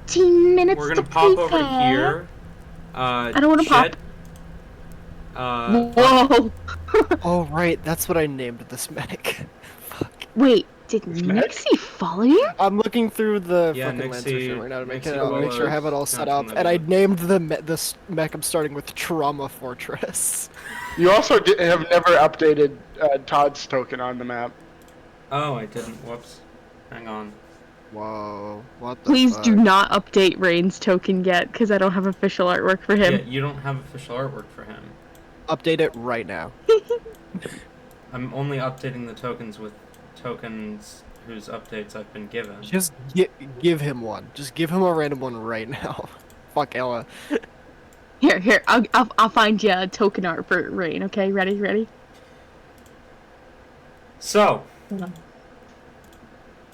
15 minutes We're to gonna pop prepare. over to here. I don't want to pop. Whoa. Oh, right, that's what I named this mech. Fuck. Wait, did Mech? Nixie follow you? I'm looking through the Yeah, fucking Lancer Nixie- stream right now to Nixie make sure I have it all was set counting up, the and I gun. named this mech I'm starting with Trauma Fortress. You also have never updated Todd's token on the map. Oh, I didn't. Whoops. Hang on. Whoa, what the Please fuck? do not update Rain's token yet, because I don't have official artwork for him. Yeah, you don't have official artwork for him. Update it right now. I'm only updating the tokens with tokens whose updates I've been given. Just give him one. Just give him a random one right now. Fuck Ella. Here, I'll find you a token art for Rain, okay? Ready? So,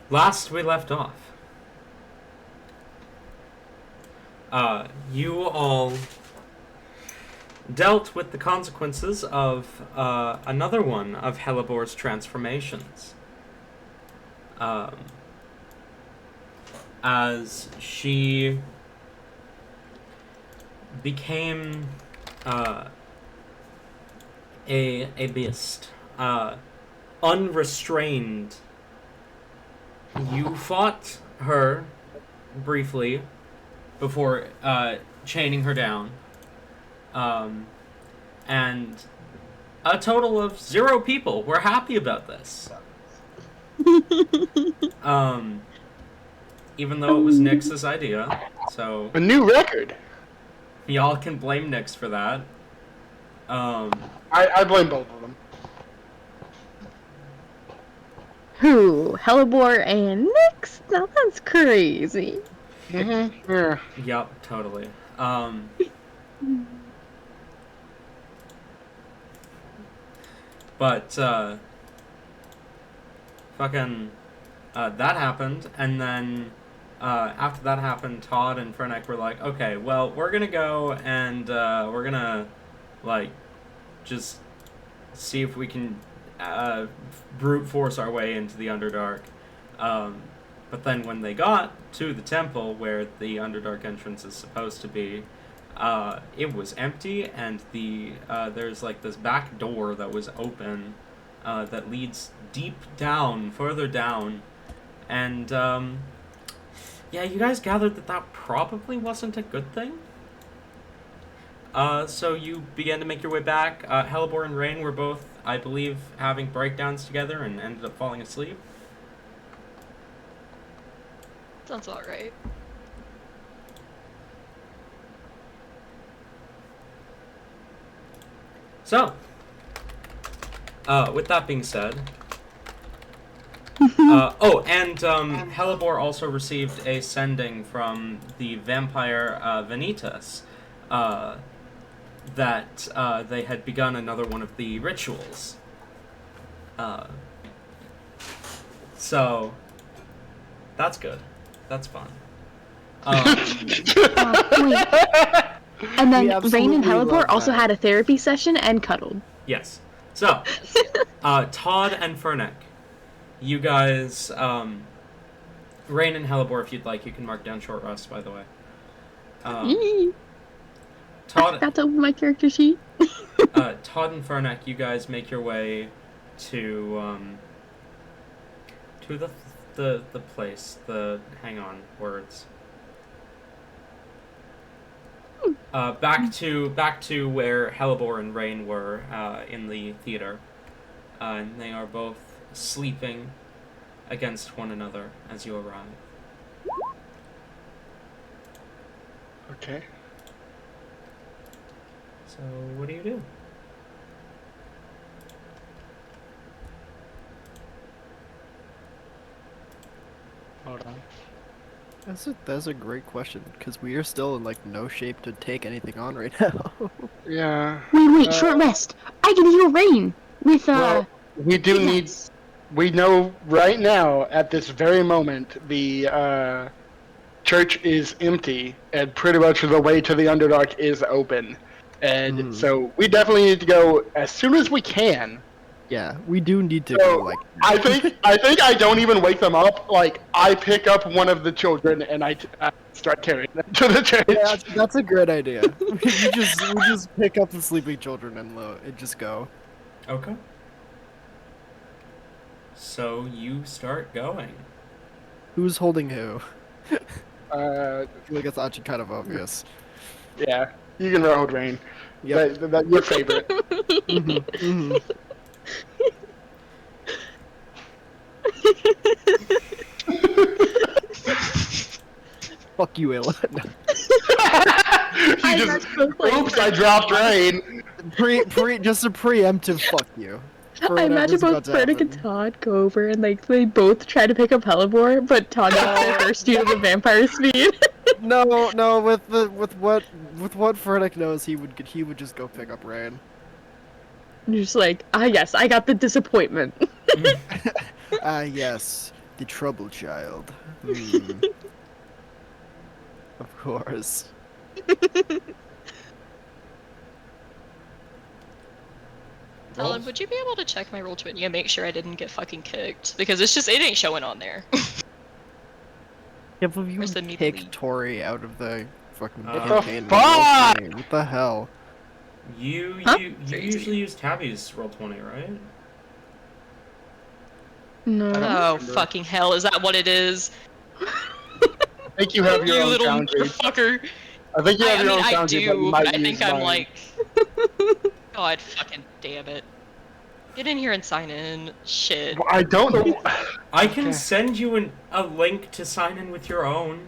last we left off, you all dealt with the consequences of another one of Helibor's transformations. As she became a beast, unrestrained. You fought her briefly before chaining her down. And a total of 0 people were happy about this. Even though it was Nyx's idea, so A new record. y'all can blame Nyx for that. I blame both of them. Who? Hellebore and Nyx? Now that's crazy. Yeah. Yup, totally. But, fucking, that happened, and then, after that happened, Todd and Fernek were like, okay, well, we're gonna go and, we're gonna, like, just see if we can, brute force our way into the Underdark. But then when they got to the temple where the Underdark entrance is supposed to be, it was empty, and there's like this back door that was open that leads deep down, further down, and yeah, you guys gathered that probably wasn't a good thing. So you began to make your way back. Hellebore and Rain were both, I believe, having breakdowns together and ended up falling asleep. Sounds about right. So, with that being said, Hellebore also received a sending from the vampire Vanitas that they had begun another one of the rituals. So, that's good. That's fun. Wait. And then Rain and Hellebore also had a therapy session and cuddled. Yes. So, Todd and Fernek, you guys, Rain and Hellebore, if you'd like, you can mark down short rest, by the way. I Todd, forgot to open my character sheet. Todd and Fernek, you guys make your way to the place, hang on, words. Back to where Hellebore and Rain were in the theater, and they are both sleeping against one another as you arrive. Okay. So what do you do? Hold on. That's a great question, because we are still in like no shape to take anything on right now. Yeah. Wait, short rest. I can heal Rain with Well, we do need. yes. We know right now, at this very moment, the church is empty, and pretty much the way to the Underdark is open. And so we definitely need to go as soon as we can Yeah, we do need to So, go like. I think I don't even wake them up. Like I pick up one of the children and I start carrying them to the church. Yeah, that's a great idea. we just pick up the sleeping children and just go. Okay. So you start going. Who's holding who? Uh, I feel like it's actually kind of obvious. yeah, you can road rain. Yep. That your favorite. Mm-hmm. Fuck you, Ayla. You just oops, I dropped rain. Just a preemptive fuck you. For I imagine whatever's about both to Frederick and happen. Todd go over and like they both try to pick up Hellebore, but Todd gets there first due to the vampire speed. No, with what Frederick knows, he would just go pick up Rain. And you're just like, yes, I got the disappointment. Ah, yes, the trouble child. Hmm. Of course. Alan, would you be able to check my Roll20 and make sure I didn't get fucking kicked? Because it ain't showing on there. Can't believe you Where's the would meat kick lead? Tori out of the fucking What the campaign. fuck? What the hell? You Huh? usually use Tabby's Roll20, right? No. Oh, fucking hell, is that what it is? I think you have your You own little boundary. motherfucker. I think you have I your mean, own I boundary, but you do, might but I use think I'm mine. like... God fucking damn it. Get in here and sign in. Shit. I don't know. I can Okay. send you a link to sign in with your own.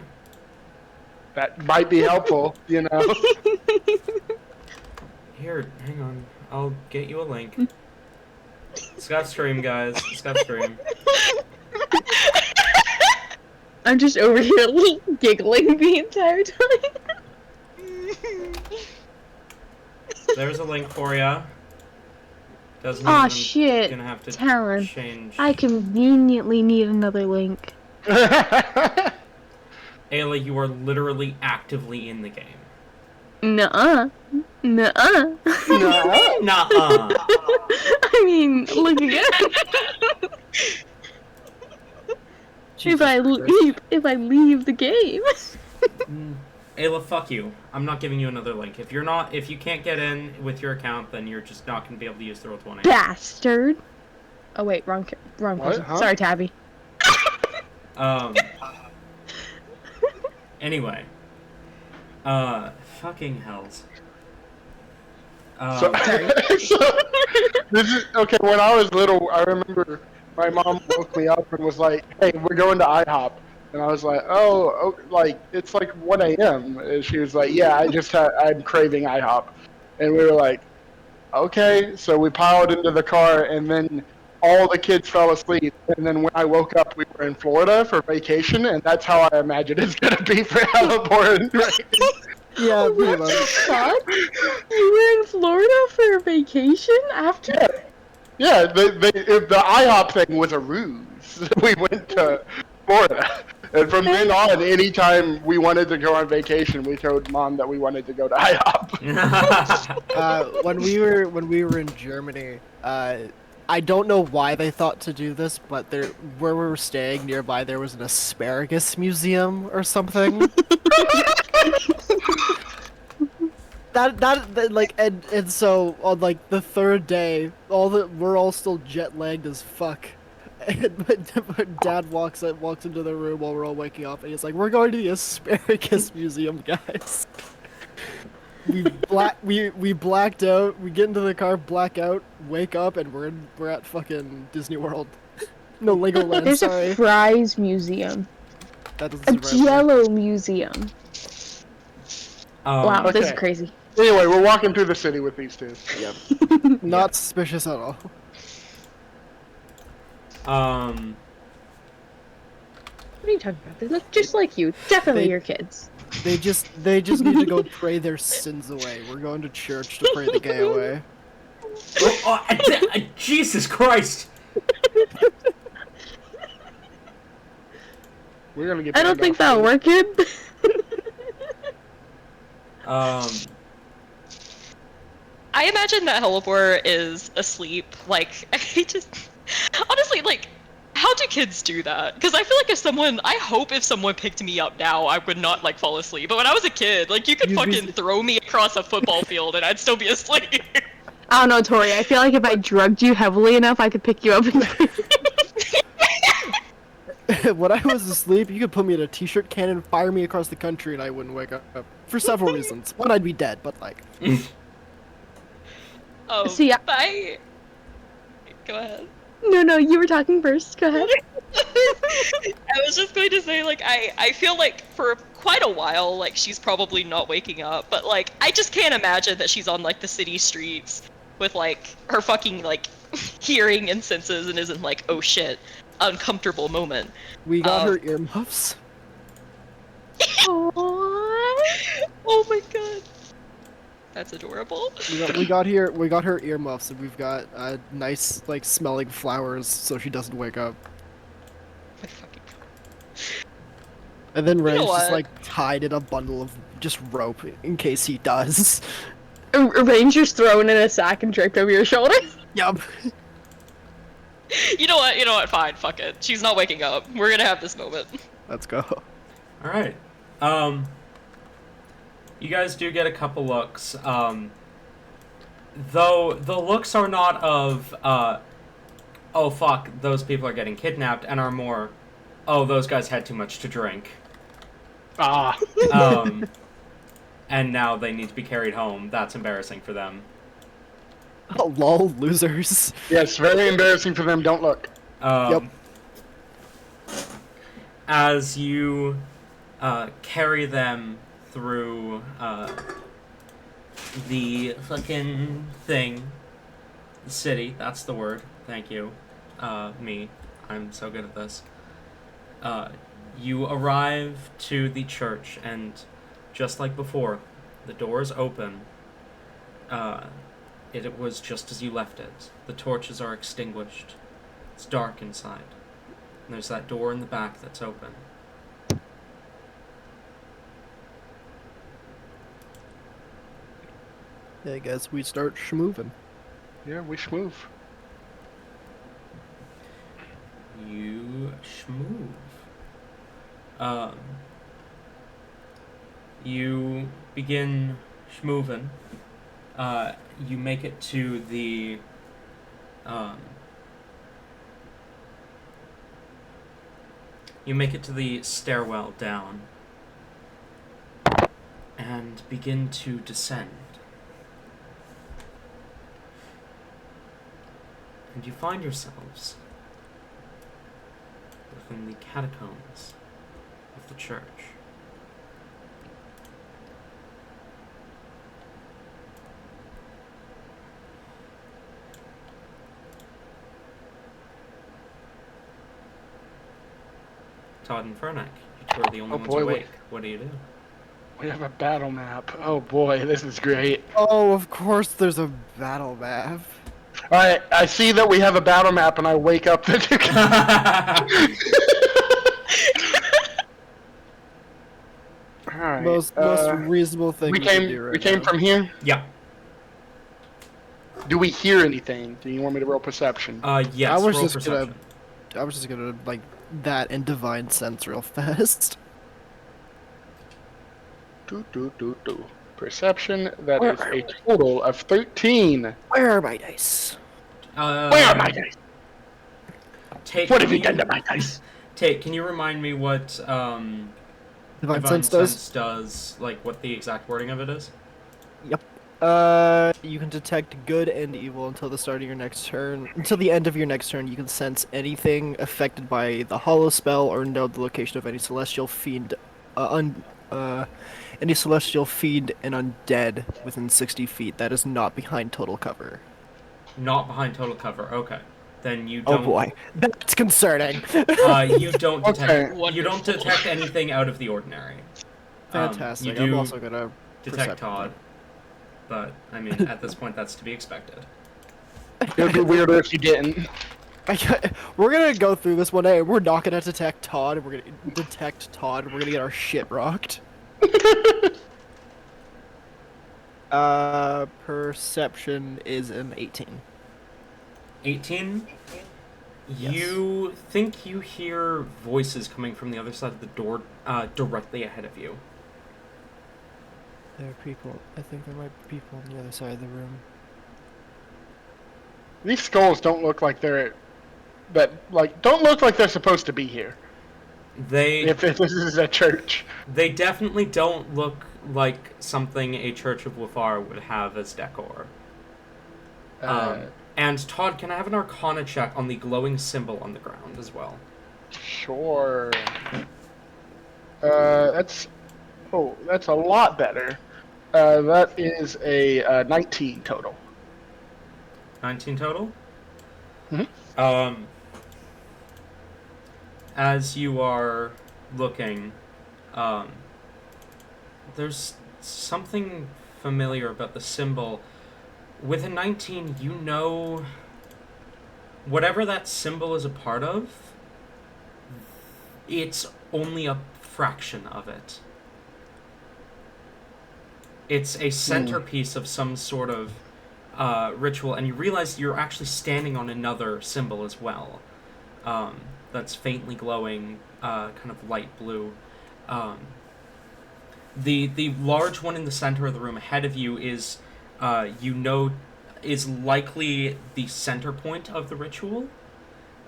That might be helpful, you know. Here, hang on. I'll get you a link. Scott stream, guys. Scott stream. I'm just over here giggling the entire time. There's a link for ya. Doesn't mean Aw, I'm shit. gonna have to Talon. change. I conveniently need another link. Ayla, you are literally actively in the game. Nuh-uh. Nuh-uh. No. Nuh-uh. I mean, look again. Jesus If I leave the game. Ayla, fuck you. I'm not giving you another link. If you can't get in with your account, then you're just not gonna be able to use the Roll20. Bastard. Oh wait, wrong What? person. Huh? Sorry, Tabby. Anyway. Fucking hells. So, so this is okay. When I was little, I remember my mom woke me up and was like, "Hey, we're going to IHOP," and I was like, "Oh, like it's like 1 a.m." And she was like, "Yeah, I'm craving IHOP," and we were like, "Okay." So we piled into the car, and then all the kids fell asleep. And then when I woke up, we were in Florida for vacation, and that's how I imagine it's gonna be for Hellebore. Yeah, pretty much. Fuck? You were in Florida for a vacation after? Yeah, the IHOP thing was a ruse. We went to Florida, and from then on, anytime we wanted to go on vacation, we told Mom that we wanted to go to IHOP. When we were in Germany, I don't know why they thought to do this, but where we were staying nearby, there was an asparagus museum or something. that like and so on like the third day, we're all still jet lagged as fuck. And my dad walks into the room while we're all waking up, and he's like, "We're going to the asparagus museum, guys." We blacked out. We get into the car, black out, wake up, and we're at fucking Disney World. No, Legoland. There's sorry. a fries museum. That doesn't A surprise me. Jello museum. Wow, this is Okay. crazy. Anyway, we're walking through the city with these two. Yep. Not suspicious at all. What are you talking about? They look just like you. Definitely They- your kids. They just need to go pray their sins away. We're going to church to pray the gay away. Jesus Christ! We're gonna get. I don't banned think off that'll work, kid. I imagine that Helibor is asleep. Like, I just honestly, like, how do kids do that? Because I feel like I hope if someone picked me up now, I would not like fall asleep. But when I was a kid, like, you could You'd be fucking throw me across a football field and I'd still be asleep. I don't know, Tori. I feel like if I drugged you heavily enough, I could pick you up. When I was asleep, you could put me in a t-shirt cannon, fire me across the country, and I wouldn't wake up. For several reasons. One, I'd be dead, but like... Oh, See, go ahead. No, you were talking first. Go ahead. I was just going to say, like, I feel like for quite a while, like, she's probably not waking up, but, like, I just can't imagine that she's on, like, the city streets with, like, her fucking, like, hearing and senses and isn't like, oh shit, uncomfortable moment. We got her earmuffs. Aww. Oh my god. That's adorable. We got her earmuffs, and we've got nice, like, smelling flowers so she doesn't wake up. My fucking... And then Ray's know just, what? like, tied in a bundle of just rope in case he does. Ranger's thrown in a sack and draped over your shoulders. Yup. You know what, fine, fuck it. She's not waking up. We're gonna have this moment. Let's go. Alright. You guys do get a couple looks. Though the looks are not of, oh fuck, those people are getting kidnapped, and are more, oh, those guys had too much to drink. Ah. And now they need to be carried home. That's embarrassing for them. Oh, lol, losers. Yes, very embarrassing for them. Don't look. Yep. As you carry them through the fucking thing, the city, that's the word. Thank you. Me. I'm so good at this. You arrive to the church, and just like before, the doors open. It was just as you left it. The torches are extinguished. It's dark inside. And there's that door in the back that's open. I guess we start schmoovin'. Yeah, we schmoove. You schmoove. You begin schmoovin'. You make it to the stairwell down and begin to descend. And you find yourselves within the catacombs of the church. Todd and Fernek, you two are the only ones boy, awake. What do you do? We have a battle map. Oh boy, this is great. Oh, of course there's a battle map. Alright, I see that we have a battle map and I wake up the Alright. Most reasonable thing we we can came do right we came now. from here? Yeah. Do we hear anything? Do you want me to roll perception? Yes, I was roll just perception. gonna like that and divine sense real fast. Perception, that is a total of 13. Where are my dice? Where are my dice? Take, What have you done to my dice? Take, can you remind me what Divine sense does? does, like what the exact wording of it is? Yep. You can detect good and evil until the start of your next turn. Until the end of your next turn, you can sense anything affected by the hollow spell or know the location of any celestial fiend, any celestial fiend and undead within 60 feet that is not behind total cover. Not behind total cover. Okay. Then you don't. Oh boy, that's concerning. You don't detect. Okay. You don't detect anything out of the ordinary. Fantastic. You do I'm also gonna detect percept Todd, but I mean, at this point, that's to be expected. It would be weirder if you didn't. We're gonna go through this one day. We're not gonna detect Todd. We're gonna detect Todd. We're gonna get our shit rocked. Perception is an 18. 18. Yes. You think you hear voices coming from the other side of the door, directly ahead of you. There are people. I think there might be people on the other side of the room. These skulls don't look like they're don't look like they're supposed to be here. If this is a church. They definitely don't look like something a Church of Lafar would have as decor. And Todd, can I have an Arcana check on the glowing symbol on the ground as well? Sure. That's a lot better. That is a 19 total. 19 total? Mm-hmm. As you are looking, there's something familiar about the symbol. With a 19, you know whatever that symbol is a part of, it's only a fraction of it. It's a centerpiece of some sort of ritual, and you realize you're actually standing on another symbol as well. That's faintly glowing, kind of light blue. The large one in the center of the room ahead of you is, is likely the center point of the ritual,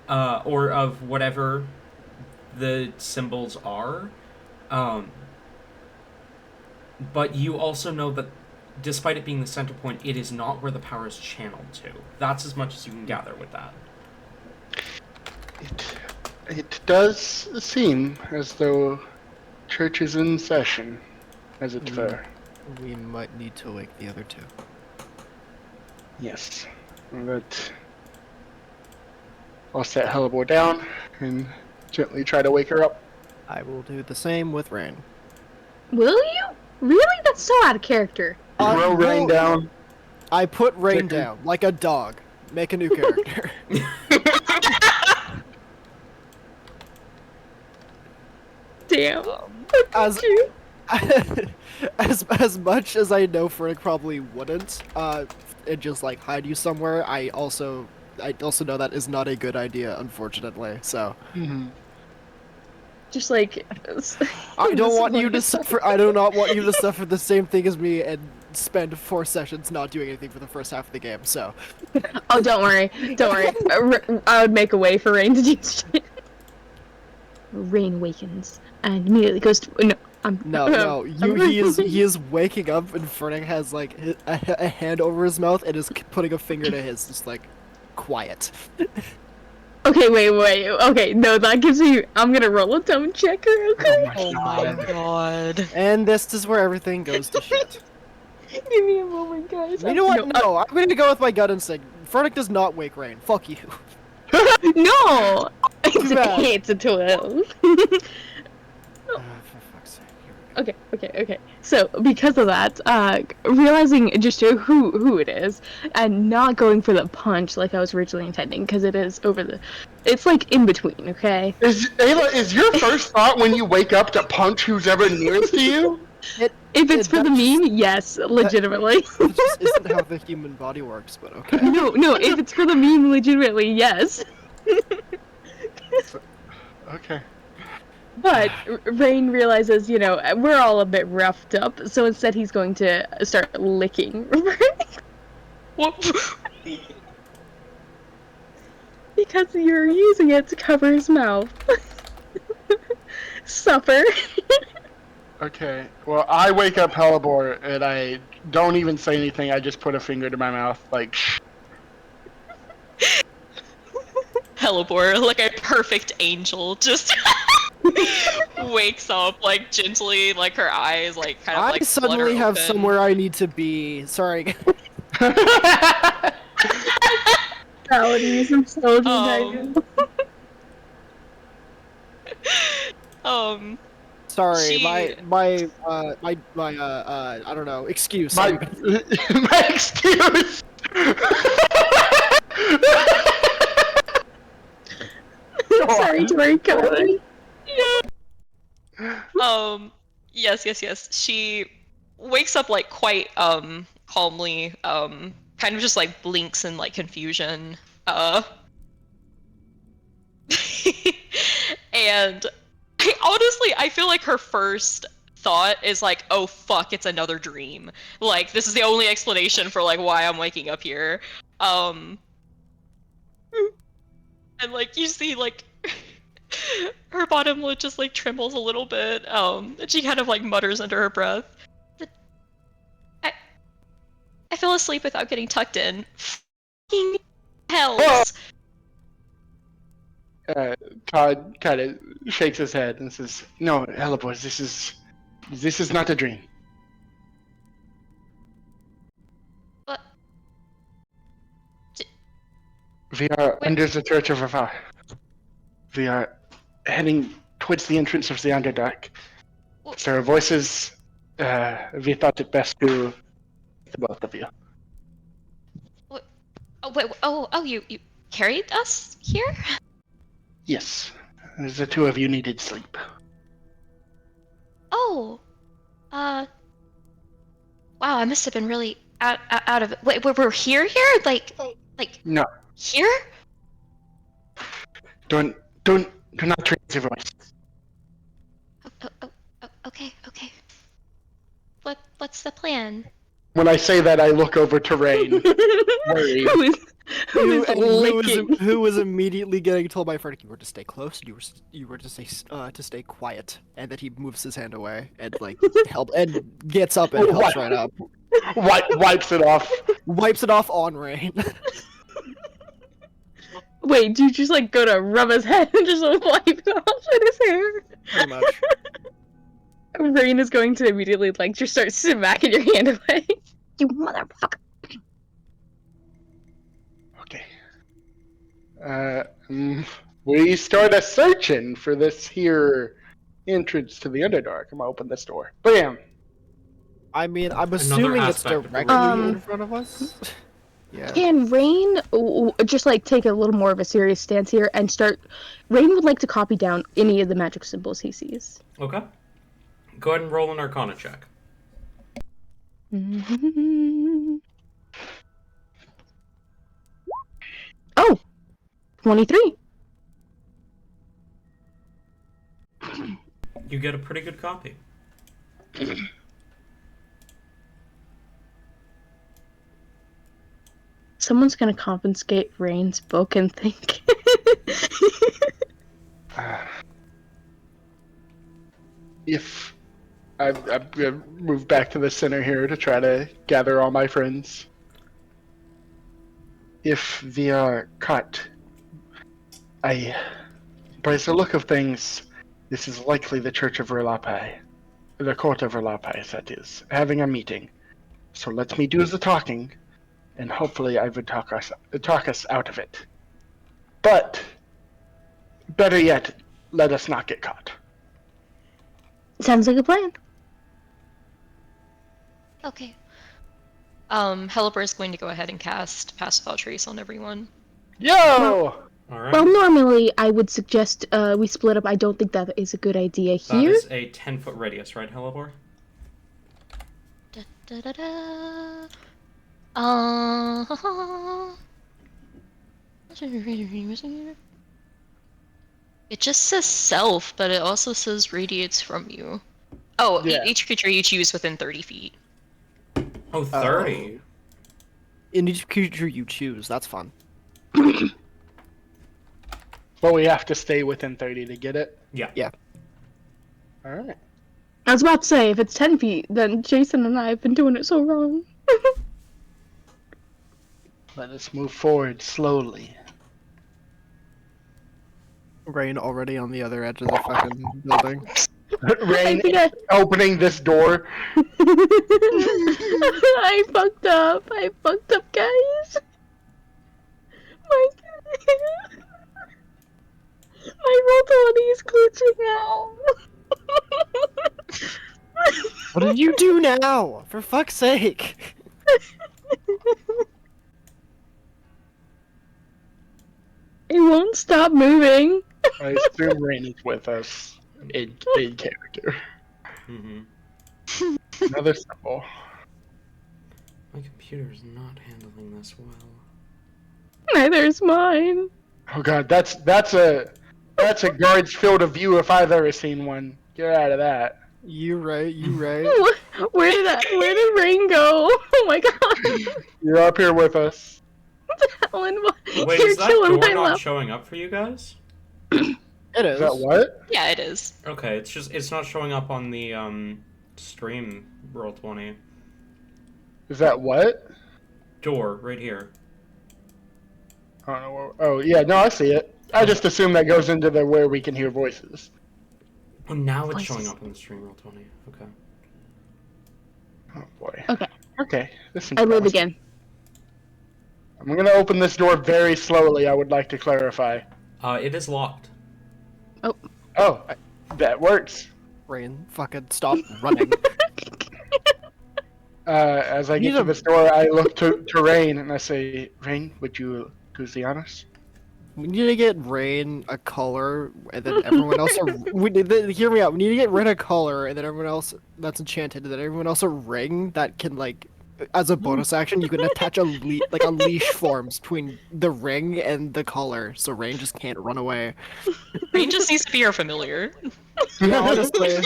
or of whatever the symbols are. But you also know that despite it being the center point, it is not where the power is channeled to. That's as much as you can gather with that. It does seem as though church is in session, as it were. We might need to wake the other two. Yes. I'll set Hellebore down and gently try to wake her up. I will do the same with Rain. Will you? Really? That's so out of character. Throw Rain down. I put Rain Chicken. down, like a dog. Make a new character. Damn. As as much as I know Frank probably wouldn't, and just like hide you somewhere, I also know that is not a good idea, unfortunately. So Just like I don't want you to suffer. I do not want you to suffer the same thing as me and spend 4 sessions not doing anything for the first half of the game. So Oh, don't worry. I would make a way for Rain to do shit. Rain awakens and immediately goes to no. He is waking up and Ferning has like a hand over his mouth and is putting a finger to his, just like quiet. Okay, wait. Okay, no, that gives me. I'm gonna roll a tone check real quick. Oh my god. And this is where everything goes to shit. Give me a moment, guys. You know what? No, I'm going to go with my gut instinct. Fernic does not wake Rain. Fuck you. No! It's bad. okay, it's a 12. For fuck's sake. Here we go. Okay. So, because of that, realizing just who it is, and not going for the punch like I was originally intending, because it is it's like in between, okay? Ayla, is your first thought when you wake up to punch who's ever nearest to you? If it's for the meme, yes, legitimately. It just isn't how the human body works, but okay. No, if it's for the meme, legitimately, yes. Okay. But Rain realizes, we're all a bit roughed up, so instead he's going to start licking. Because you're using it to cover his mouth. Suffer. Okay. Well, I wake up Hellebore and I don't even say anything. I just put a finger to my mouth, like, shh. Hellebore, like a perfect angel, just wakes up, like, gently, like, her eyes, like, kind of, I like, suddenly have open. somewhere I need to be. Sorry. Paladins and soldiers. Sorry, She- I don't know, excuse. My excuse. Sorry, Draco. Yes. She wakes up like quite calmly, kind of just like blinks in like confusion. And I feel like her first thought is like, oh fuck, it's another dream. Like this is the only explanation for like why I'm waking up here. And like you see like her bottom lip just like trembles a little bit. And she kind of like mutters under her breath. I I fell asleep without getting tucked in. Fucking hells. Todd kind of shakes his head and says, "No, Helleboy, this is not a dream. What? We are Wait. under the Church of Rava. We are heading towards the entrance of the Underdark. If there are voices, we thought it best to the both of you. Oh wait. Oh, you carried us here? Yes, the two of you needed sleep. Oh. Wow, I must have been really out of it. Wait, we're here? Like No, here? do not raise your voice. Okay. What's the plan? When I say that, I look over to Rain, worried. Who was immediately getting told by Frederick, you were to stay close, you were to stay quiet, and that he moves his hand away and like help and gets up and helps right up, Wipes it off. wipes it off on Rain. Wait, do you just like go to rub his head and just wipe it off in his hair? Pretty much. Rain is going to immediately like just start smacking your hand away. You motherfucker. Okay. We start a searching for this here entrance to the Underdark. I'm gonna open this door. Bam! I mean, I'm assuming it's aspect of the directly ritual. in front of us. Yeah. Can Rain just like take a little more of a serious stance here and start? Rain would like to copy down any of the magic symbols he sees. Okay. Go ahead and roll an Arcana check. Oh, 23. You get a pretty good copy. Someone's gonna confiscate Rain's book and think. If I've moved back to the center here to try to gather all my friends. If we are caught, by the look of things, this is likely the Church of Verlapai, the Court of Verlapai, that is, having a meeting. So let me do the talking, and hopefully I would talk us out of it. But better yet, let us not get caught. Sounds like a plan. Okay. Helper is going to go ahead and cast Pass Without Trace on everyone. Yo! Alright. Well, normally I would suggest we split up. I don't think that is a good idea That here. is a 10-foot radius, right, Helivore? It just says self, but it also says radiates from you. Oh, Yeah. each creature you choose within 30 feet. Oh, 30. In each creature you choose, that's fun. But we have to stay within 30 to get it? Yeah. Yeah. Alright. I was about to say, if it's 10 feet, then Jason and I have been doing it so wrong. Let us move forward slowly. Rain already on the other edge of the fucking building. Rain I think I- opening this door. I fucked up. Guys. My God. My roll is glitching out. What did you do now? For fuck's sake! It won't stop moving. I assume Rain is with us in character. Mm-hmm. Another symbol. My computer is not handling this well. Neither is mine. Oh god, that's a guard's field of view if I've ever seen one. Get out of that. You right, you right. Where did Rain go? Oh my god. You're up here with us. Ellen, Wait, you're is that killing door my not love. showing up for you guys? It is. Is that what? Yeah, it is. Okay, it's not showing up on the stream Roll20. Is that what? Door right here. I don't know. Oh yeah, no, I see it. I just assume that goes into the where we can hear voices. Oh, now it's Voices. showing up on the stream Roll20. Okay. Oh boy. Okay. Okay. This seems I live promising. again. I'm gonna open this door very slowly. I would like to clarify. It is locked. Oh, that works. Rain, fucking stop running. As I get to this door, I look to Rain and I say, Rain, would you Guzianos? We need to get Rain a color, and then everyone else. Hear me out. We need to get Rain a color, and then everyone else that's enchanted, and then everyone else a ring that can like, as a bonus action, you can attach a leash forms between the ring and the collar, so Rain just can't run away. Rain just needs to be your familiar. Yeah, honestly.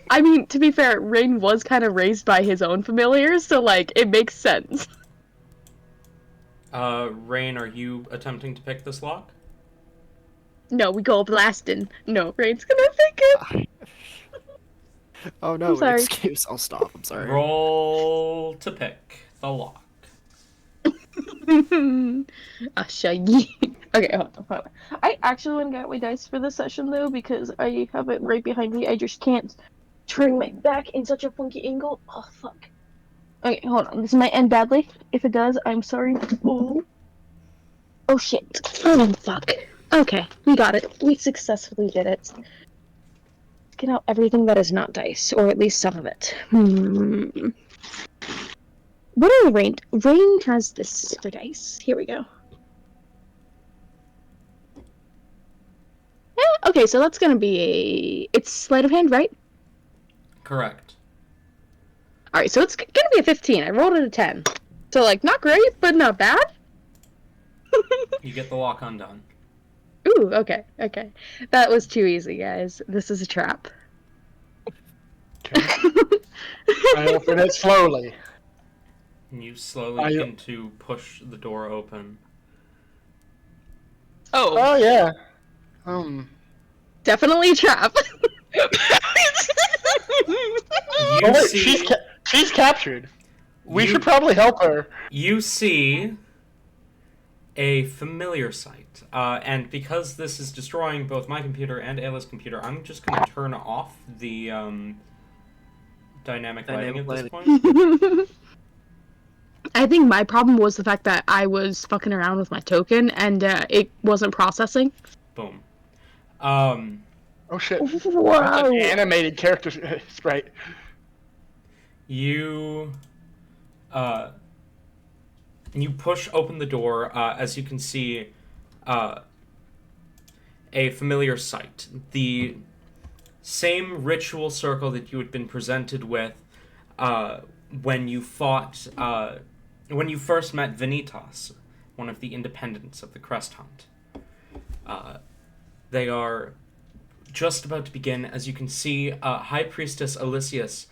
I mean, to be fair, Rain was kind of raised by his own familiars, so like it makes sense. Rain, are you attempting to pick this lock? No, we go blasting. No, Rain's gonna pick it. Oh no, I'm sorry. excuse. I'll stop. I'm sorry. Roll to pick the lock. Ah, shaggy. Okay, hold on. I actually want to get my dice for this session though because I have it right behind me. I just can't turn my back in such a funky angle. Oh fuck. Okay, hold on. This might end badly. If it does, I'm sorry. Oh, oh shit. Oh fuck. Okay, we got it. We successfully did it. Let's get out everything that is not dice, or at least some of it. What are Rain? Rain has this for dice. Here we go. Yeah, okay, so that's gonna be a... It's sleight of hand, right? Correct. Alright, so it's gonna be a 15. I rolled it a 10. So, like, not great, but not bad. You get the lock undone. Ooh, okay, okay. That was too easy, guys. This is a trap. I open it slowly. And you slowly begin to push the door open. Oh. Oh yeah. Definitely a trap. You Oh, wait, see, she's captured. We You- should probably help her. you see a familiar sight. And because this is destroying both my computer and Ayla's computer, I'm just going to turn off the dynamic lighting at this point. I think my problem was the fact that I was fucking around with my token and it wasn't processing. Boom. Oh shit. That's Wow. an animated character sprite. You push open the door, as you can see a familiar sight. The same ritual circle that you had been presented with when you fought, when you first met Vanitas, one of the independents of the Crest Hunt. They are just about to begin. As you can see, High Priestess Alysius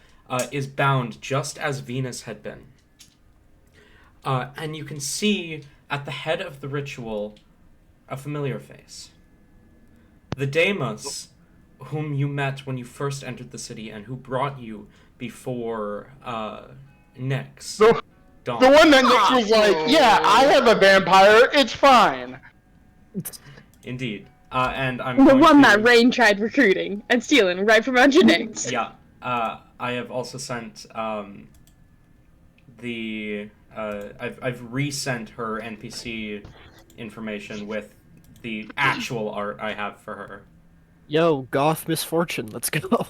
is bound just as Venus had been. And you can see at the head of the ritual a familiar face. The Deimos, whom you met when you first entered the city and who brought you before Nyx. The Dawn. one that Nick was like, yeah, I have a vampire, it's fine. Indeed. And I'm The going one to... that Rain tried recruiting and stealing right from Angenex. Yeah. I have also sent I've resent her NPC information with the actual art I have for her. Yo, goth misfortune. Let's go.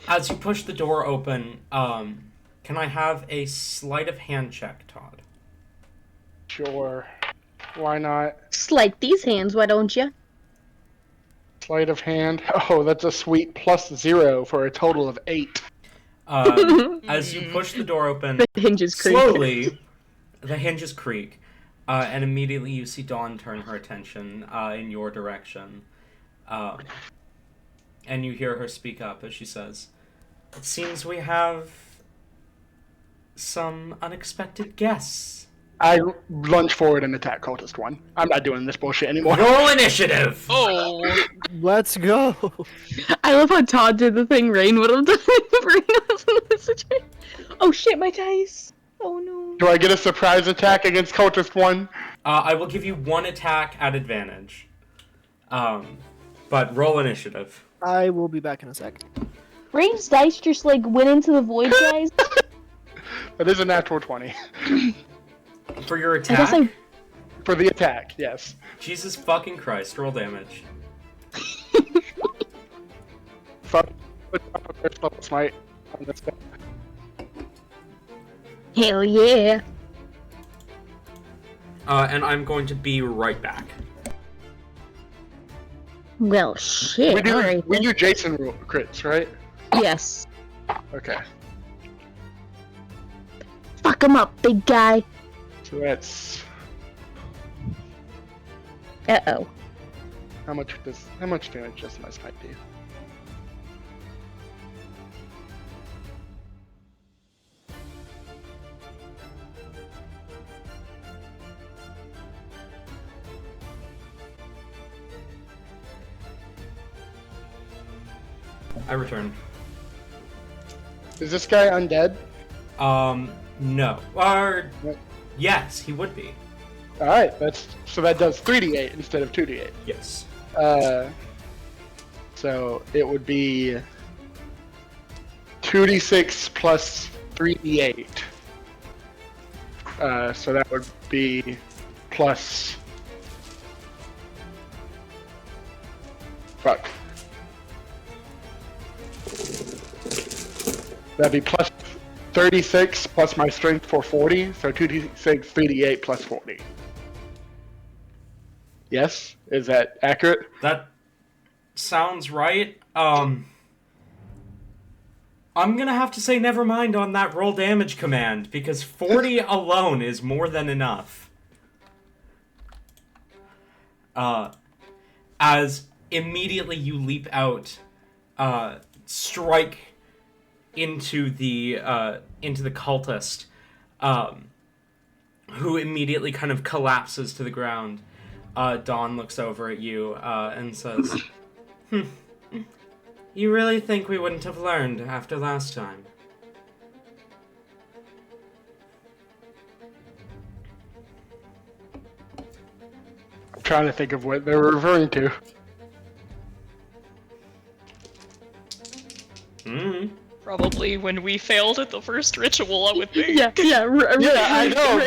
As you push the door open, can I have a sleight of hand check, Todd? Sure. Why not? Slight these hands, why don't you? Sleight of hand. Oh, that's a sweet +0 for a total of 8. As you push the door open, The hinges creak. slowly, the hinges creak, and immediately you see Dawn turn her attention in your direction. And you hear her speak up as she says, "It seems we have some unexpected guests." I lunge forward and attack Cultist 1. I'm not doing this bullshit anymore. Roll initiative! Oh. Let's go. I love how Todd did the thing Rain would have done if Rain wasn't in this situation. Oh shit, my dice! Oh no. Do I get a surprise attack against Cultist 1? I will give you one attack at advantage. But roll initiative. I will be back in a sec. Rain's dice just like went into the void, guys. That is a natural 20. For your I attack? guess I. For the attack, yes. Jesus fucking Christ, roll damage. Fuck. First level smite on this guy. Hell yeah. And I'm going to be right back. Well, shit. We do, Alright. we do Jason rule crits, right? Yes. Okay. Fuck him up, big guy. So that's Uh-oh. how much damage does my smite do? I return. Is this guy undead? No. Or, What? yes, he would be. Alright, so that does 3d8 instead of 2d8. Yes. So it would be 2d6 plus 3d8. So that would be plus. Fuck. That'd be plus 36 plus my strength for 40, so 2d6, 3d8 plus 40. Yes? Is that accurate? That sounds right. I'm gonna have to say never mind on that roll damage command, because 40 alone is more than enough. As immediately you leap out, strike into the cultist, who immediately kind of collapses to the ground. Dawn looks over at you and says, "You really think we wouldn't have learned after last time?" I'm trying to think of what they were referring to. Hmm. Probably when we failed at the first ritual, I would think. Yeah, Yeah, I know,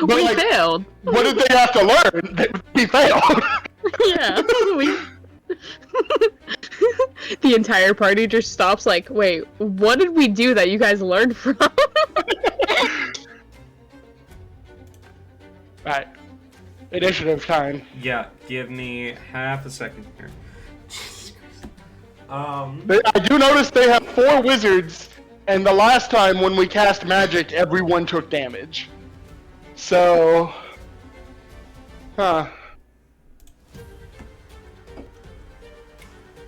but we like, failed. what did they have to learn? We failed. Yeah, we. The entire party just stops. Like, wait, what did we do that you guys learned from? Right. Initiative time. Yeah, give me half a second here. I do notice they have 4 wizards, and the last time when we cast magic, everyone took damage. So, huh.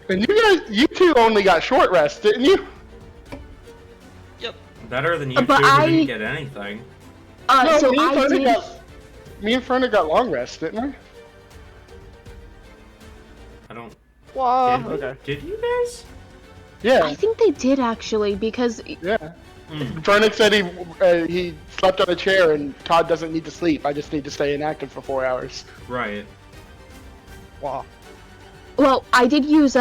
And you two only got short rest, didn't you? Yep. Better than you two But who I- didn't get anything. So me and I Fernie did. me and Fernie got long rest, didn't we? I don't... Wow. Did we? Okay. Did you guys? Yeah, I think they did actually because yeah. Mm. Fernick said he slept on a chair, and Todd doesn't need to sleep. I just need to stay inactive for 4 hours. Right. Wow. well, I did use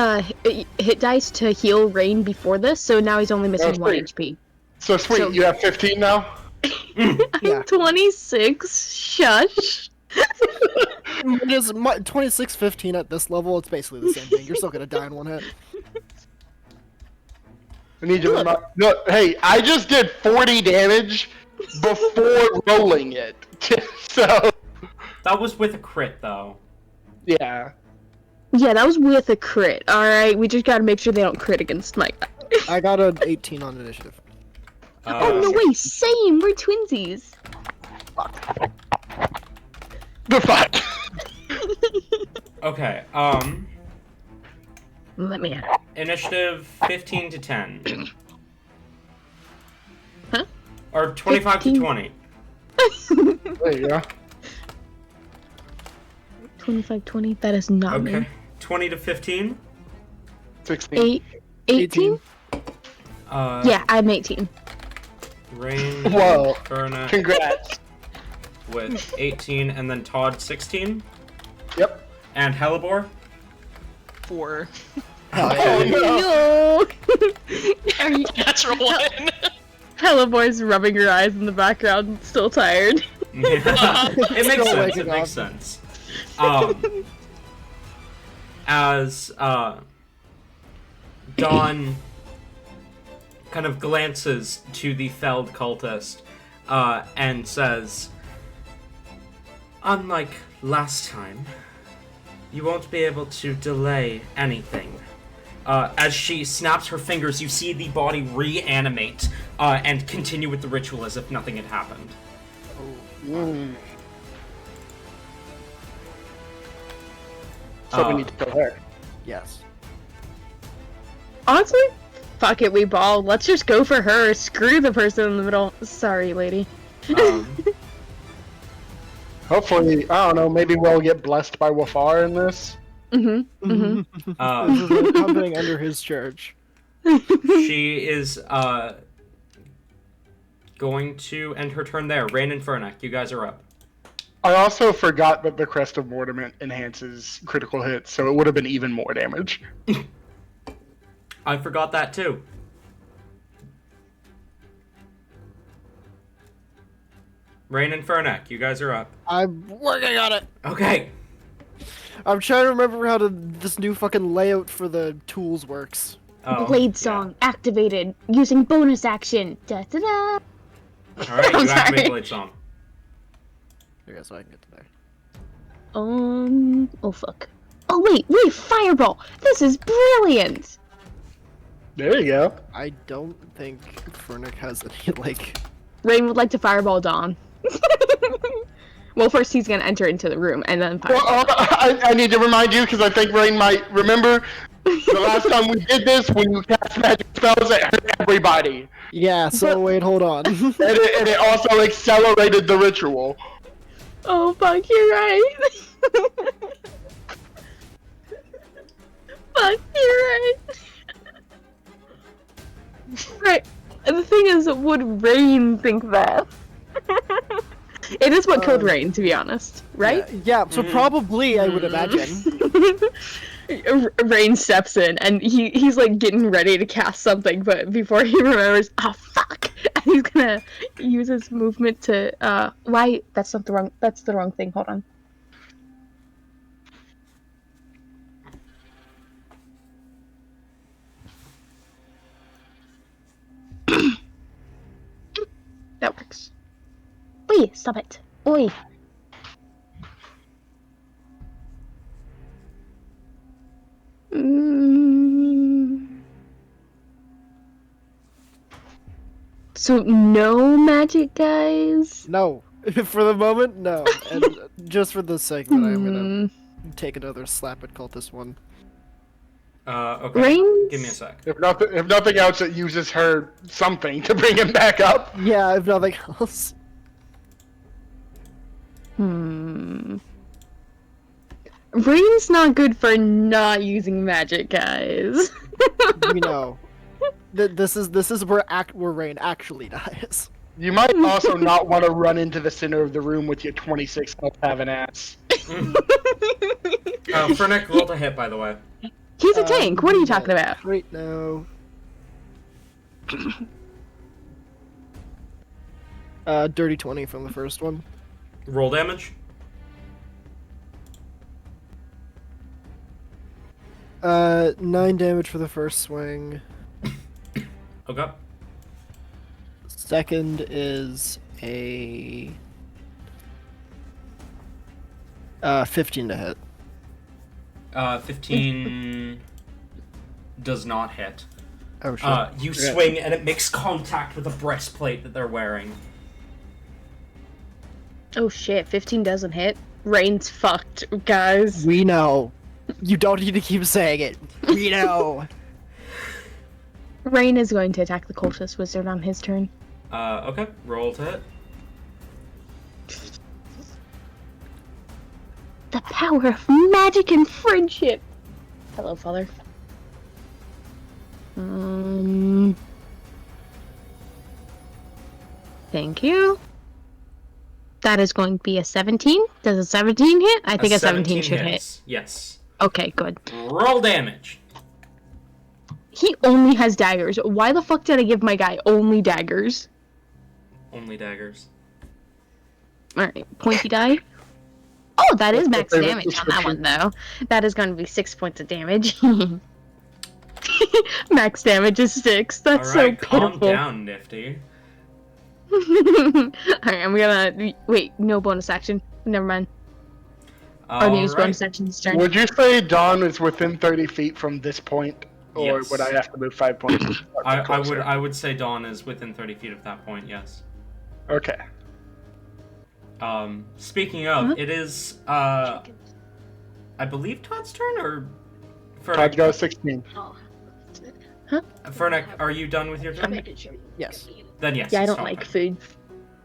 hit dice to heal Rain before this, so now he's only missing Oh, 1 sweet. HP. So sweet, So- you have 15 now? Yeah. I'm 26. Shush. It is 26-15 at this level. It's basically the same thing. You're still gonna die in 1 hit. I need you to no, hey, I just did 40 damage before rolling it. So, That was with a crit, though. yeah. Yeah, that was with a crit. All right, we just gotta make sure they don't crit against my guy. I got an 18 on initiative. Oh no way, same. We're twinsies. The fuck. Okay. Let me at it. Initiative 15 to 10. Huh? Or 25 15. to 20. There you go. 25, 20. That is not Okay. me. 20 to 15. 16. 18? Uh, Yeah, I'm 18. Rain. Whoa. Verna Congrats. with 18, and then Todd 16. Yep. And Hellebore. 4. Oh, no! Are you, Natural 1. Hellaboy's rubbing her eyes in the background, still tired. Yeah. It makes Still sense. waking It makes up. sense. As Dawn kind of glances to the felled cultist and says, "Unlike last time, you won't be able to delay anything." As she snaps her fingers, you see the body reanimate and continue with the ritual as if nothing had happened. Mm. So we need to kill her. Yes. Honestly, fuck it, we ball. Let's just go for her. Screw the person in the middle. Sorry, lady. Hopefully, I don't know, maybe we'll get blessed by Wafar in this. Mm-hmm. Mm-hmm. This is like happening under his charge. She is going to end her turn there. Rain and Fernac, you guys are up. I also forgot that the Crest of Mortiment enhances critical hits, so it would have been even more damage. I forgot that too. Rain and Fernac, you guys are up. I'm working on it. Okay. I'm trying to remember how this new fucking layout for the tools works. Oh, Blade song activated using bonus action. Da da da. Yeah. Alright, I'm you activate sorry. Blade Song. Okay, so I can get to there. Oh fuck. Oh wait, fireball. This is brilliant. There you go. I don't think Fernick has any, like... Rain would like to fireball Dawn. Well, first he's gonna enter into the room and then Well, fireball. I need to remind you, because I think Rain might remember, the last time we did this, when you cast magic spells, it hurt everybody. Yeah, so wait, hold on. And it also accelerated the ritual. Oh fuck, you're right. Fuck, you're right. Right. And the thing is, would Rain think that? It is what killed Rain, to be honest, right? Yeah, so probably, I would imagine. Rain steps in and he's like getting ready to cast something, but before he remembers, oh fuck, and he's gonna use his movement to why that's the wrong thing. Hold on. That works. Oi, stop it. Oi. So no magic, guys? No. For the moment, no. And just for this segment, I'm gonna take another slap at Cultist one. Okay. Rain? Give me a sec. If nothing else, it uses her something to bring him back up. Yeah, if nothing else. Rain's not good for not using magic, guys. You know. This is where Rain actually dies. You might also not want to run into the center of the room with your 26 health have an ass. Fernick rolled a hit, by the way. He's a tank. What are you talking about? Right now. Dirty 20 from the first one. Roll damage. 9 damage for the first swing. Okay. Second is a 15 to hit. 15 does not hit. Oh shit. You swing and it makes contact with the breastplate that they're wearing. Oh shit, 15 doesn't hit. Rain's fucked, guys. We know. You don't need to keep saying it. We know. Rain is going to attack the cultist wizard on his turn. Okay, roll to hit. The power of magic and friendship. Hello, father. Thank you. That is going to be a 17. Does a 17 hit? I think a 17 should hits. hit. Yes. Okay, good. Roll damage. He only has daggers. Why the fuck did I give my guy only daggers? Only daggers. Alright, pointy die. Oh, that is max damage on that one, though. That is going to be 6 points of damage. Max damage is 6. That's All right, so pitiful. calm down, Nifty. Alright, I'm gonna... Wait, no bonus action. Never mind. I'll use bonus action this turn. Would you say Dawn is within 30 feet from this point? Or Yes. would I have to move 5 points? I would say Dawn is within 30 feet of that point, yes. Okay. Speaking of, it is, I believe Todd's turn, or... Todd goes 16. Fernick, are you done with your turn? Yes. Then yes. Yeah, I it's don't Todd. like food.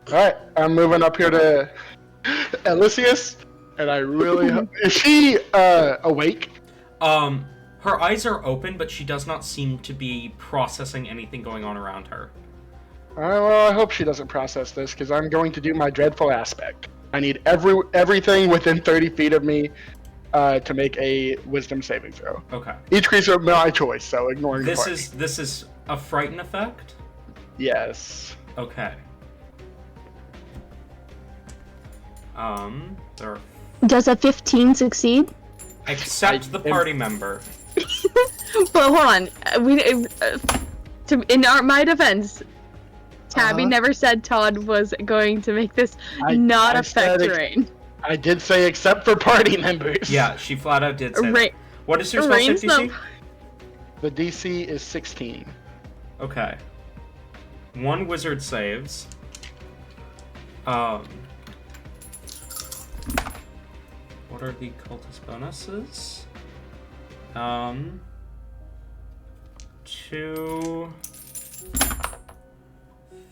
Alright, I'm moving up here to Azius, and I really hope... Is she, awake? Her eyes are open, but she does not seem to be processing anything going on around her. Well, I hope she doesn't process this, because I'm going to do my dreadful aspect. I need everything within 30 feet of me to make a wisdom saving throw. Okay. Each creature of my choice, so ignoring the This party. this is a frighten effect? Yes. Okay. There are... Does a 15 succeed? Except the party member. But hold on. My defense, Tabby never said Todd was going to make this not affect Rain. I did say except for party members. Yeah, she flat out did say Rain. that. What is your spell save DC? The DC is 16. Okay. One wizard saves. What are the cultist bonuses? 2,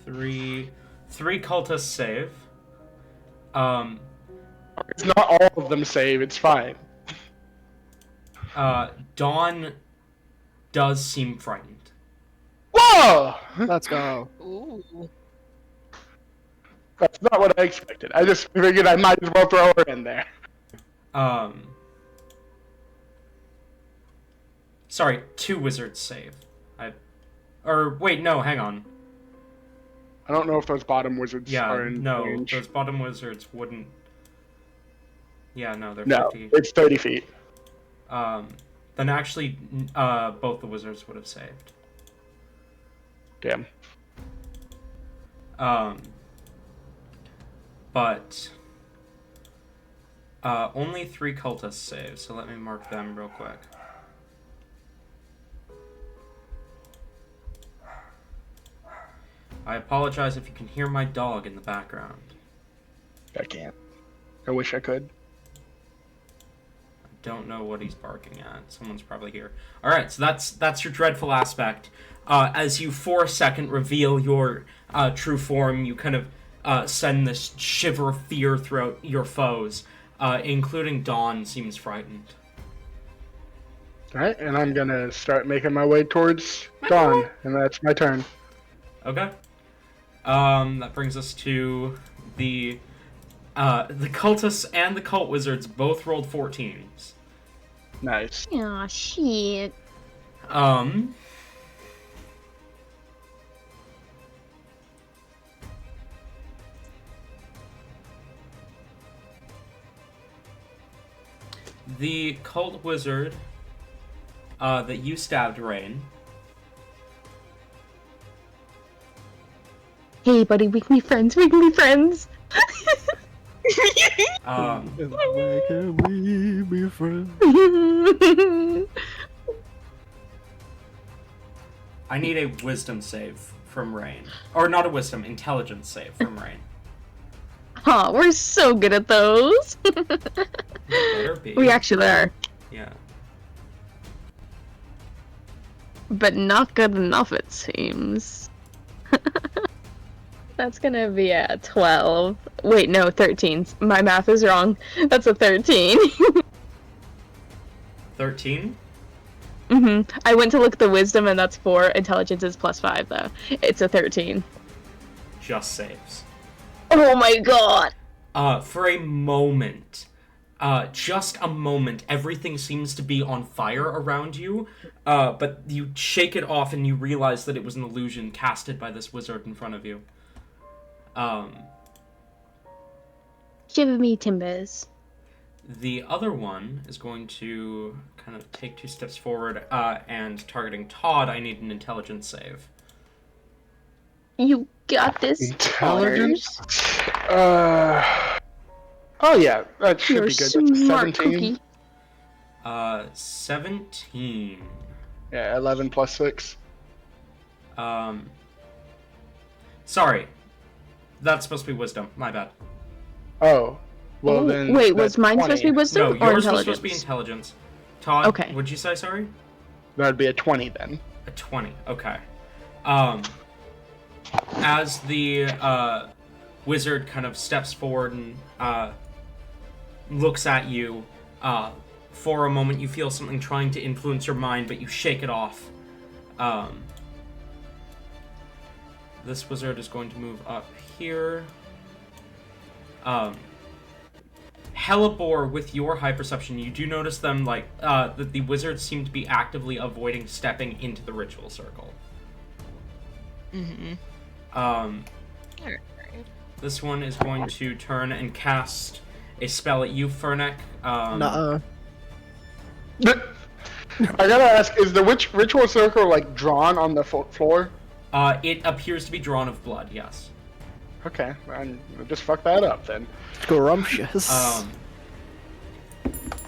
3 cultists save. It's not all of them save, it's fine. Dawn does seem frightened. Whoa! Let's go. Ooh. That's not what I expected. I just figured I might as well throw her in there. Sorry, 2 wizards save. Wait, no, hang on. I don't know if those bottom wizards are in no, range. those bottom wizards wouldn't... Yeah, no, they're No, 50. it's 30 feet. Then actually, both the wizards would have saved. Damn. But... only 3 cultists save, so let me mark them real quick. I apologize if you can hear my dog in the background. I can't. I wish I could. I don't know what he's barking at. Someone's probably here. Alright, so that's your dreadful aspect. As you for a second reveal your true form, you kind of send this shiver of fear throughout your foes, including Dawn seems frightened. Alright, and I'm gonna start making my way towards Dawn, and that's my turn. Okay. That brings us to the cultists and the cult wizards both rolled 14s. Nice. Aw, shit. The cult wizard that you stabbed, Rain. Hey, buddy, we can be friends. We can be friends. Why can we be friends? I need a wisdom save from Rain. Or not a wisdom, intelligence save from Rain. Huh, we're so good at those. Better be. We actually are. Yeah. But not good enough, it seems. That's gonna be a 12. Wait, no, 13. My math is wrong. That's a 13. 13? I went to look at the wisdom and that's 4. Intelligence is +5 though. It's a 13. Just saves. Oh my god! For a moment, just a moment, everything seems to be on fire around you, but you shake it off and you realize that it was an illusion casted by this wizard in front of you. Give me timbers. The other one is going to kind of take 2 steps forward, and targeting Todd, I need an intelligence save. You got this. Intelligence? Otters. Oh yeah, that should You're be good. smart, 17. cookie. 17. Yeah, 11 plus 6. Sorry. That's supposed to be wisdom. My bad. Oh. Well Oh, then. wait, was that's mine 20. supposed to be wisdom No, or yours was intelligence? supposed to be intelligence. Todd, Okay. what'd you say, sorry? That'd be a 20 then. A 20, okay. As the wizard kind of steps forward and looks at you, for a moment you feel something trying to influence your mind, but you shake it off. This wizard is going to move up here. Hellebore, with your high perception, you do notice them, like, that the wizards seem to be actively avoiding stepping into the ritual circle. Alright. This one is going to turn and cast a spell at you, Fernek. Nuh-uh. I gotta ask, is the ritual circle like drawn on the floor? It appears to be drawn of blood, yes. Okay, and just fuck that up then. Scrumptious.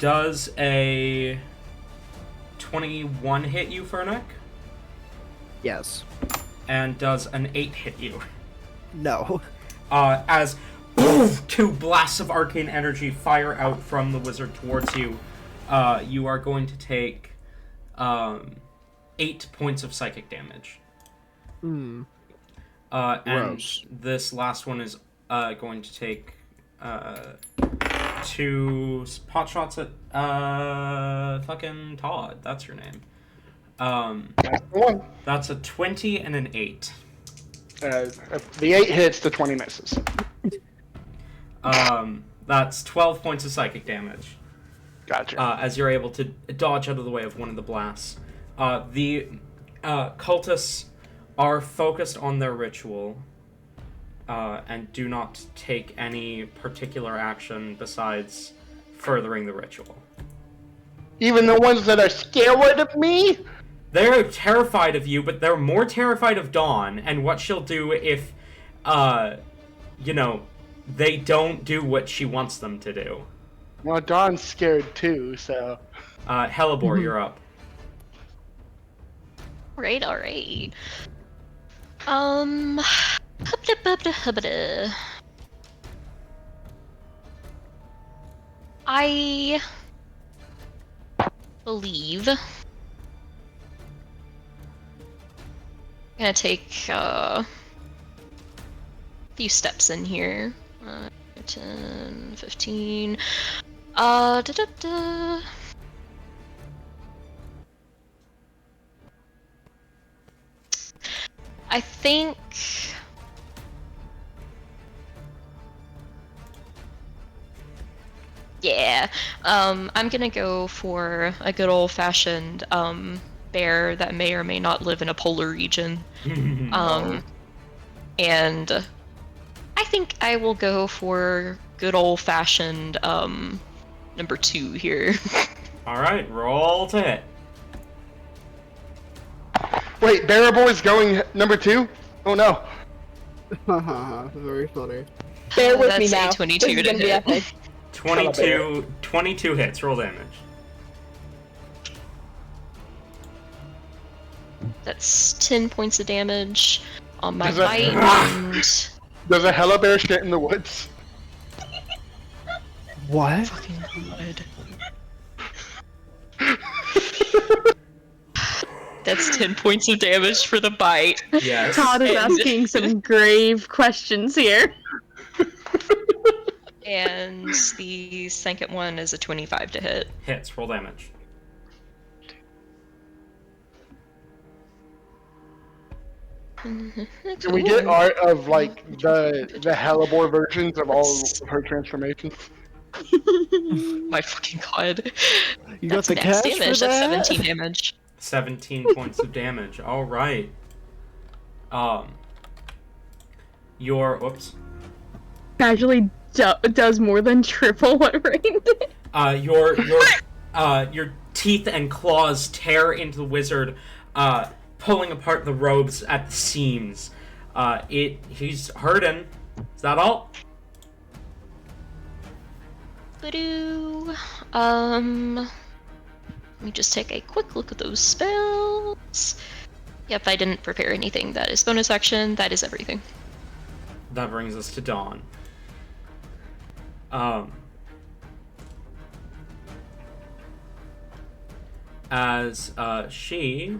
Does a 21 hit you, Fernek? Yes. And does an 8 hit you? No. As poof, 2 blasts of arcane energy fire out from the wizard towards you, you are going to take 8 points of psychic damage. Hmm. And Gross. this last one is going to take 2 pot shots at fucking Todd. That's your name. That's the one. That's a 20 and an 8. If the 8 hits, the 20 misses. That's 12 points of psychic damage. Gotcha. As you're able to dodge out of the way of one of the blasts. The cultists are focused on their ritual and do not take any particular action besides furthering the ritual. Even the ones that are scared of me? They're terrified of you, but they're more terrified of Dawn and what she'll do if, they don't do what she wants them to do. Well, Dawn's scared too, so. Hellebore, you're up. Alright. Hubba-da-bubba-hubba-da. I believe I'm gonna take a few steps in here. 10, 15. Da-da-da. I think I'm gonna go for a good old-fashioned bear that may or may not live in a polar region. And I think I will go for good old-fashioned number 2 here. Alright, roll to hit. Wait, Bearable is going number 2? Oh no. Haha, very funny. Bear with me That's now. a 22 This is to gonna be hit. epic. 22 hits, roll damage. That's 10 points of damage on my Does it- bite, and Does a hella bear shit in the woods? What? fucking god. That's 10 points of damage for the bite. Yes. Todd is And- asking some grave questions here. And the second one is a 25 to hit. Hits. Roll damage. Can we get art of like the hellebore versions of all of her transformations? My fucking god. You got That's the max cash damage. for That's that? 17 damage. 17 points of damage. All right. Your whoops. Actually does more than triple what Rain did. Your teeth and claws tear into the wizard, pulling apart the robes at the seams. He's hurting. Is that all? Ba-doo. Let me just take a quick look at those spells. Yep, I didn't prepare anything. That is bonus action. That is everything. That brings us to Dawn. As she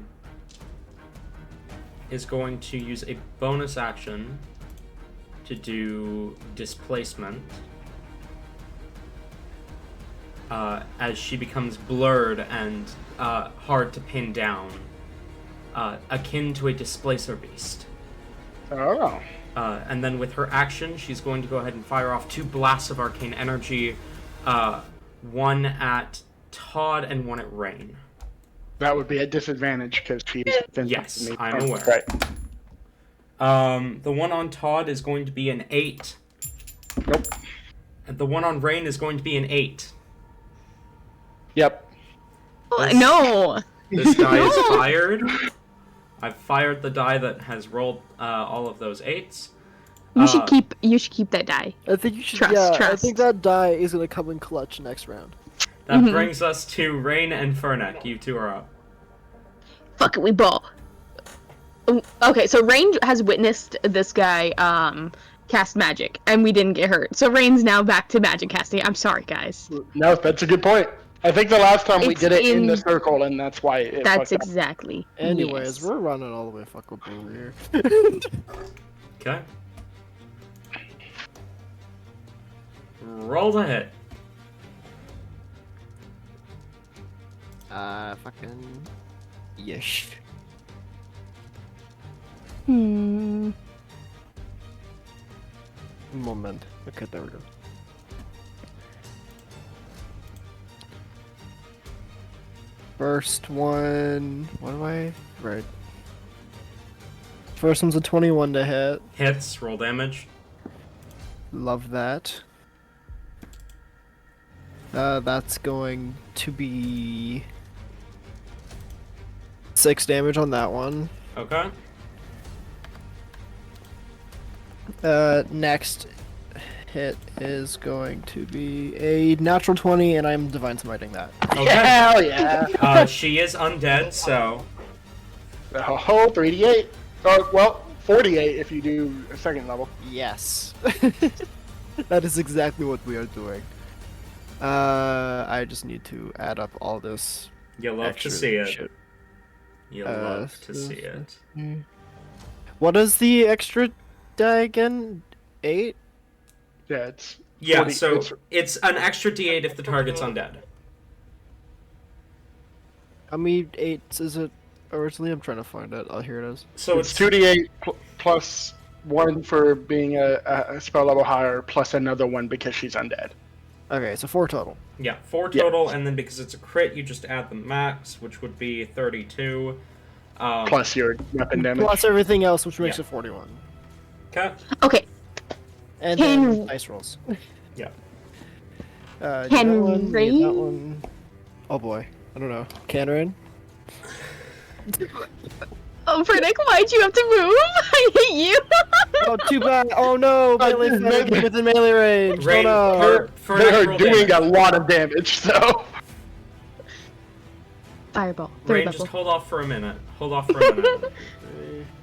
is going to use a bonus action to do displacement. As she becomes blurred and hard to pin down, akin to a displacer beast. Oh. And then with her action, she's going to go ahead and fire off 2 blasts of arcane energy, one at Todd and one at Rain. That would be a disadvantage because she's within Yes, me. I'm aware. Right. The one on Todd is going to be an 8. Nope. And the one on Rain is going to be an 8. Yep. No. This die is fired. I've fired the die that has rolled all of those 8s. You should keep that die. I think you should. Trust, I trust. think that die is gonna come in clutch next round. That Mhm. brings us to Rain and Fernek. You two are up. Fuck it, we ball. Okay, so Rain has witnessed this guy cast magic, and we didn't get hurt. So Rain's now back to magic casting. I'm sorry, guys. No, that's a good point. I think the last time we It's did it in the in- circle, and that's why it That's fucked up. exactly. Anyways, yes. we're running all the way fuck up over here. Okay. Roll to hit. Fucking. Yesh. Moment. Okay, there we go. First one. What do I? Right. First one's a 21 to hit. Hits. Roll damage. Love that. That's going to be 6 damage on that one. Okay. Next hit is going to be a natural 20, and I'm divine smiting that. Okay. Hell yeah! She is undead, so Oh, 3d8. Well, 48 if you do a second level. Yes. That is exactly what we are doing. I just need to add up all this you love extra to see it. shit. You love to see it. What is the extra die again? 8? Yeah, it's Yeah, 40 so it's- it's an extra d8 if the target's undead. How many 8s is it originally? I'm trying to find it. Oh, here it is. So it's 2d8 plus 1 for being a spell level higher, plus another 1 because she's undead. Okay, so 4 total. Yeah, 4 total, and then because it's a crit, you just add the max, which would be 32. Plus your weapon damage. Plus everything else, which makes Yeah. it 41. Okay. Okay, And Can- then dice rolls. Yeah. Get Can that one, get Rain- that one. Oh boy, I don't know. Can Rain? oh, Fernick, why'd you have to move? I hate you. Oh, too bad. Oh no, melee didn't fighting make it. within melee range. Rain, Oh no. for They are roll doing damage. a lot of damage, so. Fireball. Third Rain, level. just hold off for a minute. Hold off for a minute.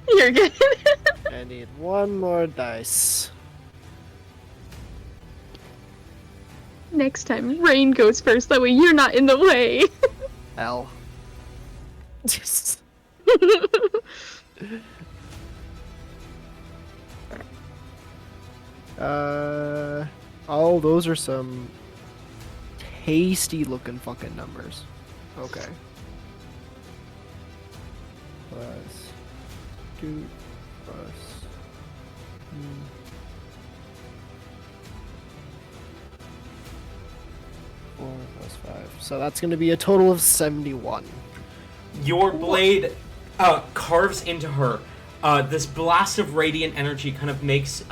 You're good. I need one more dice. Next time, Rain goes first. That way you're not in the way. L. Oh, those are some tasty looking fucking numbers. Okay. Plus 2 plus. Hmm. 4 plus 5. So that's gonna be a total of 71. Your blade carves into her. This blast of radiant energy kind of makes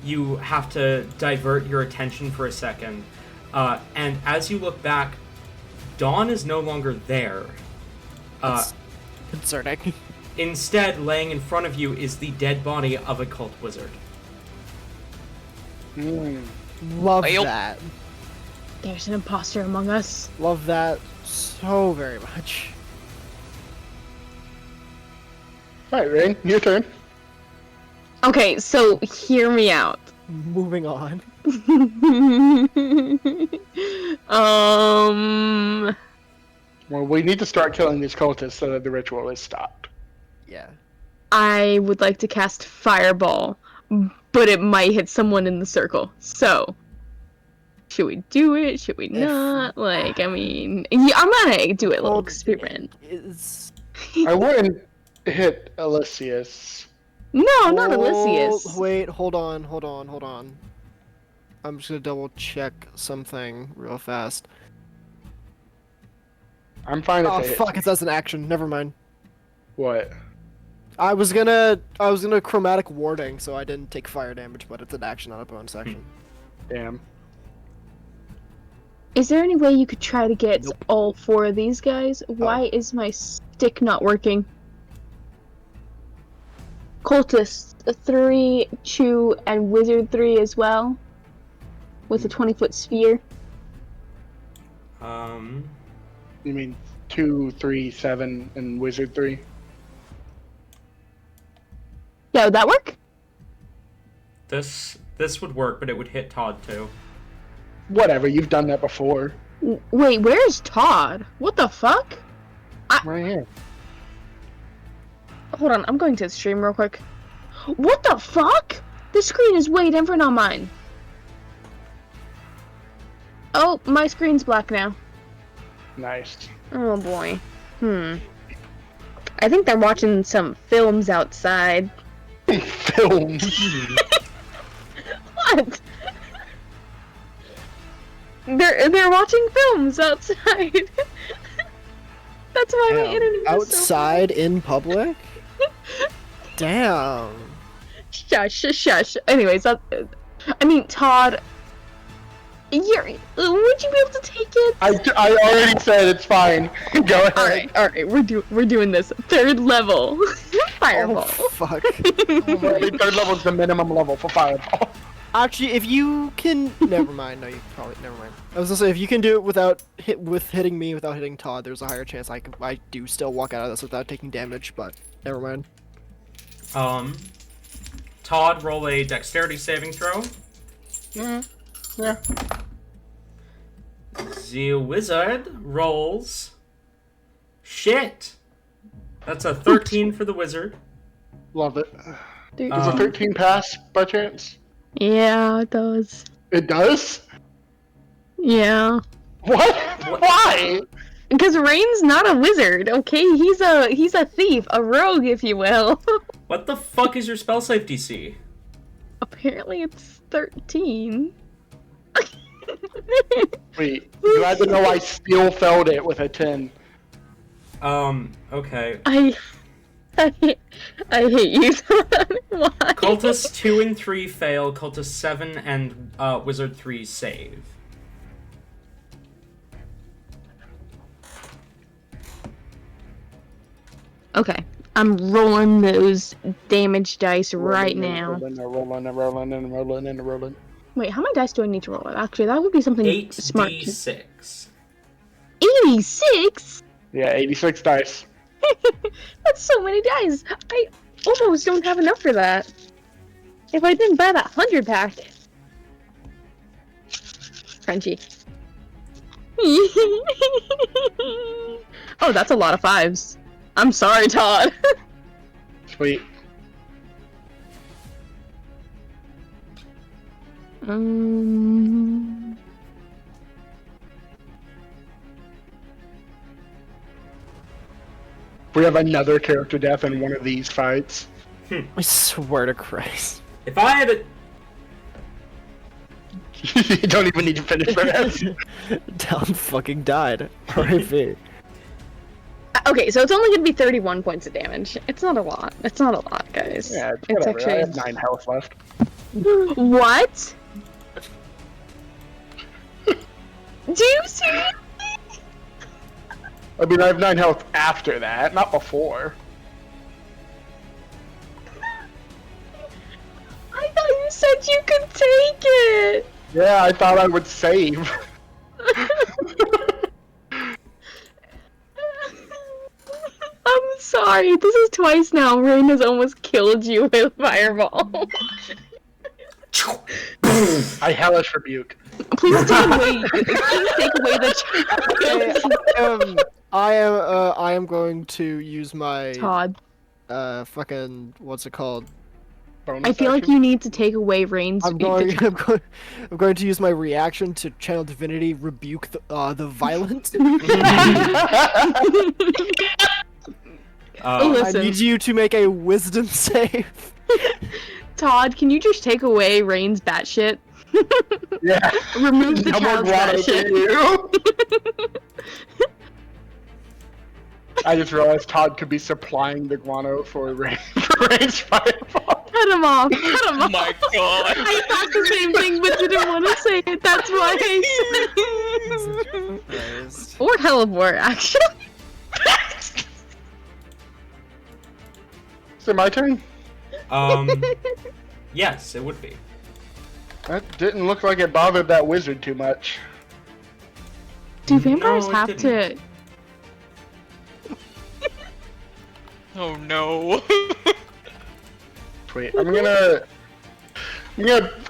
you have to divert your attention for a second. And as you look back, Dawn is no longer there. That's concerning. Instead, laying in front of you is the dead body of a cult wizard. Love Well. that. There's an imposter among us. Love that so very much. Alright, Rain, your turn. Okay, so hear me out. Moving on. Well, we need to start killing these cultists so that the ritual is stopped. Yeah. I would like to cast Fireball, but it might hit someone in the circle. So, should we do it? Should we not? Like, I mean, yeah, I'm gonna do a little experiment. Is I wouldn't hit Azius. No, not Azius. Wait, hold on. I'm just gonna double check something real fast. I'm fine if Oh it hits fuck, me. it says an action. Never mind. What? I was gonna chromatic warding, so I didn't take fire damage, but it's an action, not a bonus action. Damn. Is there any way you could try to get Nope. all 4 of these guys? Why is my stick not working? Cultist 3, Chew, and Wizard 3 as well. With a 20-foot sphere. You mean 2, 3, 7, and Wizard 3? Yeah, would that work? This would work, but it would hit Todd too. Whatever, you've done that before. Wait, where's Todd? What the fuck? Right here. Hold on, I'm going to the stream real quick. What the fuck? The screen is way different on mine. Oh, my screen's black now. Nice. Oh boy. I think they're watching some films outside. Film. What? They're watching films outside. That's why my internet is Outside in public? Damn. Shush. Anyways, that. I mean, Todd. Would you be able to take it? I already said it's fine. Go ahead. All right. We're doing this 3rd level fireball. Oh fuck. Already, 3rd level is the minimum level for Fireball. Actually, if you can, never mind. No, you probably never mind. I was gonna say if you can do it without hitting me without hitting Todd, there's a higher chance I do still walk out of this without taking damage. But never mind. Todd, roll a dexterity saving throw. Yeah. The wizard rolls. Shit! That's a 13 for the wizard. Love it. Dude. Does a 13 pass by chance? Yeah, it does. It does? Yeah. What? Why? Because Rain's not a wizard, okay? He's a thief, a rogue, if you will. What the fuck is your spell save DC? Apparently it's 13. Wait, glad to know I still failed it with a 10. Okay. I hate you. Why? Cultist 2 and 3 fail, Cultist 7 and Wizard 3 save. Okay, I'm rolling those damage dice right now. Rolling. Wait, how many dice do I need to roll? Actually, that would be something smart. 8d6. 86? Yeah, 86 dice. That's so many dice. I almost don't have enough for that. If I didn't buy that 100 pack. Crunchy. Oh, that's a lot of 5s. I'm sorry, Todd. Sweet. We have another character death in one of these fights. I swear to Christ. If I had a... You don't even need to finish that. Down fucking died. R.I.P. Okay, so it's only gonna be 31 points of damage. It's not a lot. It's not a lot, guys. Yeah, it's whatever. actually. I have 9 health left. What? Do you see? I mean, I have 9 health after that, not before. I thought you said you could take it. Yeah, I thought I would save. I'm sorry. This is twice now. Rain has almost killed you with Fireball. I hellish rebuke. Please take away. Please take away the. I am going to use my Todd, fucking what's it called? Bonus I feel like action. you need to take away Rain's. I'm going to use my reaction to channel divinity rebuke the violent. I Listen. need you to make a wisdom save. Todd, can you just take away Rain's batshit? Yeah. Remove the No more child's guano for batshit. you. I just realized Todd could be supplying the guano for Rain's fireball. Cut him off. Cut him Oh off. my god. I thought the same thing, but didn't want to say it. That's why I said. Or Hellebore, actually. Is it my turn? Yes, it would be. That didn't look like it bothered that wizard too much. Do vampires No, it have didn't. to? Oh no. Sweet. I'm gonna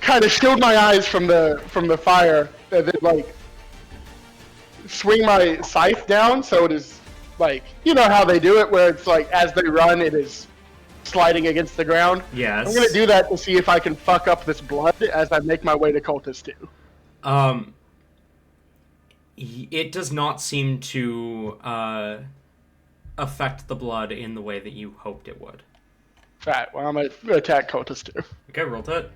kind of shield my eyes from the fire, and then like swing my scythe down so it is like, you know how they do it, where it's like as they run, it is sliding against the ground. Yes. I'm gonna do that to see if I can fuck up this blood as I make my way to Cultist 2. It does not seem to affect the blood in the way that you hoped it would. Alright, well, I'm gonna attack Cultist 2. Okay, roll it.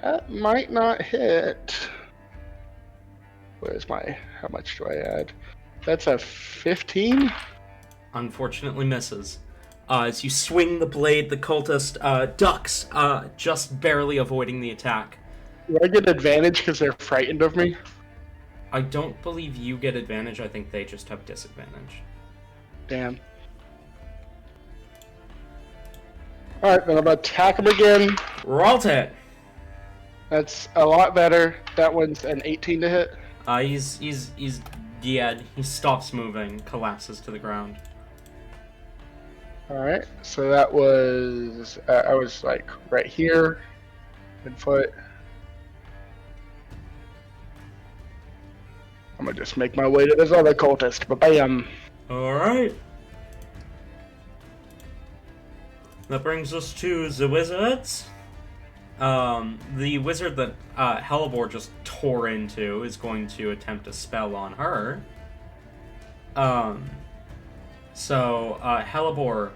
That might not hit. Where's my, how much do I add? That's a 15? Unfortunately misses. As you swing the blade, the cultist ducks, just barely avoiding the attack. Do I get advantage because they're frightened of me? I don't believe you get advantage, I think they just have disadvantage. Damn. Alright, then I'm gonna attack him again. Roll it! That's a lot better. That one's an 18 to hit. He's dead. He stops moving, collapses to the ground. Alright, so that was, I was like right here. Midfoot. I'm gonna just make my way to this other cultist, but bam. Alright. That brings us to the wizards. The wizard that Hellebore just tore into is going to attempt a spell on her. So, Hellebore,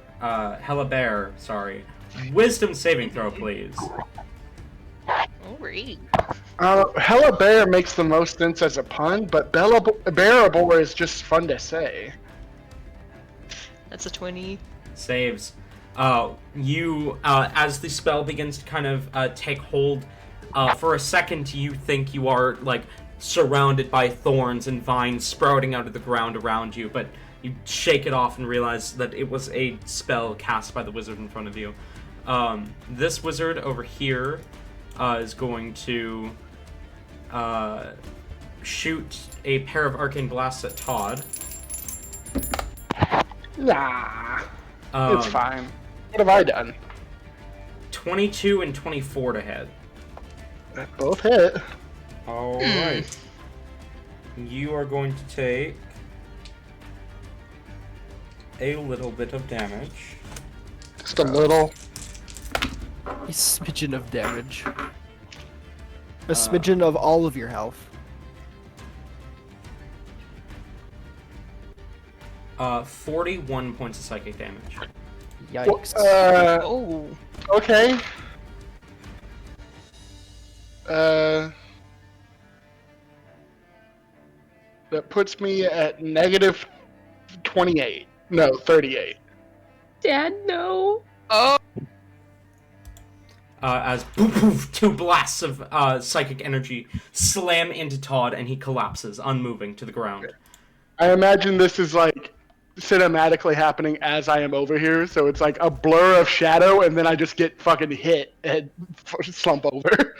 sorry. Wisdom saving throw, please. Alright. Hella Bear makes the most sense as a pun, but Bearable is just fun to say. That's a 20. Saves. You, as the spell begins to kind of take hold, for a second you think you are, like, surrounded by thorns and vines sprouting out of the ground around you, but you shake it off and realize that it was a spell cast by the wizard in front of you. This wizard over here is going to shoot a pair of arcane blasts at Todd. Nah, it's Um, fine. What have I done? 22 and 24 to hit. Both hit. All right. You are going to take a little bit of damage. Just a little. A smidgen of damage. A smidgen of all of your health. 41 points of psychic damage. Yikes. Oh. Okay. That puts me at negative 28. No, 38. Dad, no. Oh. As poof, poof, 2 blasts of psychic energy slam into Todd, and he collapses, unmoving to the ground. I imagine this is like cinematically happening as I am over here, so it's like a blur of shadow, and then I just get fucking hit and slump over.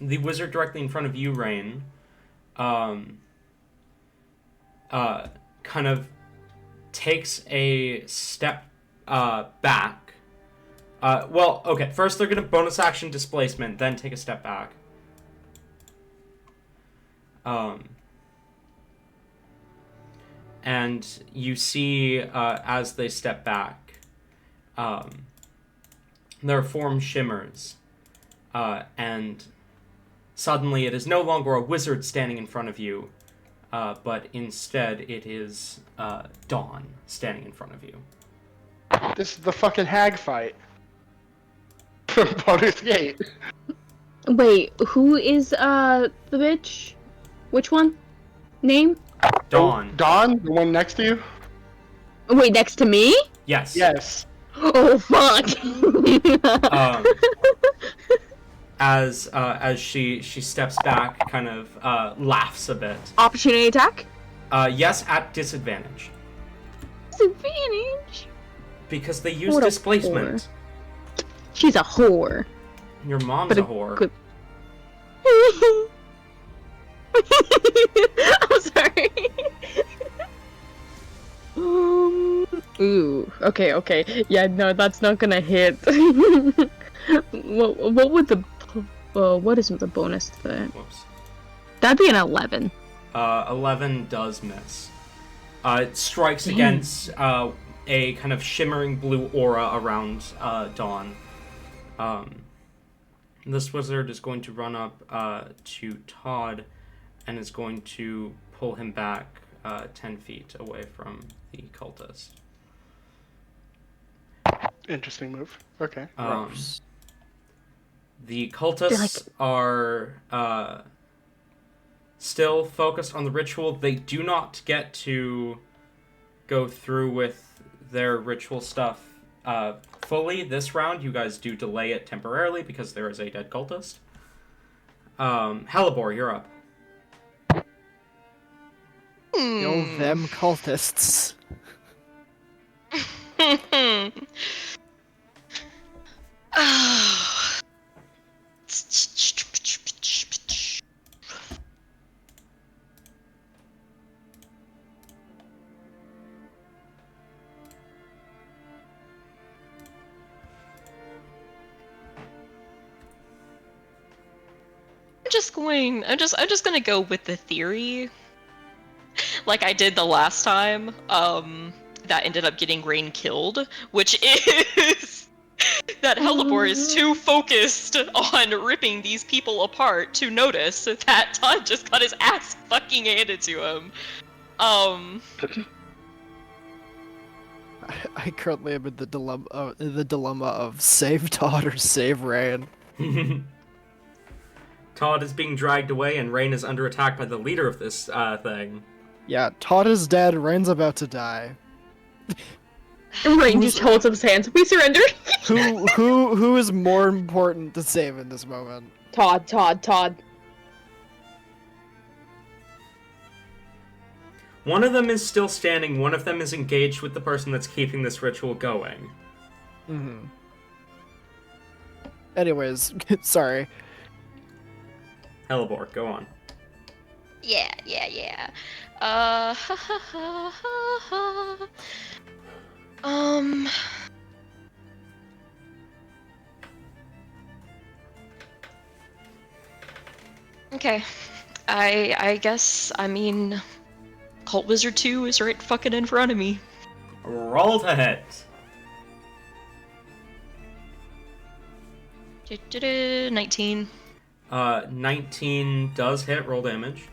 The wizard directly in front of you, Rain, kind of takes a step back. Well, okay, first they're going to bonus action displacement, then take a step back. And you see, as they step back, their form shimmers, and suddenly it is no longer a wizard standing in front of you, but instead it is Dawn standing in front of you. This is the fucking hag fight from Baldur's Gate. Wait, who is the bitch? Which one? Name? Dawn. Dawn, the one next to you? Wait, next to me? Yes. Yes. Oh fuck! As she steps back, kind of laughs a bit. Opportunity attack? Yes, at disadvantage. Disadvantage? Because they use What a displacement. She's a whore. Your mom's But a a whore. good- I'm sorry. Ooh. Okay. Yeah, no, that's not gonna hit. what would the what is the bonus to that? Whoops. That'd be an 11. 11 does miss. It strikes against a kind of shimmering blue aura around Dawn. This wizard is going to run up to Todd and is going to pull him back 10 feet away from the cultist. Interesting move. Okay. The cultists are still focused on the ritual. They do not get to go through with their ritual stuff fully this round. You guys do delay it temporarily because there is a dead cultist. Hellebore, you're up. Yo, them cultists. I'm just gonna go with the theory, like I did the last time, that ended up getting Rain killed, which is that Hellebore is too focused on ripping these people apart to notice that Todd just got his ass fucking handed to him. I currently am in the dilemma of save Todd or save Rain. Todd is being dragged away and Rain is under attack by the leader of this thing. Yeah, Todd is dead, Rain's about to die. Rain just holds up his hands. We surrender. Who is more important to save in this moment? Todd. One of them is still standing, one of them is engaged with the person that's keeping this ritual going. Mm-hmm. Anyways, sorry. Hellebore, go on. Yeah. Ha ha ha ha ha. Okay. I guess, I mean, Cult Wizard 2 is right fucking in front of me. Roll to hit. 19. 19 does hit, roll damage.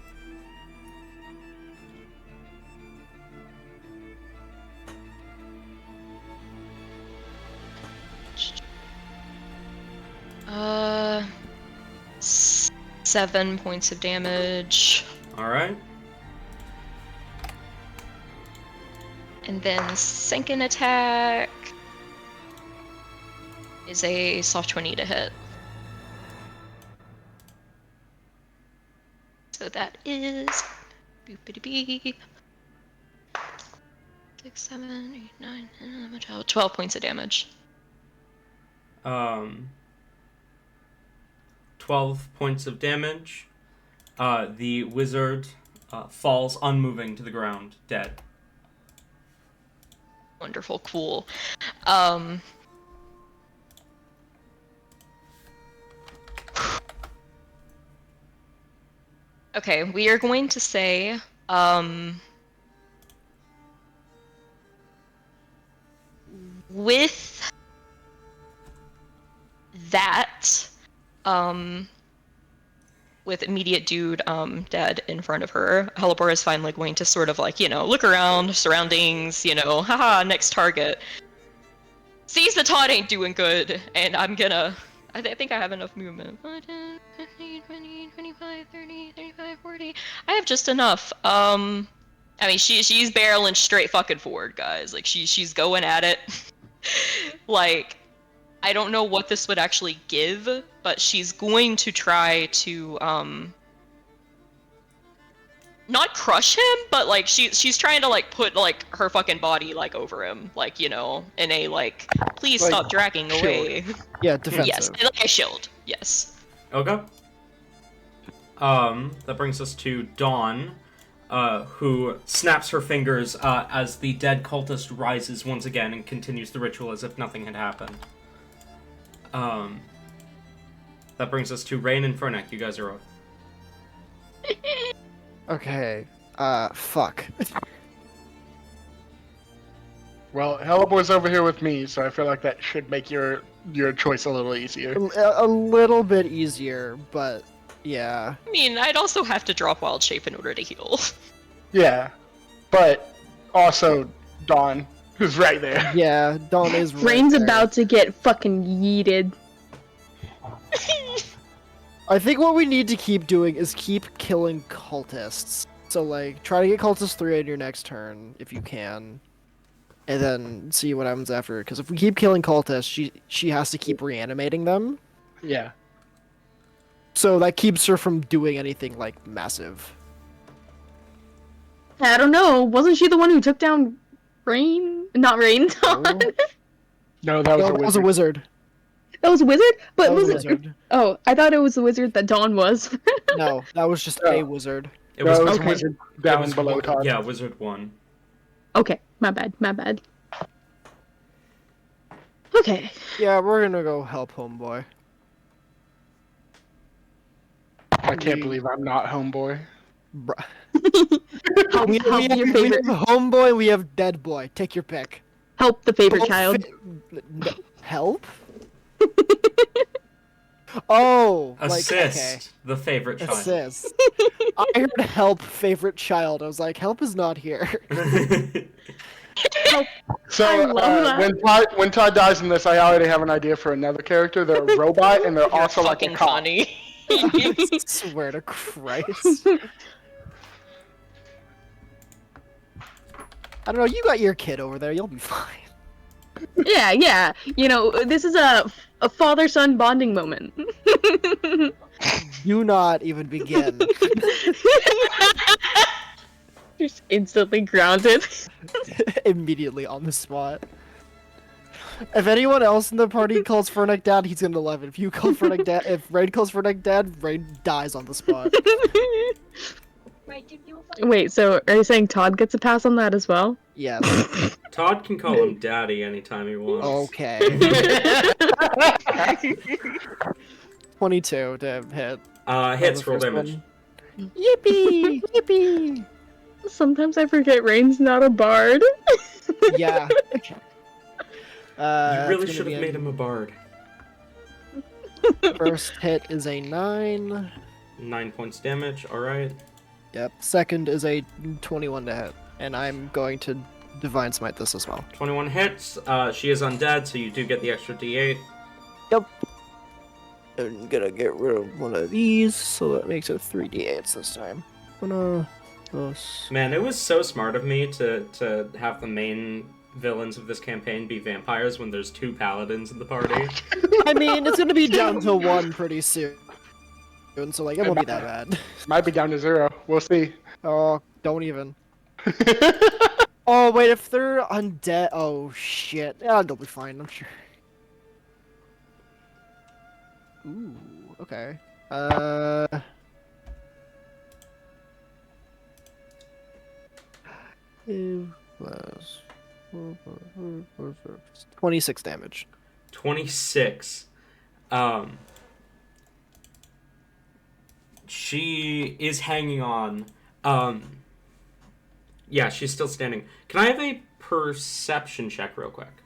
Uh, 7 points of damage. Alright. And then second attack is a soft 20 to hit. So that is boopity-beep. 6, 7, 8, 9, 10, 11, 12 points of damage. 12 points of damage. The wizard falls unmoving to the ground, dead. Wonderful, cool. Okay, we are going to say, with that, with immediate dude dead in front of her, Helipor is finally going to sort of like, look around, surroundings, haha, next target. Sees the Todd ain't doing good, and I'm gonna, I think I have enough movement. 10, 15, 20, 25, 30, 35, 40. I have just enough. I mean, she's barreling straight fucking forward, guys. Like, she's going at it. Like, I don't know what this would actually give, but she's going to try to, not crush him, but, like, she's trying to, like, put, like, her fucking body, like, over him. Like, in a, like, please Like, stop dragging shield. away. Yeah, defensive. Yes, like a shield. Yes. Okay. That brings us to Dawn, who snaps her fingers as the dead cultist rises once again and continues the ritual as if nothing had happened. That brings us to Rain and Fernek. You guys are up. Okay. Fuck. Well, Hellebor's over here with me, so I feel like that should make your choice a little easier. A little bit easier, but yeah. I mean, I'd also have to drop Wild Shape in order to heal. Yeah, but also Dawn, who's right there. Yeah, Dawn is right Rain's there. about to get fucking yeeted. I think what we need to keep doing is keep killing cultists. So, like, try to get cultist 3 on your next turn, if you can. And then see what happens after. Because if we keep killing cultists, she has to keep reanimating them. Yeah. So that keeps her from doing anything, like, massive. I don't know. Wasn't she the one who took down Rain? Not Rain, Dawn. No, that was No, a that was a wizard. wizard. That was a wizard? But That was a was it? wizard. Oh, I thought it was the wizard that Dawn was. No, that was just a wizard. It No, was, it was okay. a wizard it down was below one- Todd. Yeah, Wizard 1. Okay, my bad. Okay. Yeah, we're gonna go help homeboy. I can't believe I'm not homeboy. Bruh. Help, We help have your favorite. homeboy, we have dead boy. Take your pick. Help the favorite Both child. Help? Oh, Assist like, okay. the favorite child. Assist. I heard help favorite child. I was like, help is not here. Help. So I love that. when Todd dies in this, I already have an idea for another character. They're a robot and they're You're also like a fucking cop. funny. I swear to Christ. I don't know, you got your kid over there, you'll be fine. Yeah. You know, this is a father-son bonding moment. Do not even begin. Just instantly grounded. Immediately on the spot. If anyone else in the party calls Fernick dad, he's gonna 11. If you call Fernick dad, if Rain calls Fernick dad, Rain dies on the spot. Wait, so are you saying Todd gets a pass on that as well? Yes. Todd can call him daddy anytime he wants. Okay. 22 to hit. Hits, The roll first damage. one. Yippee! Yippee! Sometimes I forget Rain's not a bard. Yeah. You really it's should gonna have be made him a bard. First hit is a 9. 9 points damage, alright. Yep. Second is a 21 to hit. And I'm going to Divine Smite this as well. 21 hits. She is undead, so you do get the extra d8. Yep. I'm gonna get rid of one of these, so that makes it 3d8s this time. Man, it was so smart of me to have the main villains of this campaign be vampires when there's 2 paladins in the party. I mean, it's gonna be down to 1 pretty soon. So, like, it won't be that bad. Might be down to 0. We'll see. Oh, don't even. Oh, wait, if they're undead. Oh, shit. Yeah, they'll be fine, I'm sure. Ooh, okay. 26 damage. 26. She is hanging on. Yeah, she's still standing. Can I have a perception check real quick?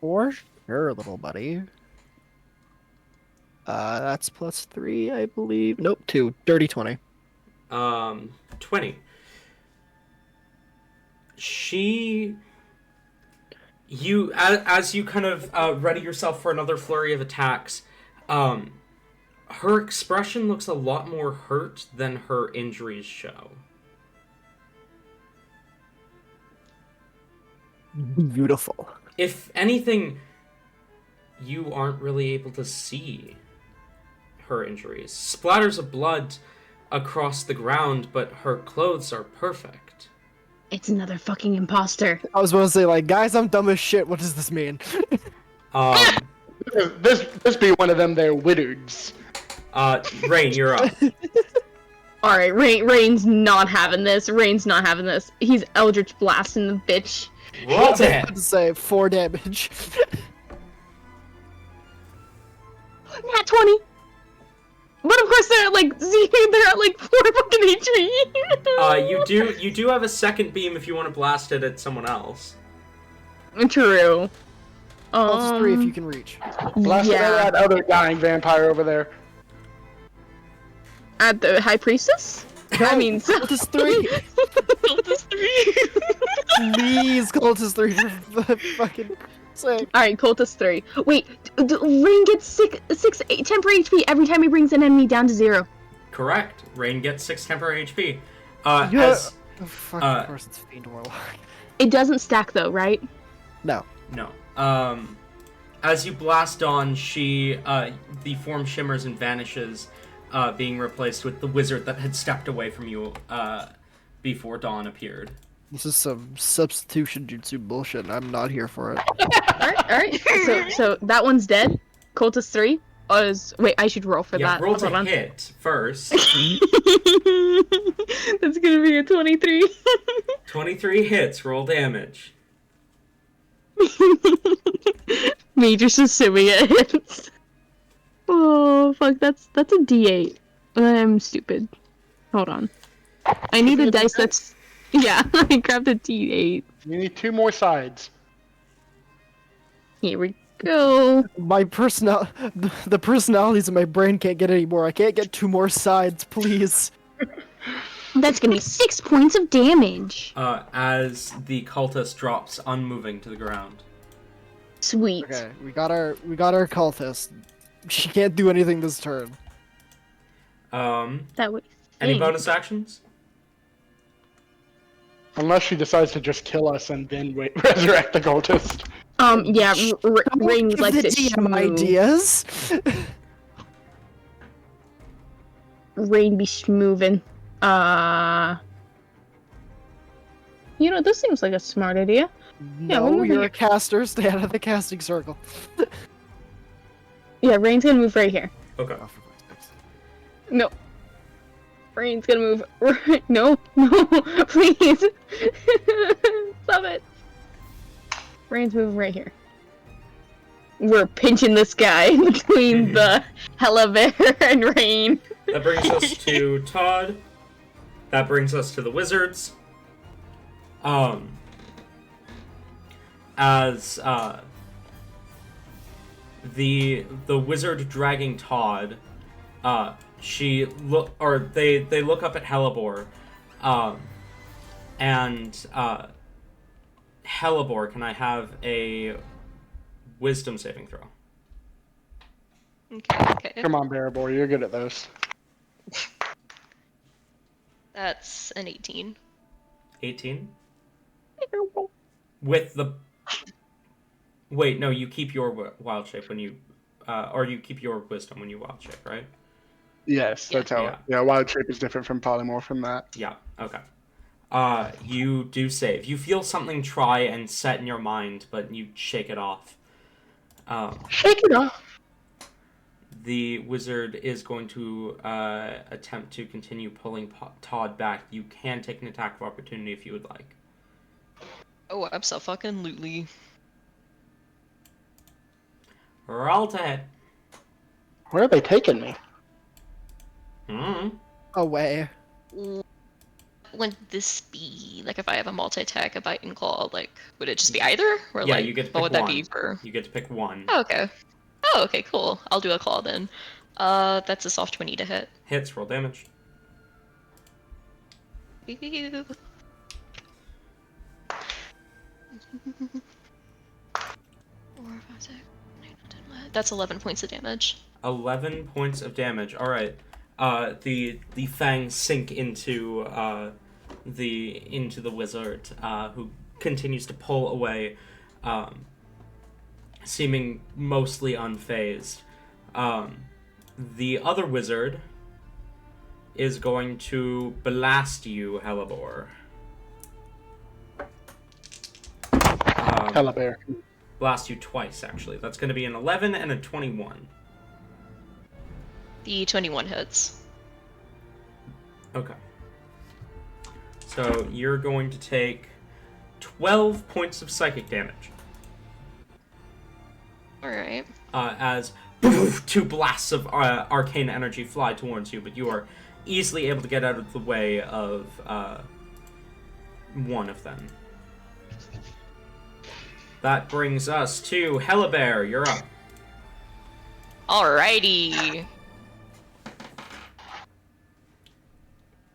For sure, little buddy. That's +3, I believe. Nope, 2. Dirty 20. 20. As you kind of ready yourself for another flurry of attacks, her expression looks a lot more hurt than her injuries show. Beautiful. If anything, you aren't really able to see her injuries. Splatters of blood across the ground, but her clothes are perfect. It's another fucking imposter. I was about to say, like, guys, I'm dumb as shit. What does this mean? This be one of them there widoweds. Rain, you're up. Alright, Rain's not having this. Rain's not having this. He's Eldritch blasting the bitch. Roll to I hit. was about to say 4 damage. Nat 20! But of course they're at like they're at like 4 fucking HP. You do have a second beam if you want to blast it at someone else. True. +3 if you can reach. Blast yeah. that other dying vampire over there. At the High Priestess? I mean, Cultist 3! Cultist 3. Please, Cultist 3 for fucking sake. Alright, Cultist 3. Wait, Rain gets 6 temporary HP every time he brings an enemy down to 0. Correct. Rain gets 6 temporary HP. Yeah. Oh, fucking person's Fiend Warlock. It doesn't stack though, right? No. No. As you blast on, the form shimmers and vanishes, being replaced with the wizard that had stepped away from you, before Dawn appeared. This is some substitution jutsu bullshit, and I'm not here for it. Alright. So that one's dead. Cultist 3 wait, I should roll for that. Roll Hold to on. hit first. That's gonna be a 23. 23 hits, roll damage. Me just assuming it hits. Oh fuck, that's a D8. I'm stupid. Hold on. I need a dice that's yeah, I grabbed a D8. You need 2 more sides. Here we go. My the personalities in my brain can't get any more. I can't get 2 more sides, please. That's gonna be 6 points of damage. As the cultist drops unmoving to the ground. Sweet. Okay, we got our cultist. She can't do anything this turn. That would. Any bonus actions? Unless she decides to just kill us and then resurrect the cultist. Yeah, Rain would like Give to the DM schmoo. ideas. Rain be schmoovin'. You know, this seems like a smart idea. Yeah, we'll No, move you're here. a caster. Stay out of the casting circle. Yeah, Rain's gonna move right here. Okay. Oh, for Christ's sakes. No. Rain's gonna move. No, no, please. Stop it. Rain's moving right here. We're pinching this guy between the Hella Bear and Rain. That brings us to Todd. That brings us to the wizards. As the wizard dragging Todd, they look up at Hellebore, and Hellebore, can I have a wisdom saving throw? Okay. Come on, Bear Boy, you're good at those. That's an 18. 18? With the... Wait, no, you keep your wild shape when you... or you keep your wisdom when you wild shape, right? Yes, that's how. Yeah. Yeah, wild shape is different from polymorph from that. Yeah, okay. You do save. You feel something try and set in your mind, but you shake it off. Shake it off. The wizard is going to attempt to continue pulling Todd back. You can take an attack of opportunity if you would like. Oh, abso-fucking-lutely. Roll to hit. Where are they taking me? Away. Would this be, like, if I have a multi-attack, a bite and claw, like, would it just be either? Or, Yeah, like, you get to what pick would that one. be for? You get to pick one. Oh, okay. Oh, okay, cool. I'll do a claw then. That's a soft 20 to hit. Hits, roll damage. That's 11 points of damage. 11 points of damage. All right. The fangs sink into the wizard, who continues to pull away, seeming mostly unfazed. The other wizard is going to blast you, Hellebore. Hella Bear. Blast you twice, actually. That's going to be an 11 and a 21. The 21 hits. Okay. So you're going to take 12 points of psychic damage. Alright. As two blasts of arcane energy fly towards you, but you are easily able to get out of the way of one of them. That brings us to Hellabear. You're up. Alrighty.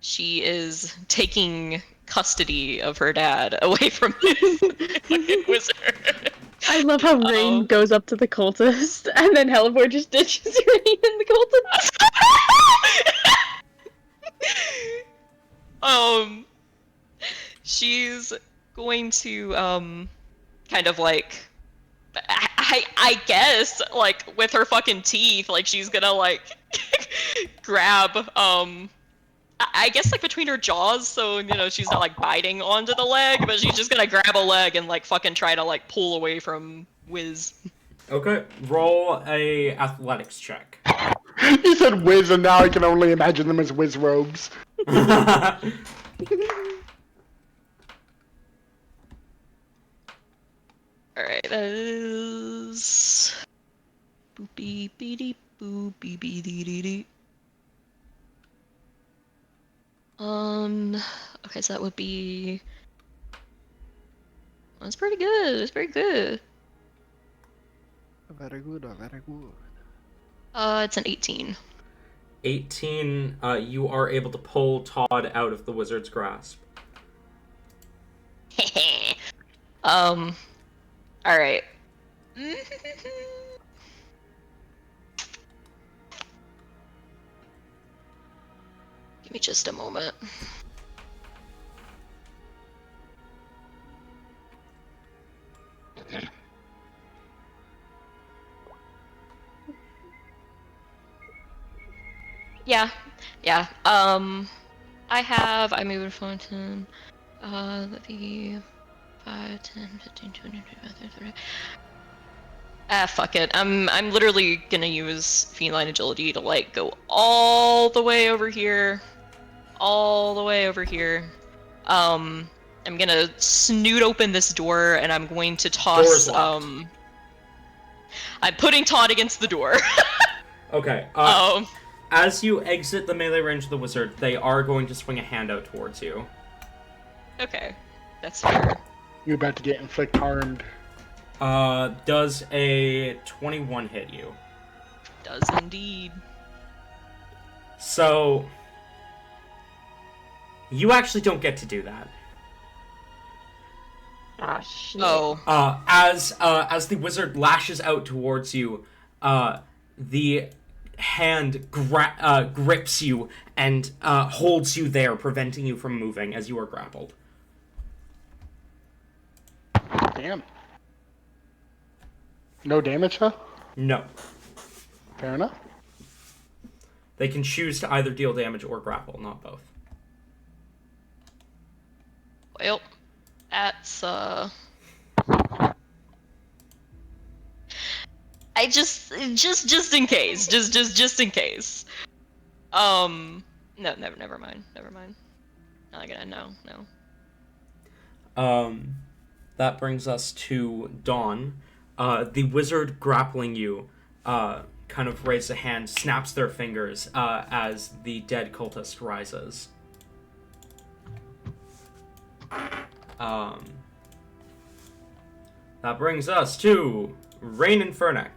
She is taking custody of her dad away from this fucking wizard. I love how Rain goes up to the cultist, and then Hellebore just ditches Rain and the cultist. She's going to, kind of like, I guess, like, with her fucking teeth, like, she's gonna, like, grab, I guess, like, between her jaws, so, you know, she's not, like, biting onto the leg, but she's just gonna grab a leg and, like, fucking try to, like, pull away from Wiz. Okay. Roll a athletics check. You said whiz, and now I can only imagine them as whiz robes. Alright, that is... Boopy beady boopy beady dee dee. Okay, so that would be... That's pretty good, that's pretty good. Very good, very good. It's an 18. 18, you are able to pull Todd out of the wizard's grasp. Alright. Give me just a moment. Yeah. I moved Fountain. The 5, 10, 15, 20, 25, 30. Ah, fuck it. I'm literally gonna use feline agility to like go all the way over here. All the way over here. I'm gonna snoot open this door and I'm going to Door's toss locked. I'm putting Todd against the door. Okay. Um As you exit the melee range of the wizard, they are going to swing a hand out towards you. Okay. That's fair. You're about to get inflict harmed. Does a 21 hit you? Does indeed. So you actually don't get to do that. Ah, shit. Oh. As the wizard lashes out towards you, the hand grips you and holds you there, preventing you from moving as you are grappled. Damn. No damage, huh? No. Fair enough. They can choose to either deal damage or grapple, not both. Well, that's I just in case, just in case. No, never mind. Not gonna no. That brings us to Dawn. The wizard grappling you, kind of raises a hand, snaps their fingers, as the dead cultist rises. That brings us to Rain and Fernek.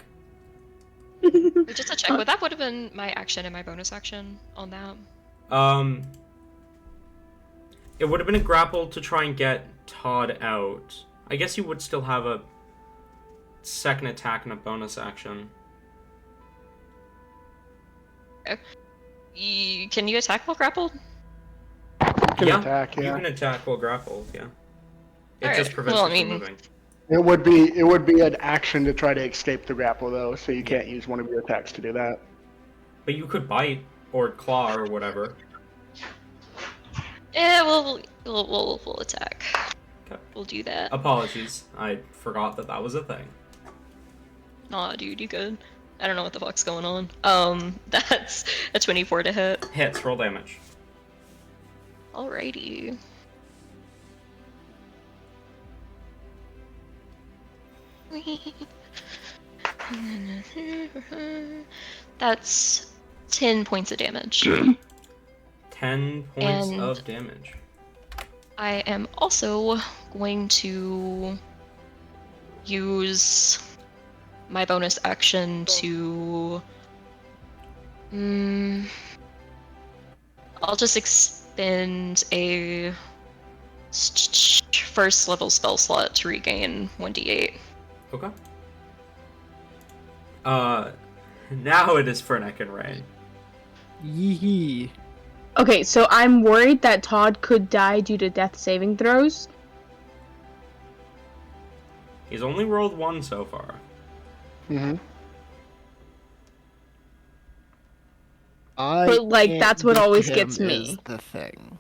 Just to check, would that would have been my action and my bonus action on that? It would have been a grapple to try and get Todd out. I guess you would still have a second attack and a bonus action. Okay. Can you attack while grappled? You can attack, You yeah. can attack while grappled, yeah. It Alright, just prevents well, you I from mean- moving. It would be an action to try to escape the grapple though, so you can't use one of your attacks to do that. But you could bite or claw or whatever. Yeah, we'll attack. Okay. We'll do that. Apologies, I forgot that was a thing. Aw, dude, you good? I don't know what the fuck's going on. That's a 24 to hit. Hits, roll damage. Alrighty. That's 10 points of damage. 10 points And- of damage. I am also going to use my bonus action to. I'll just expend a first level spell slot to regain 1d8. Okay. Now it is Fernek and Rain. Yee. Okay, so I'm worried that Todd could die due to death saving throws. He's only rolled one so far. Mm-hmm. But, like, can't that's what get always him gets me. is the thing.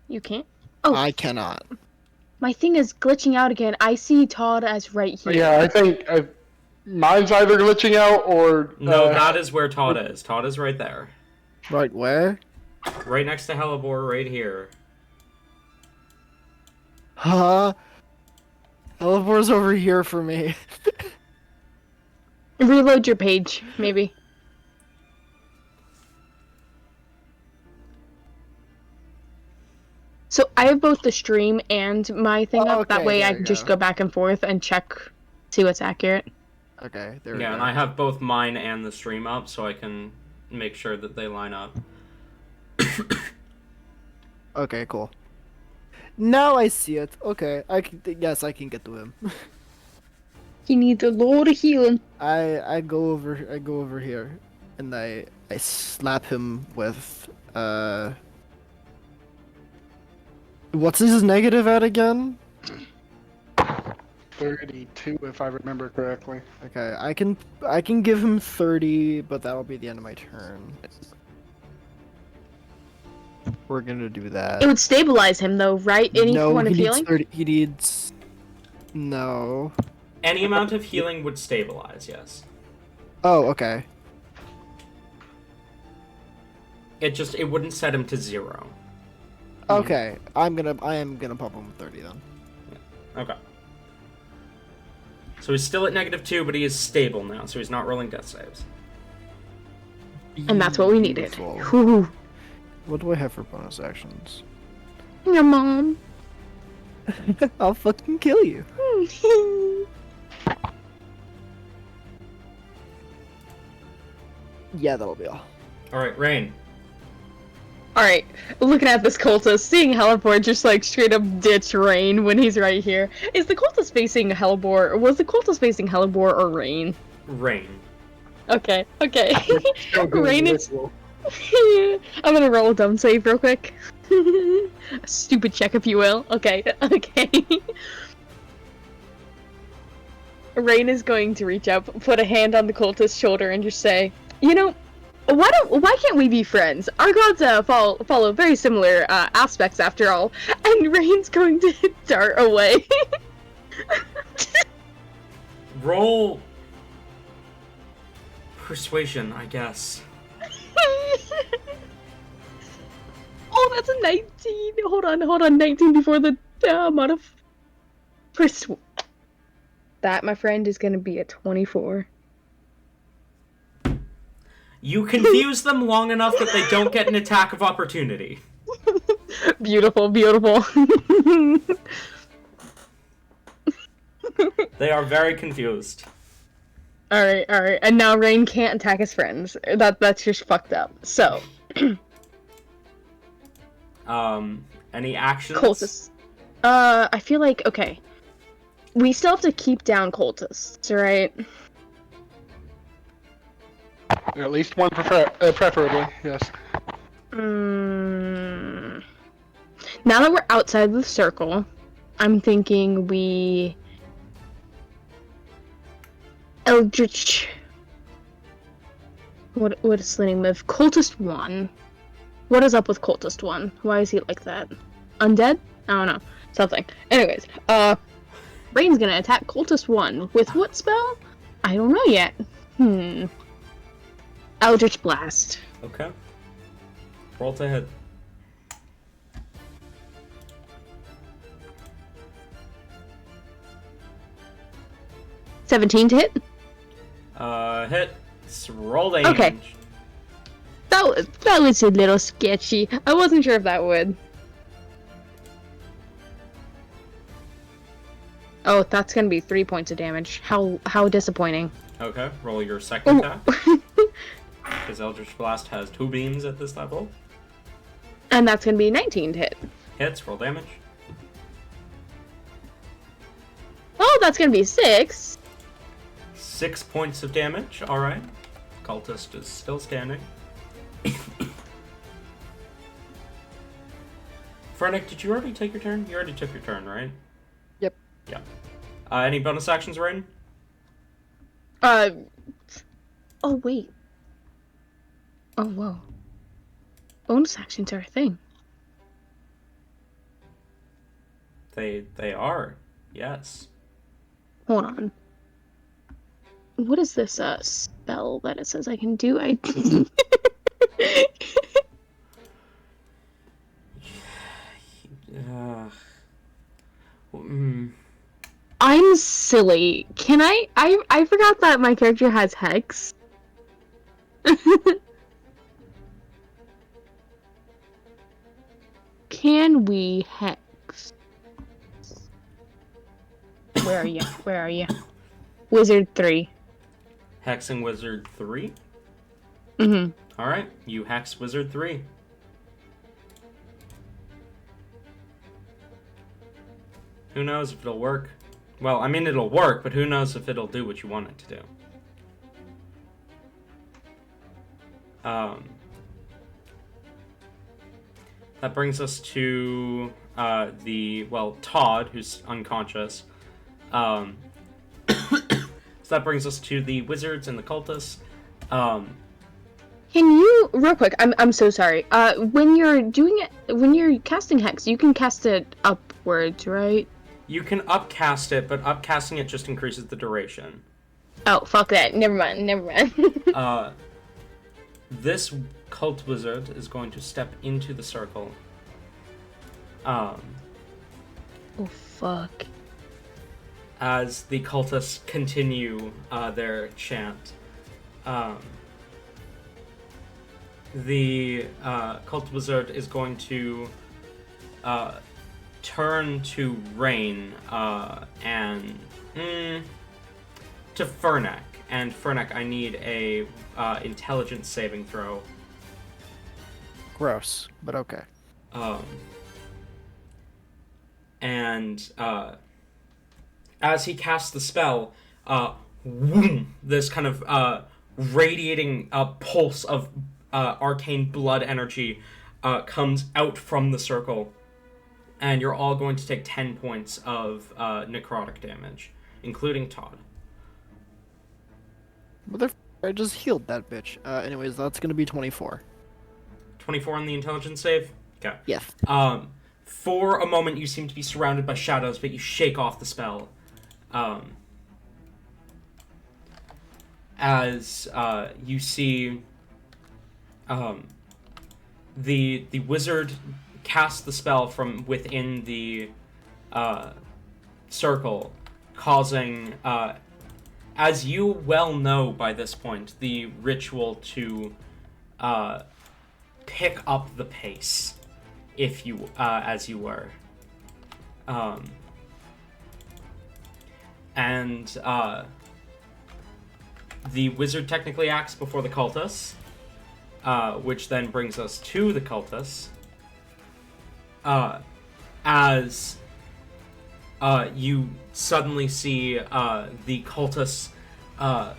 You can't? Oh, I cannot. my thing is glitching out again. I see Todd as right here. Yeah, I think mine's either glitching out or No, that is where Todd is. Todd is right there. Right where? Right next to Hellebore, right here. Huh? Elevor's over here for me. Reload your page, maybe. So I have both the stream and my thing Oh, up. That okay, way there I you can just go. go back and forth and check, see what's accurate. Okay, there we Yeah, go. and I have both mine and the stream up, so I can make sure that they line up. Okay, cool. Now I see it. Okay, yes, I can get to him. He needs a lot of healing. I go over here, and I slap him with what's his negative at again? 32 if I remember correctly. Okay, I can give him 30, but that'll be the end of my turn. We're gonna do It that. would stabilize him, though, right? Any No, point he of needs healing? 30. He needs. No. Any amount of healing would stabilize, yes. Oh, okay. It wouldn't set him to 0. Okay. I am gonna pump him with 30 then. Okay. So he's still at -2, but he is stable now, so he's not rolling death saves. And that's what we needed. Beautiful. Whew. What do I have for bonus actions? Your mom. I'll fucking kill you. Yeah, that'll be all. Alright, Rain. Alright, looking at this cultist, seeing Hellebore just like straight up ditch Rain when he's right here. Is the cultist facing Hellebore, or was the cultist facing Hellebore or Rain? Rain. Okay. Still doing Rain the is... ritual. I'm gonna roll a dumb save real quick. A stupid check, if you will. Okay. Rain is going to reach up, put a hand on the cultist's shoulder, and just say, "You know, why can't we be friends? Our gods follow very similar aspects, after all." And Rain's going to dart away. Roll persuasion, I guess. Oh, that's a 19. Hold on, 19 before the amount of that, my friend, is gonna be a 24. You confuse them long enough that they don't get an attack of opportunity. Beautiful. They are very confused. Alright, and now Rain can't attack his friends. That's just fucked up. So, Any actions? cultists. I feel like, okay. We still have to keep down cultists, right? At least one preferably, yes. Now that we're outside the circle, I'm thinking we... Eldritch... What is the name of? Cultist 1. What is up with Cultist 1? Why is he like that? Undead? I don't know. Something. Anyways, Rain's gonna attack Cultist 1. With what spell? I don't know yet. Eldritch Blast. Okay. Roll to hit. $17 to hit? Hit. Roll damage. Okay. That was a little sketchy. I wasn't sure if that would. Oh, that's gonna be 3 points of damage. How disappointing. Okay, roll your second attack. Because Eldritch Blast has 2 beams at this level. And that's gonna be 19 to hit. Hits, roll damage. Oh, that's gonna be 6. 6 points of damage, alright. Cultist is still standing. Frennick, did you already take your turn? You already took your turn, right? Yep. Yeah. Any bonus actions, Rain? Oh, wait. Oh, whoa. Bonus actions are a thing. They are, yes. Hold on. What is this spell that it says I can do? I'm silly. Can I forgot that my character has Hex. Can we Hex? Where are you? Wizard 3. Hexing Wizard 3? Alright, you hex Wizard 3. Who knows if it'll work? Well, I mean, it'll work, but who knows if it'll do what you want it to do. That brings us to Todd, who's unconscious. So that brings us to the wizards and the cultists. Can you, real quick, I'm so sorry. When you're doing it, when you're casting Hex, you can cast it upwards, right? You can upcast it, but upcasting it just increases the duration. Oh, fuck that. Never mind, never mind. This cult wizard is going to step into the circle. Oh, fuck. As the cultists continue their chant. The cult wizard is going to turn to Rain and to Fernek. And Fernek, I need a intelligence saving throw. Gross, but okay. And as he casts the spell, whoom, this kind of radiating pulse of arcane blood energy comes out from the circle, and you're all going to take 10 points of necrotic damage, including Todd. Motherfucker, I just healed that bitch. Anyways, that's gonna be 24. 24 on the intelligence save? Okay. Yes. For a moment, you seem to be surrounded by shadows, but you shake off the spell. As you see the wizard cast the spell from within the circle, causing, as you well know by this point, the ritual to pick up the pace, if you, as you were. And the wizard technically acts before the cultists, which then brings us to the cultists. As you suddenly see the cultists kind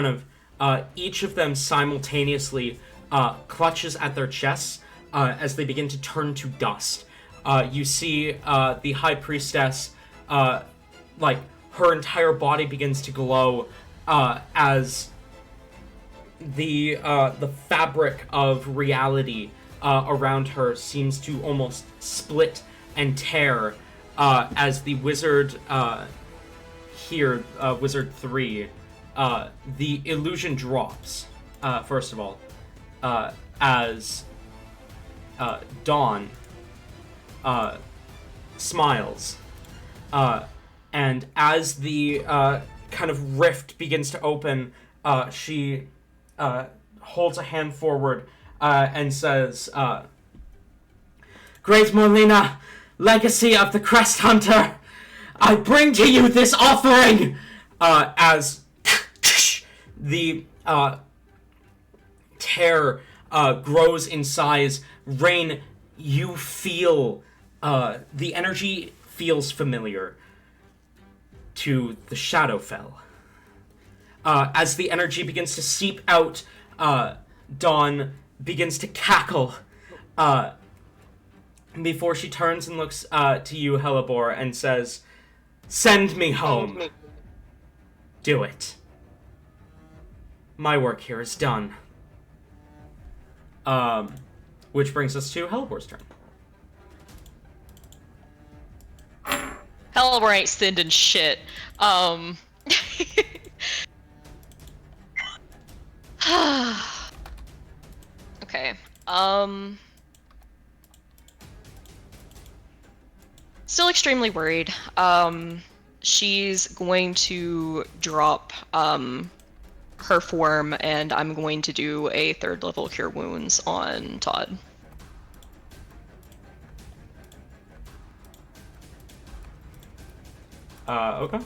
of each of them simultaneously clutches at their chests as they begin to turn to dust. You see the high priestess, like, her entire body begins to glow as the fabric of reality around her seems to almost split and tear as the wizard here, Wizard 3, the illusion drops, first of all, as Dawn smiles, and as the kind of rift begins to open, she holds a hand forward and says, Great Molina, legacy of the Crest Hunter, I bring to you this offering! As the tear grows in size, Rain, you feel the energy feels familiar to the Shadowfell. As the energy begins to seep out, Dawn begins to cackle before she turns and looks to you, Hellebore, and says, Send me home. Do it. My work here is done. Which brings us to Hellebore's turn. Hellebore ain't sending shit. Okay. Still extremely worried. She's going to drop her form, and I'm going to do a 3rd level Cure Wounds on Todd. Okay.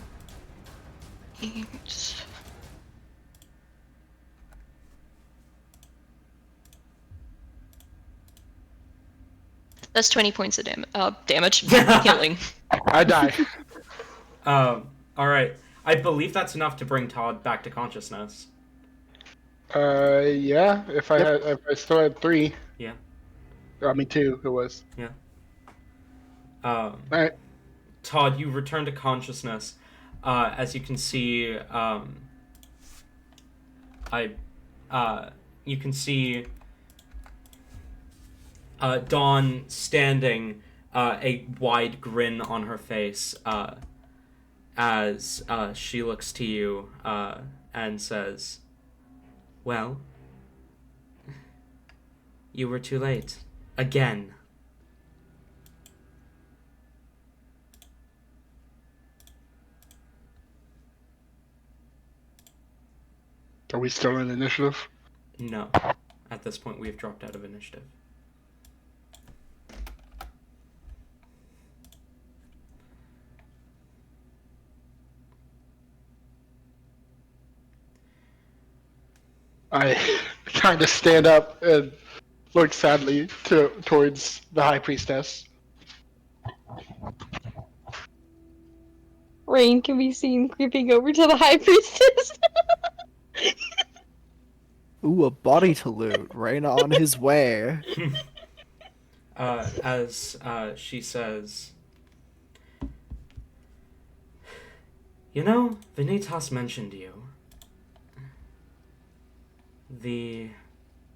That's 20 points of damage. Healing. I die. Alright. I believe that's enough to bring Todd back to consciousness. Yeah. If I still had 3. Yeah. I mean 2. It was. Yeah. All right. Todd, you return to consciousness. As you can see, I you can see Dawn standing, a wide grin on her face, as she looks to you and says, "Well, you were too late. Again." Are we still in initiative? No. At this point, we have dropped out of initiative. I kind of stand up and look sadly towards the High Priestess. Rain can be seen creeping over to the High Priestess. Ooh, a body to loot. Rain on his way. As she says, "You know, Vanitas mentioned you. The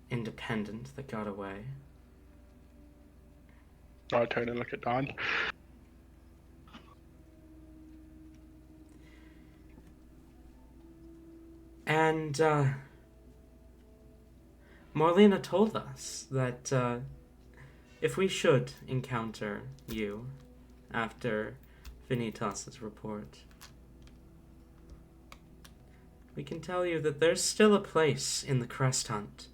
independent that got away." I turn and look at Dawn. And Marlena told us that if we should encounter you after Vanitas' report, we can tell you that there's still a place in the Crest Hunt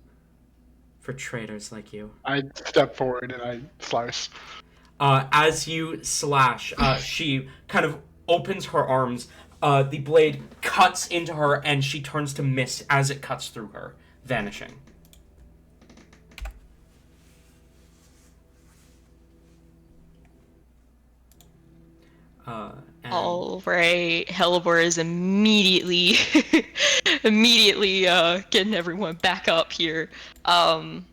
for traitors like you. I step forward and I slice. As you slash, she kind of opens her arms. The blade cuts into her, and she turns to mist as it cuts through her, vanishing. And All right, Hellebore is immediately, getting everyone back up here. I'm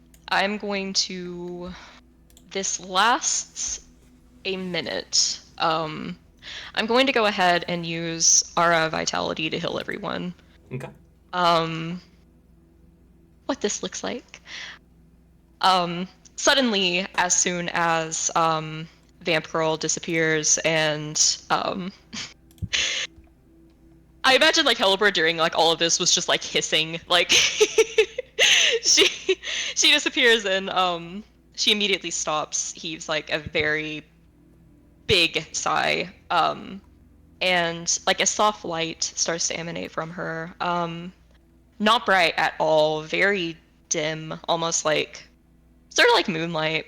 going to. This lasts a minute. I'm going to go ahead and use Aura Vitality to heal everyone. Okay. What this looks like. Suddenly, as soon as Vamp Girl disappears, and I imagine like Hellebore during like all of this was just like hissing, like she disappears, and she immediately stops, heaves like a very big sigh, and like a soft light starts to emanate from her. Not bright at all, very dim, almost like sort of like moonlight.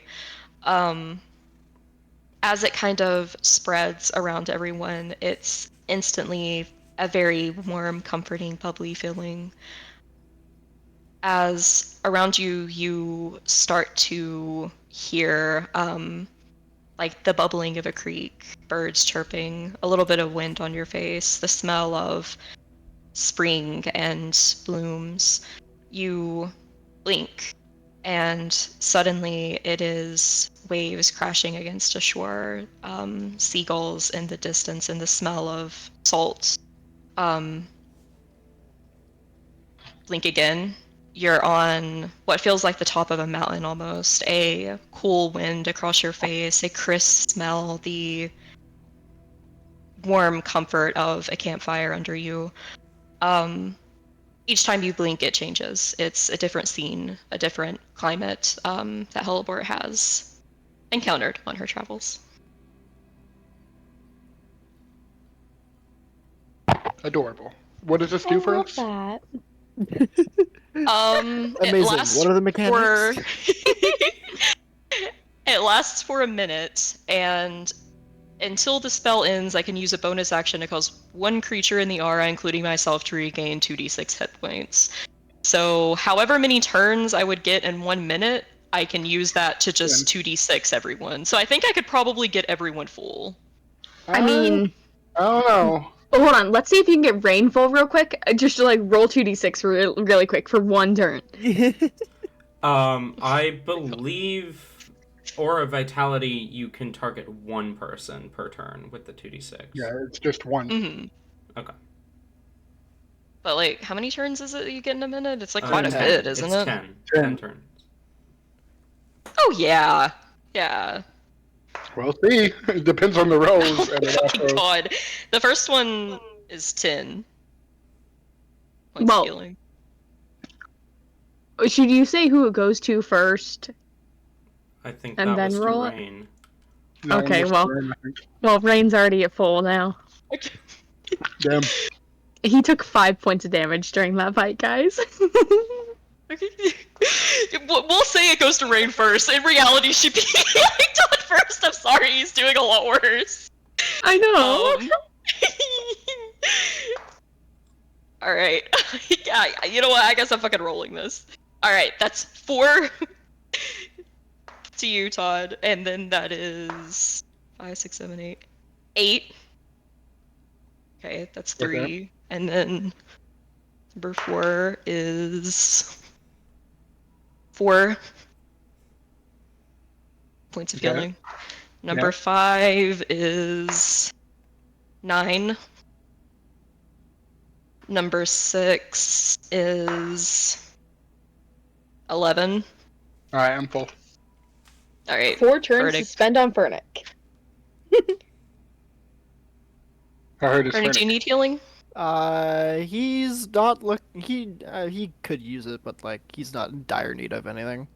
As it kind of spreads around everyone, it's instantly a very warm, comforting, bubbly feeling. As around you, you start to hear like the bubbling of a creek, birds chirping, a little bit of wind on your face, the smell of spring and blooms. You blink, and suddenly it is waves crashing against a shore, seagulls in the distance, and the smell of salt. Blink again. You're on what feels like the top of a mountain almost. A cool wind across your face, a crisp smell, the warm comfort of a campfire under you. Each time you blink, it changes. It's a different scene, a different climate that Hellebore has encountered on her travels. Adorable. What does this do for us? that. It Amazing. lasts What are the mechanics? It lasts for a minute, and until the spell ends, I can use a bonus action to cause one creature in the aura, including myself, to regain 2d6 hit points. So however many turns I would get in 1 minute, I can use that to just 2d6 everyone. So I think I could probably get everyone full. I mean, I don't know. oh, hold on. Let's see if you can get Rainfall real quick. Just to, like, roll 2d6 really quick for one turn. I believe Aura Vitality, you can target one person per turn with the 2d6. Yeah, it's just one. Mm-hmm. Okay. But like, how many turns is it that you get in a minute? It's like quite a 10. bit, isn't It's it? 10. 10. 10 turns. Oh yeah, yeah. We'll see. It depends on the rolls. Oh And then my also, god, the first one is 10 points of Well, healing. should you say who it goes to first? I think And that then was to roll it? Rain. that one Okay, was well- Rain, I think. Well, Rain's already at full now. Damn. He took 5 points of damage during that fight, guys. Okay. We'll say it goes to Rain first. In reality, she'd be healing Todd first. I'm sorry, he's doing a lot worse. I know. All right. Yeah, you know what? I guess I'm fucking rolling this. All right, that's 4 to you, Todd, and then that is 5, 6, 7, 8, 8. Okay, that's 3, Okay. and then number 4 is 4 points of Okay. healing. Number 5 is 9. Number 6 is 11. Alright, I'm full. All right. 4 turns to Verdict. spend on Fernic. I heard it's Bernie, do you need healing? He's not he could use it, but like he's not in dire need of anything.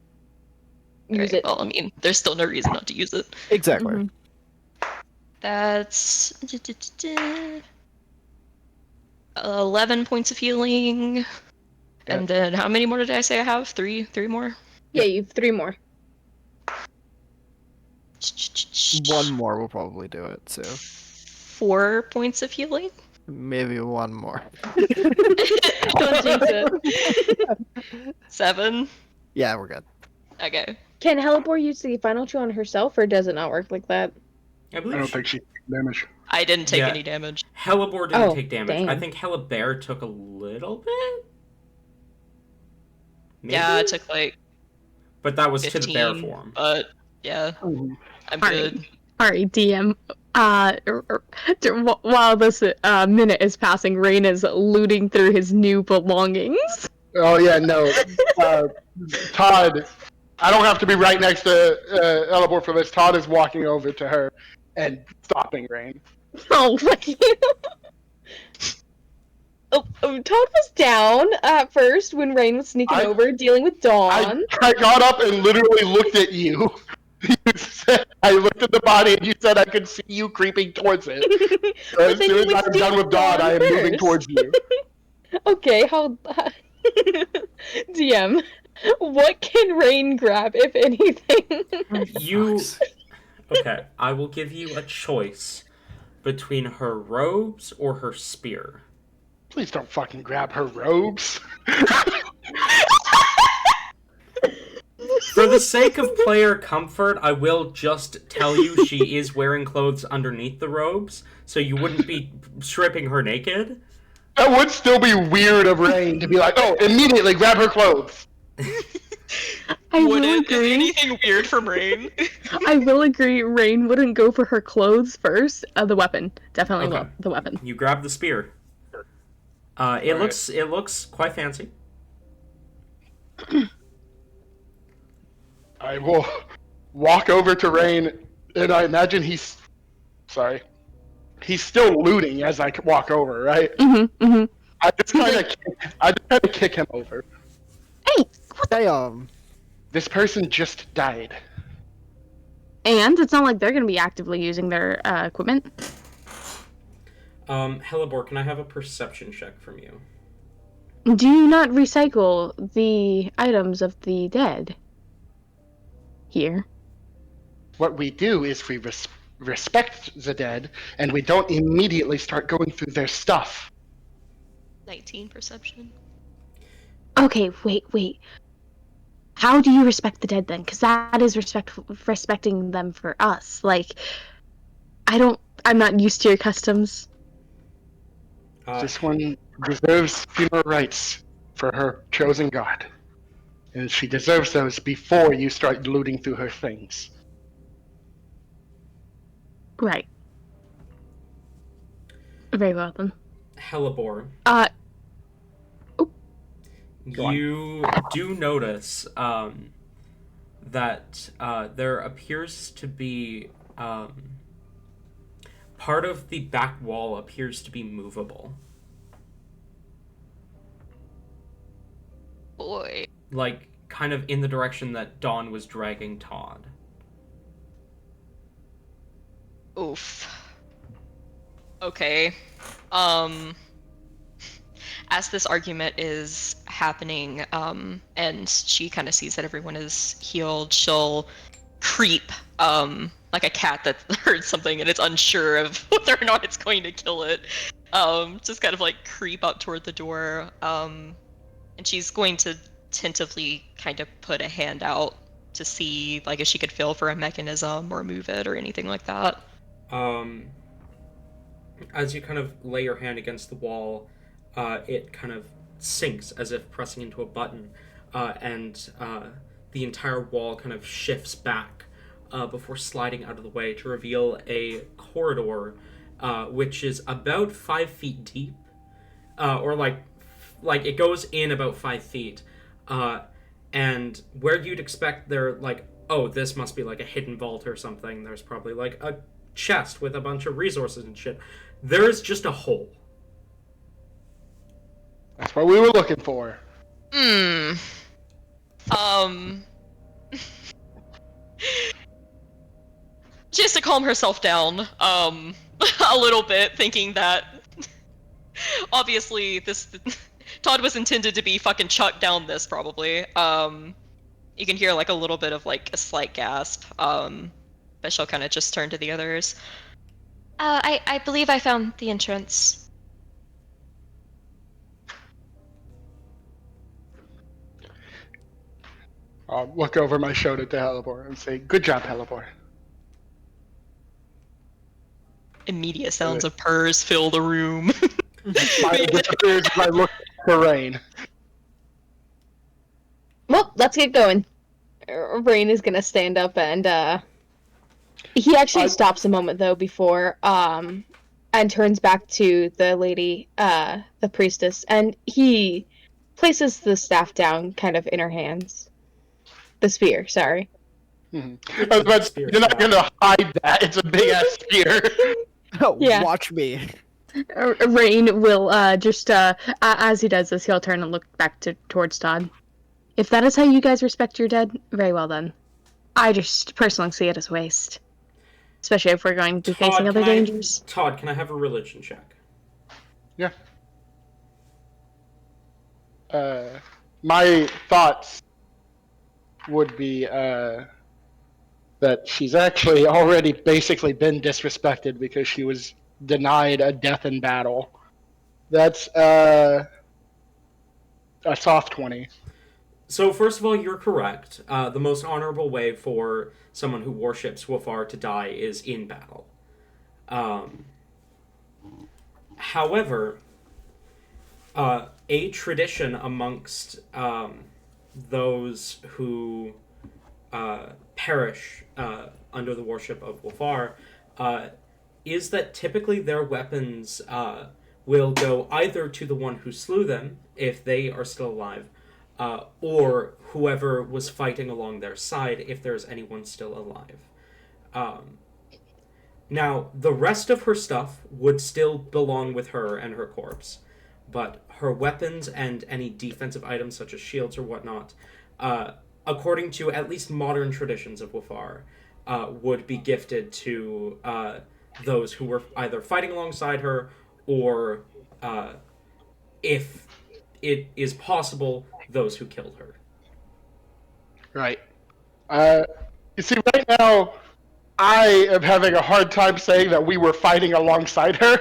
Use Alright, it. well, I mean, there's still no reason not to use it. Exactly. Mhm. That's 11 points of healing. And then how many more did I say I have? 3 more? Yeah, you've 3 more. One more will probably do it, so 4 points of healing? maybe one more. Don't jinx it. 7? Yeah, we're good. Okay. Can Helibor use the final two on herself, or does it not work like that? I I believe don't think she took damage. I didn't take Yeah. any damage. Hellebore didn't Oh, take damage. I damn. think Helibear took a little bit. Maybe? Yeah, I took like But that was 15, to the bear form. but yeah, I'm Alright. good. Alright, DM. While this minute is passing, Rain is looting through his new belongings. Oh yeah, no. Todd, I don't have to be right next to Elabor for this. Todd is walking over to her and stopping Rain. Oh, fuck you. Todd was down at first when Rain was sneaking I- over, dealing with Dawn. I got up and literally looked at you. You said, I looked at the body and you said I could see you creeping towards it. So But as then soon you as would I'm steal done with Dawn, I am moving first. towards you. Okay, how... DM, what can Rain grab, if anything? You. Okay, I will give you a choice between her robes or her spear. Please don't fucking grab her robes. For the sake of player comfort, I will just tell you she is wearing clothes underneath the robes, so you wouldn't be stripping her naked. That would still be weird of Rain to be like, oh, immediately grab her clothes. I Would will it agree. anything weird from Rain? I will agree. Rain wouldn't go for her clothes first. The weapon, definitely Okay. the weapon. You grab the spear. It Alright. looks quite fancy. I will walk over to Rain, and I imagine he's still looting as I walk over, right? Mm-hmm. Mm-hmm. I just kind of kick him over. Hey, Hey, This person just died. and it's not like they're gonna be actively using their equipment. Hellebore, can I have a perception check from you? Do you not recycle the items of the dead? Here. What we do is we respect the dead, and we don't immediately start going through their stuff. 19 perception. Okay, wait. How do you respect the dead then? Because that is respecting them for us. Like, I'm not used to your customs. This one deserves funeral rites for her chosen god. And she deserves those before you start looting through her things. Right. Very well then. Hellebore, You do notice that there appears to be part of the back wall appears to be movable. Boy. Like, kind of in the direction that Dawn was dragging Todd. Oof. Okay. Um, as this argument is happening, and she kind of sees that everyone is healed, she'll creep, like a cat that heard something and it's unsure of whether or not it's going to kill it. Just kind of like creep up toward the door, and she's going to tentatively kind of put a hand out to see, like, if she could feel for a mechanism or move it or anything like that. As you kind of lay your hand against the wall, it kind of sinks as if pressing into a button, and the entire wall kind of shifts back before sliding out of the way to reveal a corridor which is about 5 feet deep, or like it goes in about 5 feet, and where you'd expect there, like, oh, this must be like a hidden vault or something, there's probably like a chest with a bunch of resources and shit. There's just a hole. That's what we were looking for. She has to calm herself down, a little bit, thinking that obviously Todd was intended to be fucking chucked down this, probably. You can hear like a little bit of like a slight gasp, but she'll kind of just turn to the others. I believe I found the entrance. I'll look over my shoulder to Helibor and say, "Good job, Helibor." Immediate sounds of purrs fill the room. Smile disappears as I look at the rain. Well, let's get going. Rain is gonna stand up and he actually stops a moment though before and turns back to the lady, the priestess, and he places the staff down kind of in her hands. The spear, sorry. But you're not gonna hide that. It's a big ass spear. Yeah. Watch me. Rain will just as he does this, he'll turn and look back towards Todd. If that is how you guys respect your dead, very well then. I just personally see it as waste, especially if we're going to be facing other dangers. Todd, can I have a religion check? Yeah. My thoughts would be that she's actually already basically been disrespected because she was denied a death in battle. That's a soft 20. So, first of all, you're correct. The most honorable way for someone who worships Wafar to die is in battle. However, a tradition amongst those who perish under the worship of Wafar is that typically their weapons will go either to the one who slew them, if they are still alive, or whoever was fighting along their side, if there's anyone still alive. Now, the rest of her stuff would still belong with her and her corpse, but her weapons and any defensive items such as shields or whatnot, according to at least modern traditions of Wafar, would be gifted to those who were either fighting alongside her or, if it is possible, those who killed her. Right. You see, right now, I am having a hard time saying that we were fighting alongside her.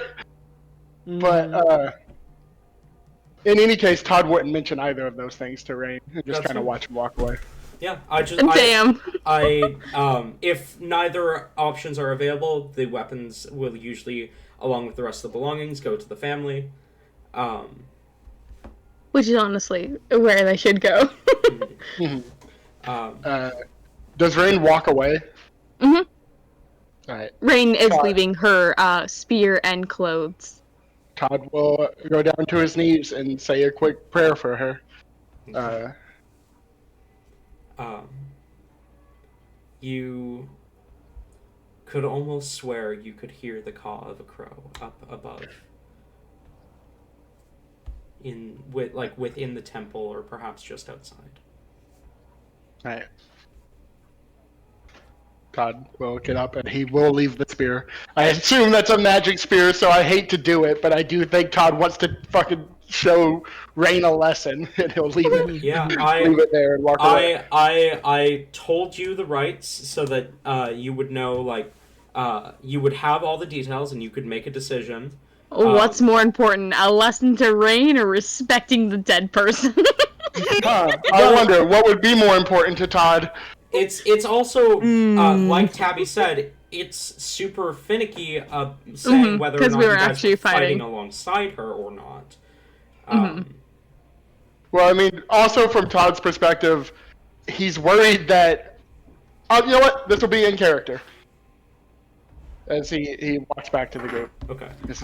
But in any case, Todd wouldn't mention either of those things to Rain. Just kind of watch him walk away. Yeah, Damn. If neither options are available, the weapons will usually, along with the rest of the belongings, go to the family. Which is honestly where they should go. Does Rain walk away? Mm-hmm. Alright. Rain is leaving her spear and clothes. Todd will go down to his knees and say a quick prayer for her. Um, you could almost swear you could hear the caw of a crow up above, within the temple, or perhaps just outside. Alright. Todd will get up and he will leave the spear. I assume that's a magic spear, so I hate to do it, but I do think Todd wants to fucking show Rain a lesson, and he'll leave it. Yeah, leave it there and walk away. I told you the rights so that you would know, you would have all the details and you could make a decision. What's more important, a lesson to Rain or respecting the dead person? I wonder what would be more important to Todd. It's also like Tabby said, it's super finicky saying whether or not we were you guys actually were fighting fighting alongside her or not. Well, I mean, also from Todd's perspective, he's worried that. You know what? This will be in character. As he walks back to the group. Okay. This is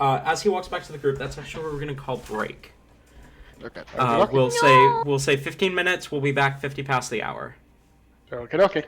As he walks back to the group, that's actually what we're gonna call break. Okay. We'll say 15 minutes. We'll be back 50 past the hour. Okay.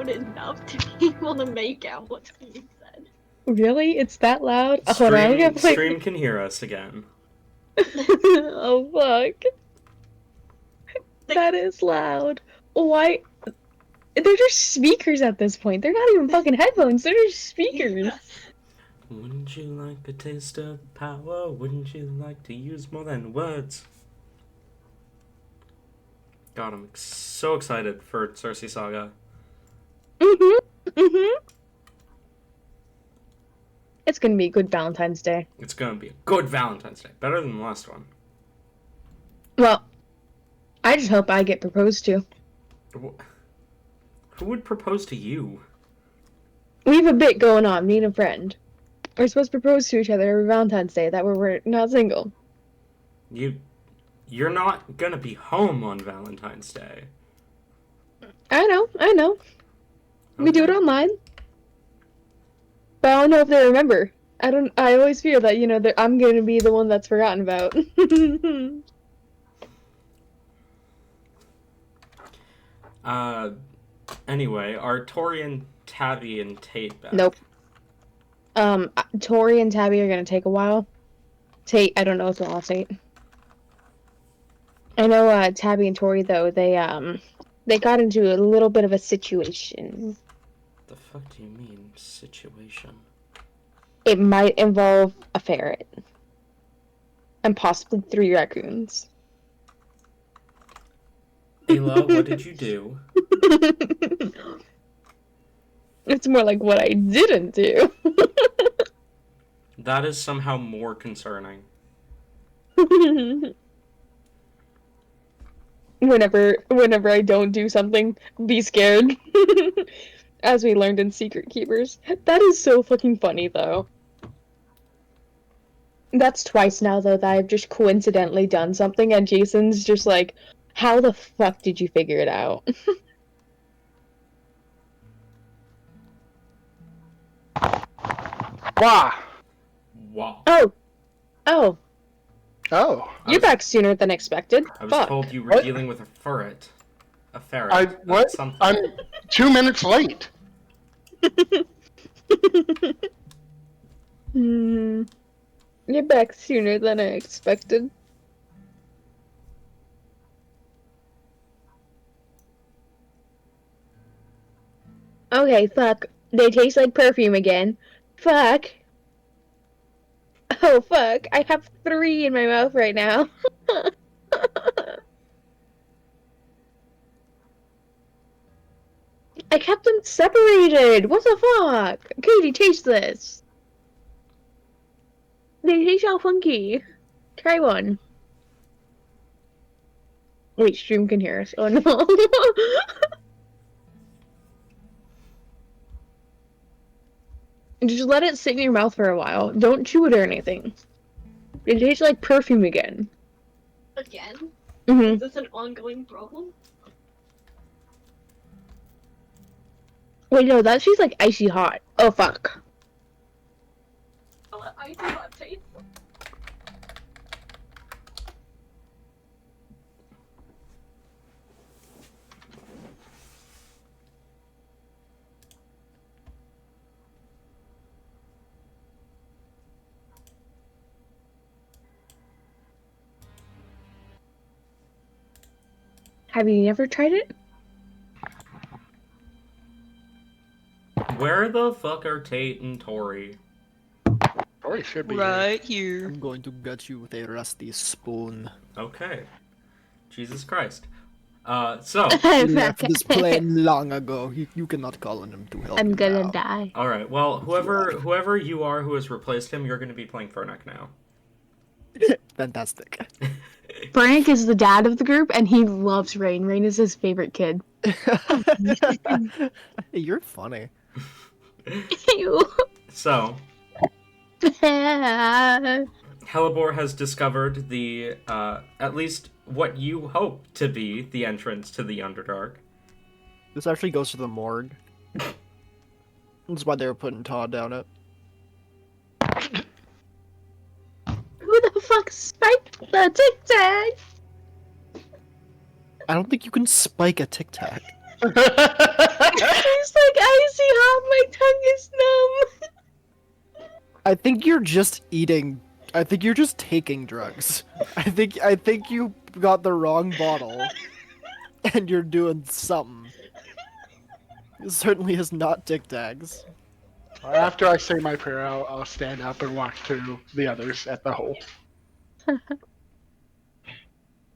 loud enough to be able to make out what's being said. Really? It's that loud? Hold on, I gotta play. Stream can hear us again. Oh fuck. That is loud. Why? They're just speakers at this point. They're not even fucking headphones. They're just speakers. Wouldn't you like a taste of power? Wouldn't you like to use more than words? God, I'm so excited for Cersei Saga. It's gonna be a good Valentine's Day. It's gonna be a good Valentine's Day. Better than the last one. Well, I just hope I get proposed to. Who would propose to you? We have a bit going on, me and a friend. We're supposed to propose to each other every Valentine's Day, that way we're not single. You're not gonna be home on Valentine's Day. I know. We do it Okay. online. But I don't know if they remember. I always fear that, that I'm gonna be the one that's forgotten about. Anyway, are Tori and Tabby and Tate back? Nope. Tori and Tabby are gonna take a while. Tate, I don't know if they'll all Tate. I know, Tabby and Tori, though, they got into a little bit of a situation. The fuck do you mean, situation? It might involve a ferret. And possibly 3 raccoons. Ayla, what did you do? It's more like what I didn't do. That is somehow more concerning. Whenever I don't do something, be scared. As we learned in Secret Keepers. That is so fucking funny, though. That's twice now, though, that I've just coincidentally done something, and Jason's just like, how the fuck did you figure it out? Wow. Wow. Oh, Oh. I you're was- back sooner than expected. I was Fuck. told you were What? dealing with a ferret. A ferret. I what? Something. I'm 2 minutes late. You're back sooner than I expected. Okay, fuck. They taste like perfume again. Fuck. Oh, fuck. I have 3 in my mouth right now. I kept them separated. What the fuck? Katie, taste this. They taste all funky. Try one. Wait, stream can hear us. Oh no. Just let it sit in your mouth for a while. Don't chew it or anything. It tastes like perfume again. Again? Mm-hmm. Is this an ongoing problem? Wait, no, that tastes like icy hot. Oh fuck. I do not taste. Have you never tried it? Where the fuck are Tate and Tori? Tori should be here. Right here. I'm going to get you with a rusty spoon. Okay. Jesus Christ. So. He left this plane long ago. You cannot call on him to help I'm you gonna now. die. All right. Well, whoever you are who has replaced him, you're going to be playing Fernek now. Fantastic. Frank is the dad of the group, and he loves Rain. Rain is his favorite kid. You're funny. Ew. So, Hellebore has discovered the at least what you hope to be the entrance to the Underdark. This actually goes to the morgue. That's why they were putting Todd down it. Who the fuck spiked the Tic Tac? I don't think you can spike a Tic Tac. He's like, I see how my tongue is numb. I think you're just eating. I think you're just taking drugs. I think you got the wrong bottle, and you're doing something. It certainly is not Tic Tacs. After I say my prayer, I'll stand up and walk to the others at the hole.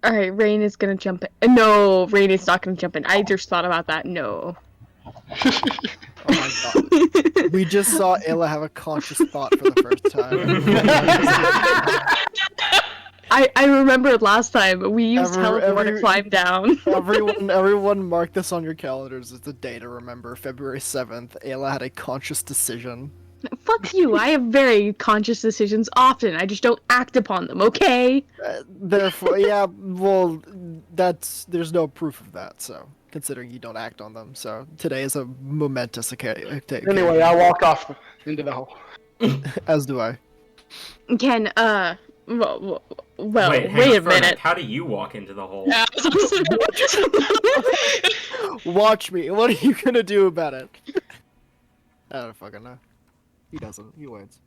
Alright, Rain is gonna jump in. No, Rain is not gonna jump in. I just thought about that. No. Oh my god. We just saw Ayla have a conscious thought for the first time. I remembered last time we used Every- teleport to every- climb down. Everyone mark this on your calendars as the day to remember. February 7th, Ayla had a conscious decision. Fuck you. I have very conscious decisions often. I just don't act upon them, okay? Therefore, yeah, well, there's no proof of that, so, considering you don't act on them, so today is a momentous occasion. Anyway, I walk off into the hole. As do I. Ken, well, Wait, hang wait on, a minute. How do you walk into the hole? Yeah, I was Watch me, what are you gonna do about it? I don't fucking know. He doesn't, he waits.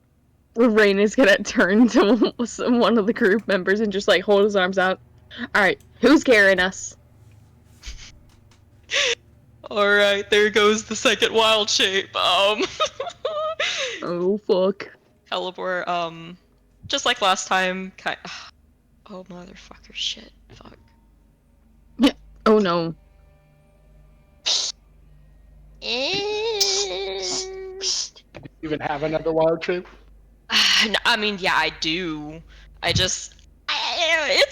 Rain is gonna turn to one of the group members and just like hold his arms out. Alright, who's carrying us? Alright, there goes the second wild shape. Oh fuck. Helibor, just like last time, oh motherfucker, shit, fuck. Oh no. Even have another wild shape? I mean, yeah, I do. It's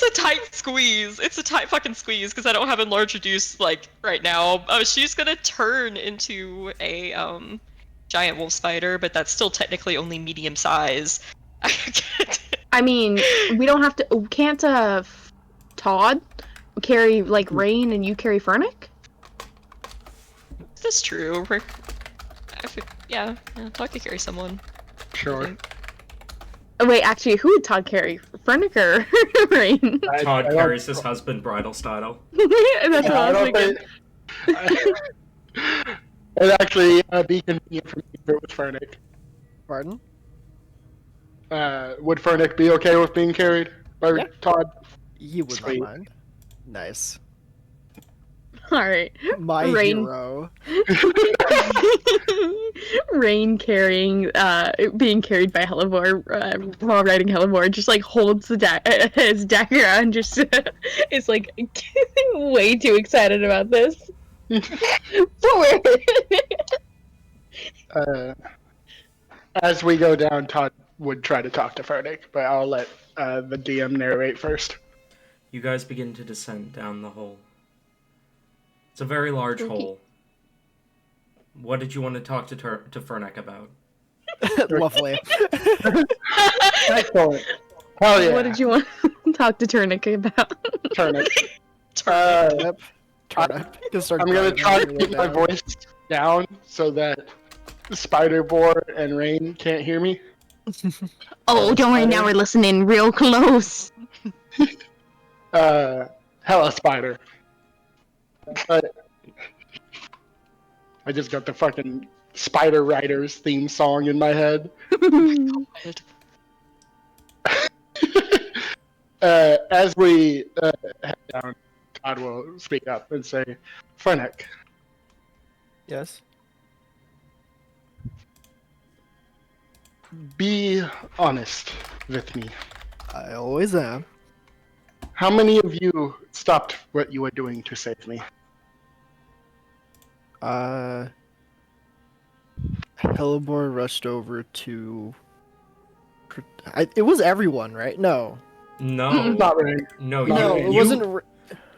a tight squeeze. It's a tight fucking squeeze because I don't have enlarge reduce like right now. She's gonna turn into a giant wolf spider, but that's still technically only medium size. I mean, we don't have to. Can't Todd carry like Rain and you carry Fernic? Is this true? Yeah, Todd could carry someone. Sure. Oh, wait, actually, who would Todd carry? Fernic or Rain? Todd carries his husband bridal style. That's what I was thinking. It'd actually be convenient for me if it was Fernic. Pardon? Would Fernic be okay with being carried by Yeah. Todd? He would Sweet. not mind. Nice. Alright. My Rain. hero. Rain carrying, being carried by Helivore, while riding Helivore, just like holds the his dagger out and just is like way too excited about this. Forward! As we go down, Todd would try to talk to Fernic, but I'll let the DM narrate first. You guys begin to descend down the hole. It's a very large hole. What did you want to talk to Fernic about? Lovely. Excellent. Hell yeah. What did you want to talk to Turnic about? Fernic. Yep. Turnip. I'm gonna try to keep my voice down so that Spider Boar and Rain can't hear me. Oh, don't worry, now we're listening real close. Hella Spider. But I just got the fucking Spider Riders theme song in my head. As we head down, Todd will speak up and say, Fernic, Yes. be honest with me. I always am. How many of you stopped what you were doing to save me? Helibor rushed over to. It was everyone, right? No. No. Not Rain. No, No, you, it you, wasn't.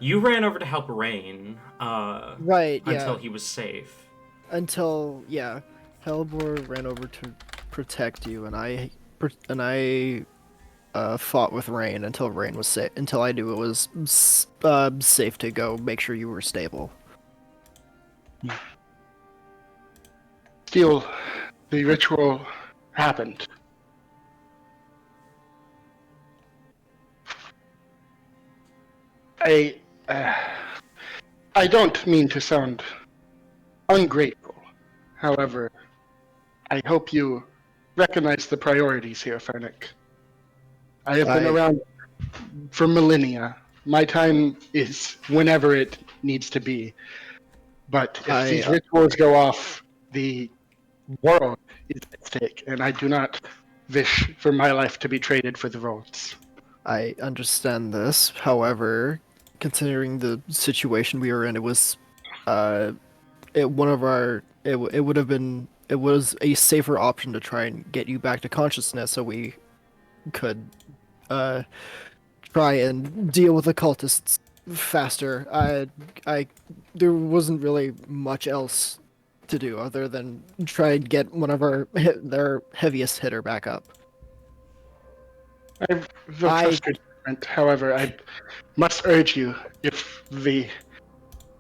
You ran over to help Rain, Right, yeah. until he was safe. Until, yeah. Helibor ran over to protect you, and I fought with Rain until Rain was safe. Until I knew it was safe to go make sure you were stable. Still, the ritual happened. I I don't mean to sound ungrateful. However, I hope you recognize the priorities here, Fernick. I have been around for millennia. My time is whenever it needs to be. But if these rituals go off, the world is at stake, and I do not wish for my life to be traded for the roads. I understand this. However, considering the situation we were in, it was, one of our. It would have been. It was a safer option to try and get you back to consciousness, so we could, uh, try and deal with the cultists faster. There wasn't really much else to do other than try and get one of their heaviest hitter back up. I will trust your judgment. However, I must urge you, if we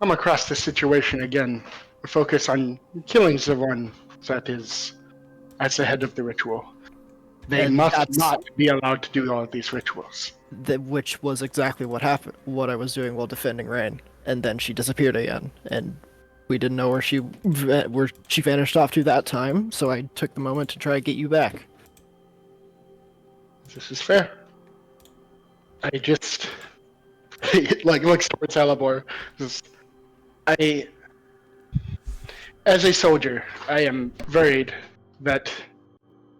come across this situation again, focus on killing the one that is at the head of the ritual. They And must that's- not be allowed to do all of these rituals. Which was exactly what happened. What I was doing while defending Rain, and then she disappeared again, and we didn't know where she vanished off to that time. So I took the moment to try and get you back. This is fair. I just like looks towards Alabor. As a soldier, I am worried that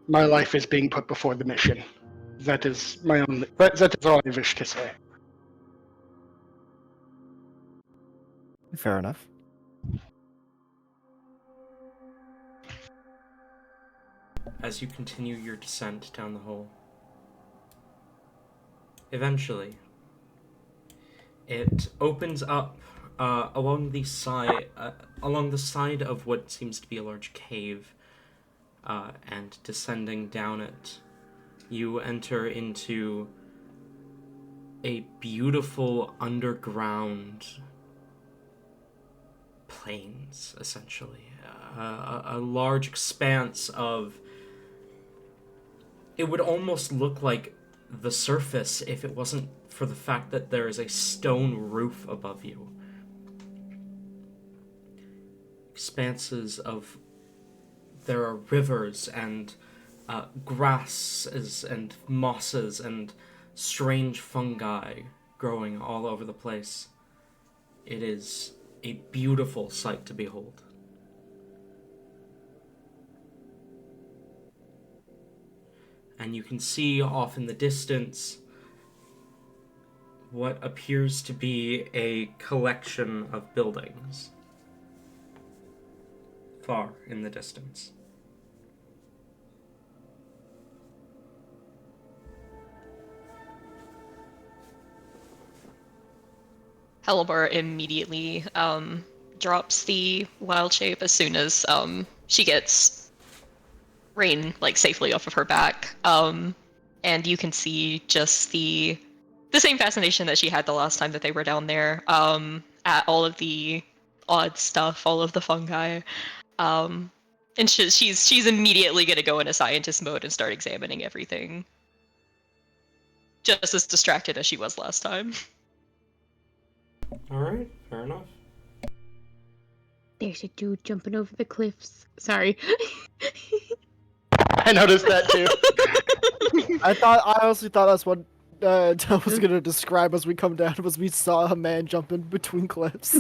my life is being put before the mission. That is my only. That is all I wish to say. Fair enough. As you continue your descent down the hole, eventually, it opens up along the side of what seems to be a large cave, and descending down it, you enter into a beautiful underground plains, essentially. A large expanse of... It would almost look like the surface if it wasn't for the fact that there is a stone roof above you. Expanses of... There are rivers and grasses and mosses and strange fungi growing all over the place. It is a beautiful sight to behold. And you can see off in the distance what appears to be a collection of buildings far in the distance. Hellebar immediately drops the wild shape as soon as she gets Rain safely off of her back. And you can see just the same fascination that she had the last time that they were down there, at all of the odd stuff, all of the fungi. And she's immediately gonna go into scientist mode and start examining everything. Just as distracted as she was last time. Alright, fair enough. There's a dude jumping over the cliffs. Sorry. I noticed that too. I honestly thought that's what Tom was gonna describe as we come down, was we saw a man jumping between cliffs.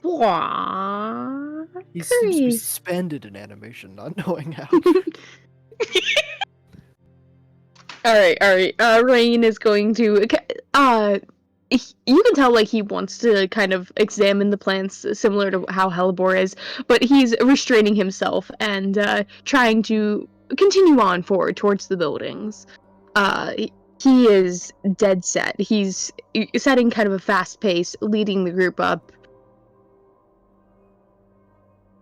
Aww. He seems to be Chris. suspended in animation, not knowing how. Alright. Rain is going to... you can tell he wants to kind of examine the plants similar to how Hellebore is, but he's restraining himself and trying to continue on forward towards the buildings. He is dead set. He's setting kind of a fast pace, leading the group up.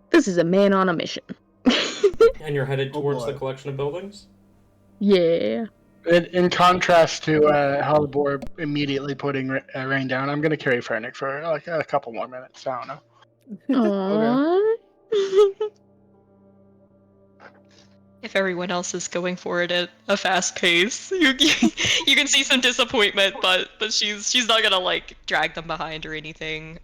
This is a man on a mission. And you're headed towards the boy. collection of buildings? Yeah. In contrast to Halbor immediately putting Rain down, I'm going to carry Fernick for a couple more minutes. I don't know. Aww. If everyone else is going for it at a fast pace. You can see some disappointment, but she's not gonna like drag them behind or anything.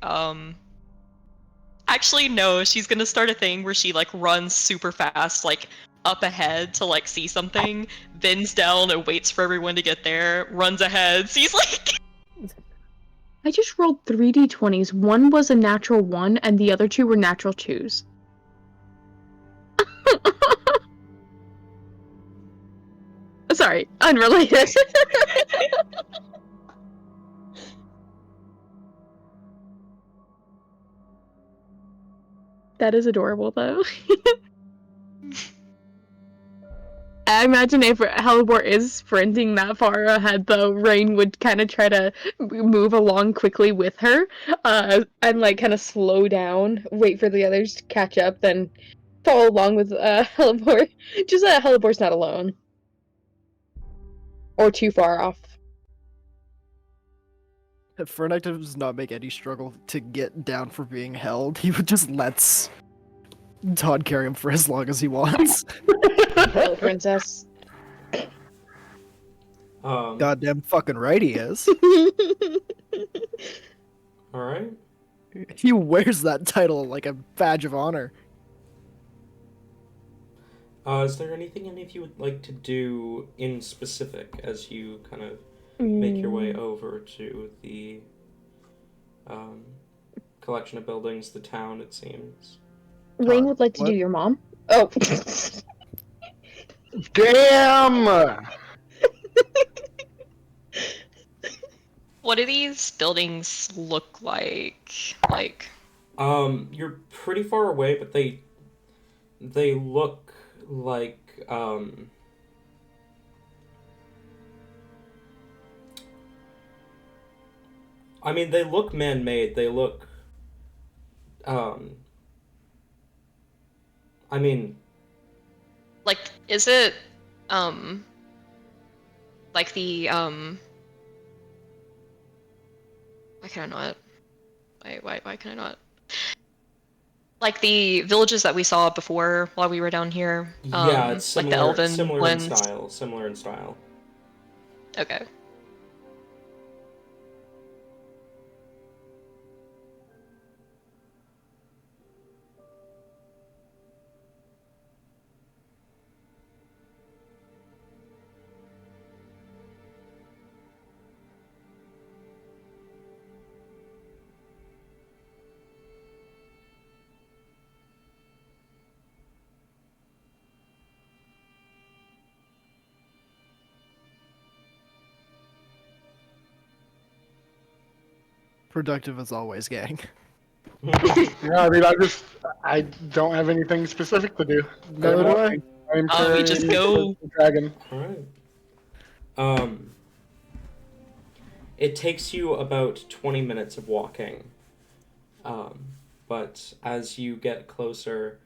Actually, no, she's gonna start a thing where she like runs super fast, like up ahead to like see something, bends down and waits for everyone to get there, runs ahead, sees like I just rolled 3d20s. One was a natural 1, and the other 2 were natural 2s. Sorry, unrelated. That is adorable, though. I imagine if Hellebore is sprinting that far ahead, though, Rain would kind of try to move along quickly with her, and like kind of slow down, wait for the others to catch up, then follow along with Hellebore. Just that Hellebore's not alone. Or too far off. If Fernek does not make any struggle to get down for being held, he would just lets Todd carry him for as long as he wants. Little princess. Goddamn fucking right he is. All right. He wears that title like a badge of honor. Is there anything any of you would like to do in specific as you kind of make your way over to the collection of buildings, the town, it seems? Rain would like to What? do your mom. Oh. Damn! what do these buildings look like? Like You're pretty far away, but they look like I mean, they look man-made. They look I mean, like is it like the why can I not? Why can I not? Like the villages that we saw before while we were down here. yeah, it's similar, like the elven similar ones. in style. Similar in style. Okay. Productive as always, gang. Yeah, I mean, I don't have anything specific to do. Neither do I. I'm We just carrying go. the dragon. All right. It takes you about 20 minutes of walking. But as you get closer,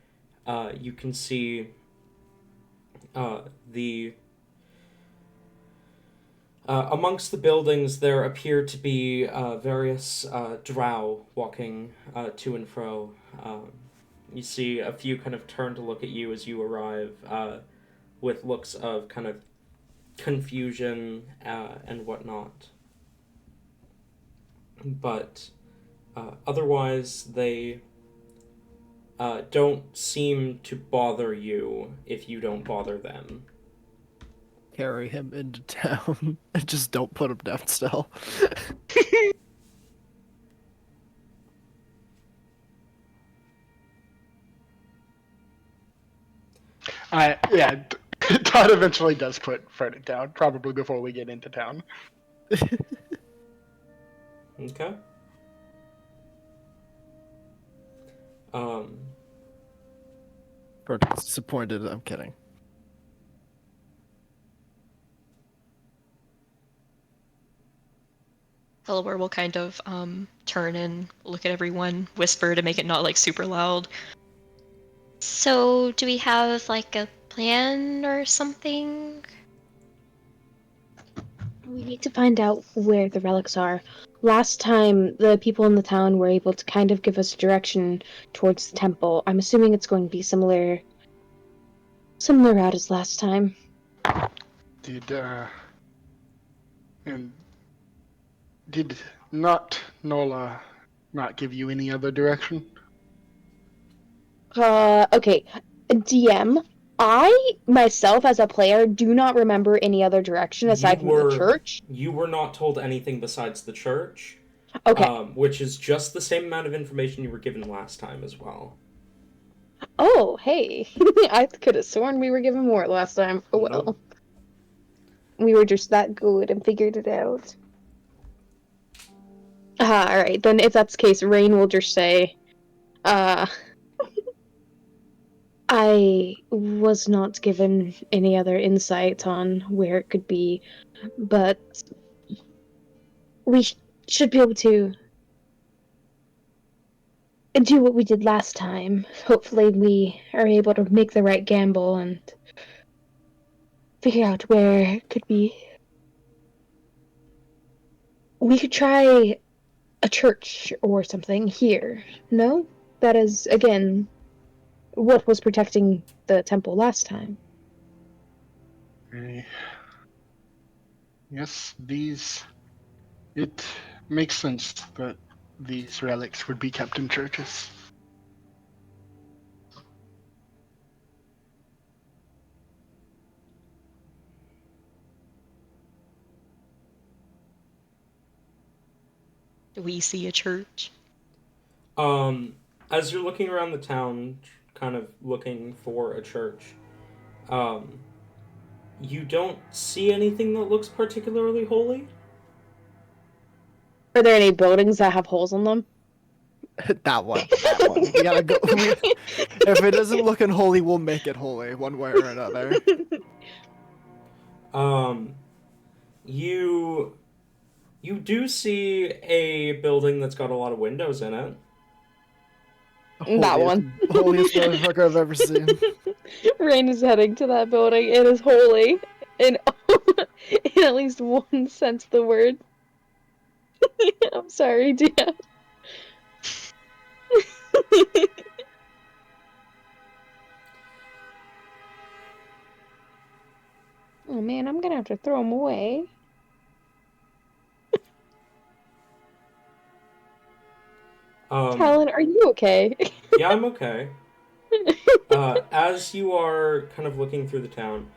you can see the amongst the buildings there appear to be various drow walking to and fro. You see a few kind of turn to look at you as you arrive with looks of kind of confusion and whatnot. But otherwise, they don't seem to bother you if you don't bother them. Carry him into town and just don't put him down still. Yeah, Todd eventually does put Frederick down, probably before we get into town. Okay. Product's disappointed. I'm kidding. Hellebore will kind of turn and look at everyone, whisper to make it not like super loud. So, do we have like a plan or something? We need to find out where the relics are. Last time, the people in the town were able to kind of give us direction towards the temple. I'm assuming it's going to be similar Similar route as last time. Did and did not Nola not give you any other direction? Okay. DM, I myself as a player do not remember any other direction aside from the church. You were not told anything besides the church. Okay. Which is just the same amount of information you were given last time as well. Oh, hey. I could have sworn we were given more last time. Oh well. Nope. We were just that good and figured it out. Alright, then if that's the case, Rain will just say, I was not given any other insight on where it could be, but we should be able to do what we did last time. Hopefully we are able to make the right gamble and figure out where it could be. We could try a church or something here. No? That is, again, what was protecting the temple last time. Yes, it makes sense that these relics would be kept in churches. Do we see a church? As you're looking around the town, kind of looking for a church, you don't see anything that looks particularly holy. Are there any buildings that have holes in them? That one. We gotta go. If it isn't looking holy, we'll make it holy one way or another. You do see a building that's got a lot of windows in it. That one. Holiest motherfucker I've ever seen. Rain is heading to that building. It is holy. In, in at least one sense of the word. I'm sorry, Dan. Oh man, I'm gonna have to throw them away. Talon, are you okay? Yeah, I'm okay. As you are kind of looking through the town,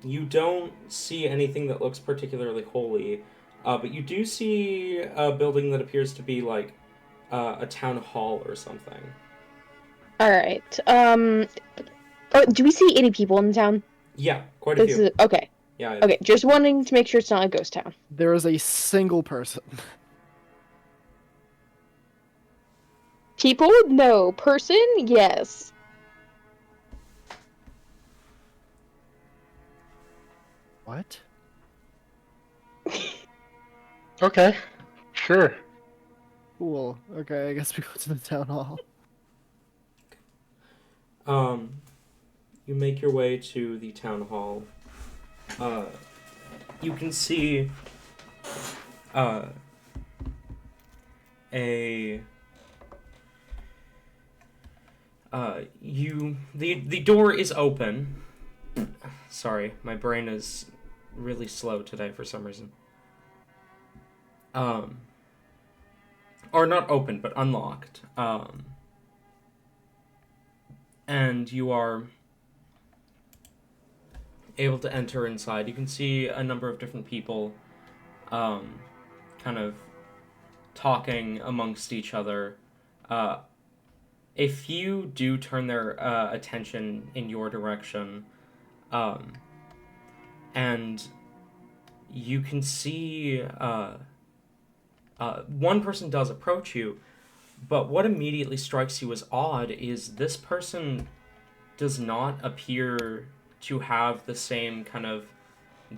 you don't see anything that looks particularly holy, but you do see a building that appears to be like a town hall or something. Alright, do we see any people in the town? Yeah, quite a few. Okay. Yeah. Okay, just wanting to make sure it's not a ghost town. There is a single person. People? No. Person? Yes. What? Okay, sure. Cool. Okay, I guess we go to the town hall. You make your way to the town hall. You can see the door is open. Sorry, my brain is really slow today for some reason. Or not open, but unlocked. And you are able to enter inside. You can see a number of different people kind of talking amongst each other. A few do turn their attention in your direction, and you can see one person does approach you, but what immediately strikes you as odd is this person does not appear to have the same kind of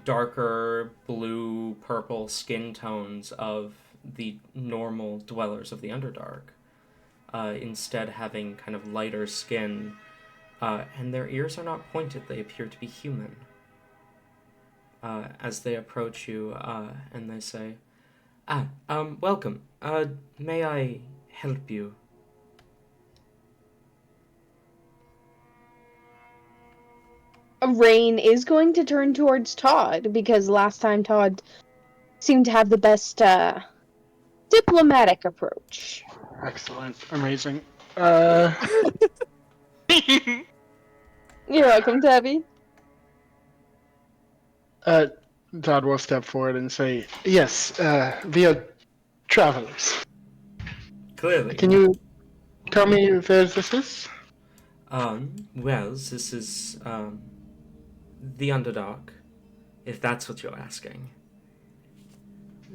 darker blue, purple skin tones of the normal dwellers of the Underdark. Instead having kind of lighter skin, and their ears are not pointed, they appear to be human. As they approach you, and they say, welcome. May I help you? Rain is going to turn towards Todd because last time Todd seemed to have the best diplomatic approach. Excellent. Amazing. You're welcome, Tabby. Todd will step forward and say, yes, we are travelers. Clearly. Can you tell me where this is? Well, this is, the Underdark, if that's what you're asking.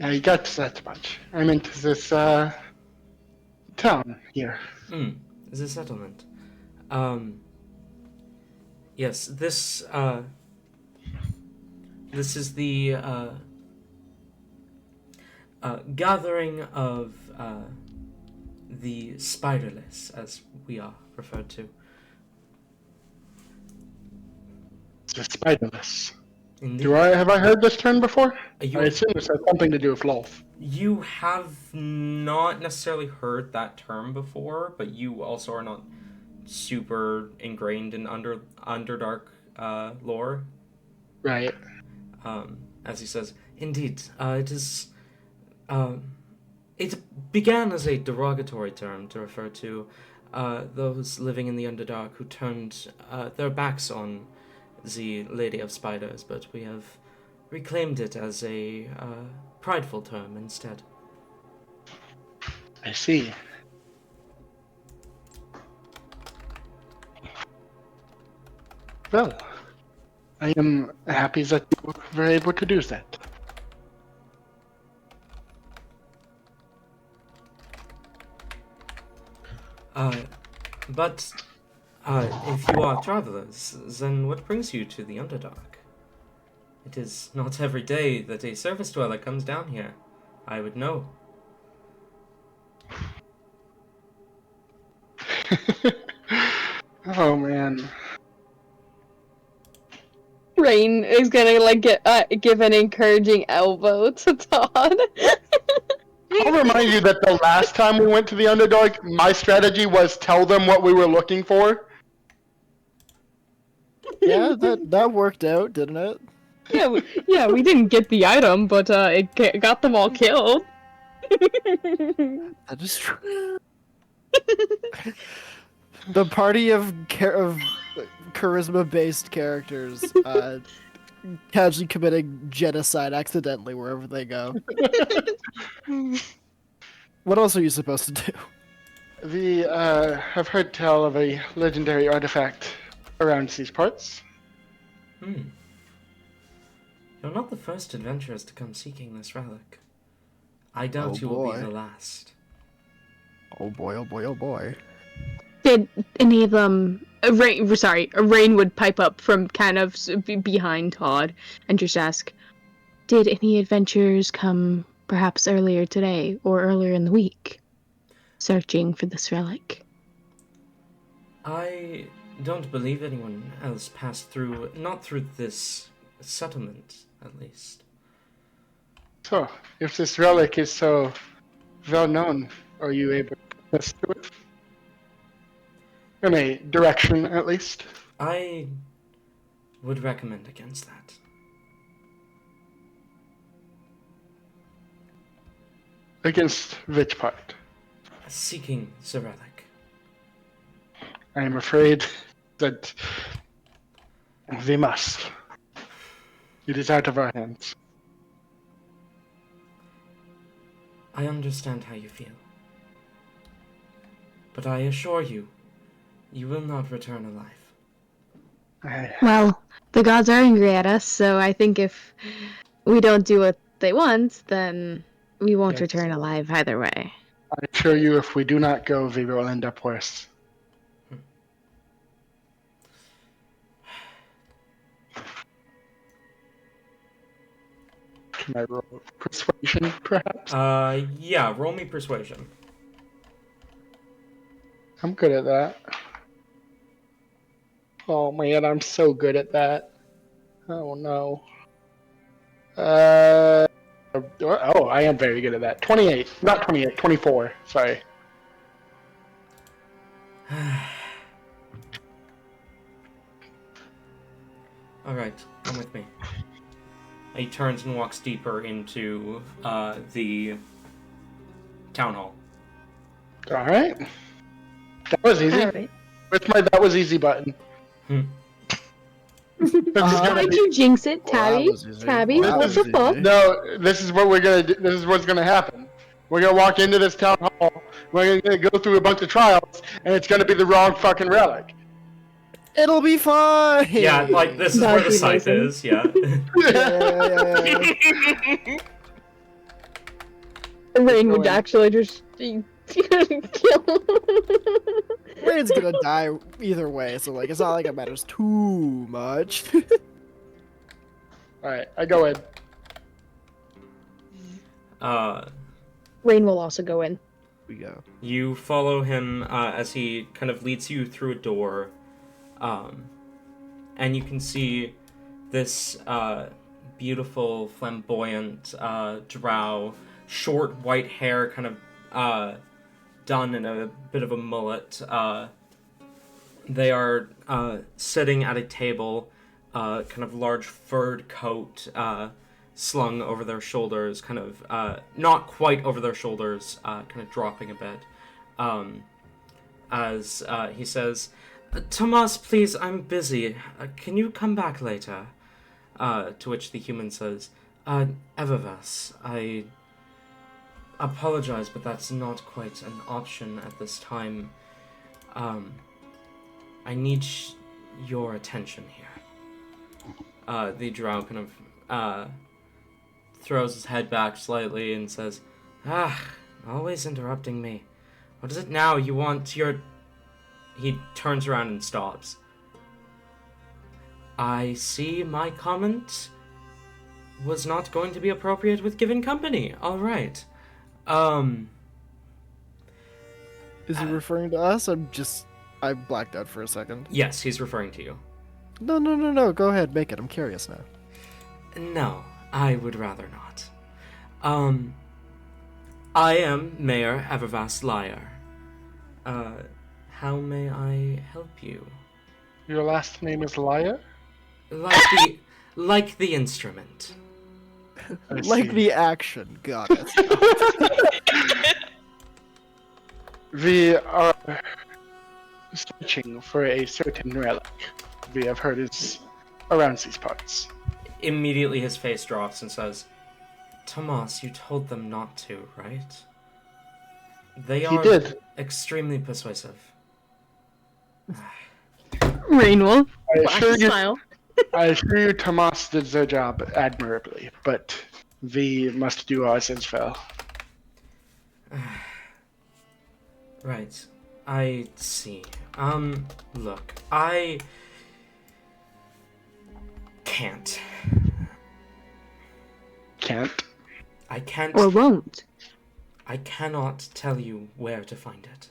I got that much. I meant this, town here. The settlement. Yes, this is the, gathering of, the spiderless, as we are referred to. The spiderless. Indeed. Have I heard this term before? You- I assume this has something to do with Lolth. You have not necessarily heard that term before, but you also are not super ingrained in Underdark lore. Right. As he says, indeed, it is. It began as a derogatory term to refer to those living in the Underdark who turned their backs on the Lady of Spiders, but we have reclaimed it as a prideful term instead. I see. Well, I am happy that you were able to do that. But if you are travelers, then what brings you to the Underdark? It is not every day that a surface dweller comes down here. I would know. Oh man. Rain is gonna like give an encouraging elbow to Todd. I'll remind you that the last time we went to the Underdark, my strategy was tell them what we were looking for. Yeah, that worked out, didn't it? Yeah, we didn't get the item, but it got them all killed. That is true. The party of charisma-based characters casually committing genocide accidentally wherever they go. What else are you supposed to do? We have heard tell of a legendary artifact around these parts. You're not the first adventurers to come seeking this relic. I doubt Oh, you will be boy. the last. Oh boy, oh boy, oh boy. Did any of them? Rain would pipe up from kind of behind Todd and just ask, "Did any adventurers come perhaps earlier today or earlier in the week, searching for this relic?" I don't believe anyone else passed through, not through this settlement, at least. So, if this relic is so well known, are you able to get us to it? In a direction, at least. I would recommend against that. Against which part? Seeking the relic. I am afraid that we must. It is out of our hands. I understand how you feel. But I assure you, you will not return alive. Well, the gods are angry at us, so I think if we don't do what they want, then we won't Yes. return alive either way. I assure you, if we do not go, we will end up worse. Can I roll persuasion, perhaps? Yeah, roll me persuasion. I'm good at that. Oh man, I'm so good at that. Oh no. Oh, I am very good at that. 28. Not 28, 24. Sorry. All right, come with me. He turns and walks deeper into the town hall. All right. That was easy. All right. Where's my that was easy button? How'd you jinx it, Well, that Tabby? was easy. Tabby, Well, that what was the easy. fuck? No, this is what we're gonna do. This is what's gonna happen. We're gonna walk into this town hall. We're gonna go through a bunch of trials, and it's gonna be the wrong fucking relic. It'll be fine. Yeah, like this is That'd where the be scythe amazing. is. Yeah. Yeah. Rain would Going. actually just kill. Rain's gonna die either way, so like it's not like it matters too much. All right, I go in. Rain will also go in. We go. You follow him as he kind of leads you through a door, and you can see this beautiful, flamboyant drow, short white hair, kind of done in a bit of a mullet. They are sitting at a table, kind of large furred coat slung over their shoulders, kind of not quite over their shoulders, kind of dropping a bit. As he says, "Tomas, please, I'm busy. Can you come back later?" To which the human says, "Evervas, I apologize, but that's not quite an option at this time. I need your attention here." The drow kind of throws his head back slightly and says, always interrupting me. What is it now you want your... He turns around and stops. I see my comment was not going to be appropriate with given company. All right. Is he referring to us? I blacked out for a second. Yes, he's referring to you. No. Go ahead, make it. I'm curious now. No, I would rather not. I am Mayor Evervast Liar. How may I help you? Your last name is Liar? Like the instrument. Like the action. Got it. We are searching for a certain relic we have heard is around these parts. Immediately his face drops and says, Tomas, you told them not to, right? They are did. extremely persuasive. Rain will I flash assure a you, smile. I assure you Tomas did their job admirably, but we must do ours as well. Right. I see. Look, I can't. Can't. I can't. Or won't. I cannot tell you where to find it.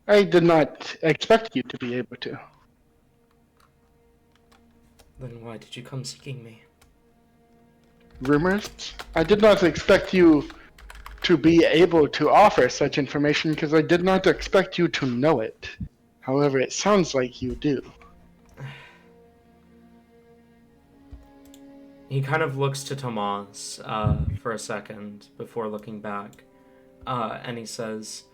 I did not expect you to be able to. Then why did you come seeking me? Rumors? I did not expect you to be able to offer such information because I did not expect you to know it. However, it sounds like you do. He kind of looks to Tomas for a second before looking back, and he says,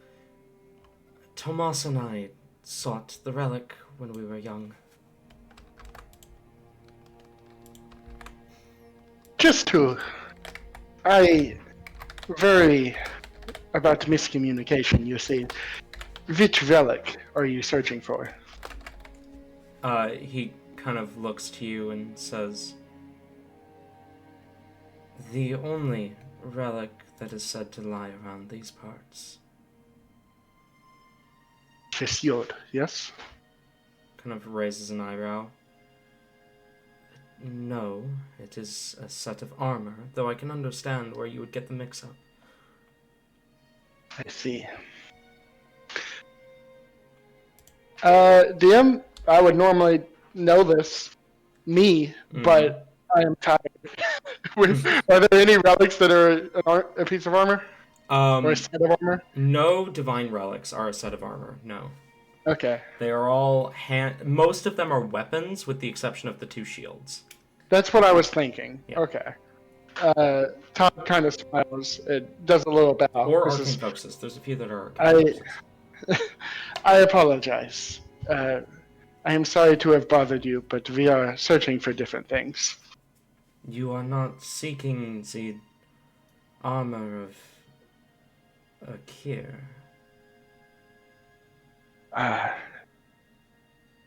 Tomas and I sought the relic when we were young. Just to... Very about miscommunication, you see. Which relic are you searching for? He kind of looks to you and says, the only relic that is said to lie around these parts. Fisyod, yes? Kind of raises an eyebrow. No, it is a set of armor, though I can understand where you would get the mix-up. I see. DM, I would normally know this, but I am tired. Are there any relics that are a piece of armor? Or a set of armor? No divine relics are a set of armor, no. Okay. They are all most of them are weapons, with the exception of the 2 shields. That's what I was thinking. Yeah. Okay. Todd kind of smiles. It does a little bow. Or This arcane is, focuses. There's a few that are arcane I, focuses. I apologize. I am sorry to have bothered you, but we are searching for different things. You are not seeking the armor of Akir.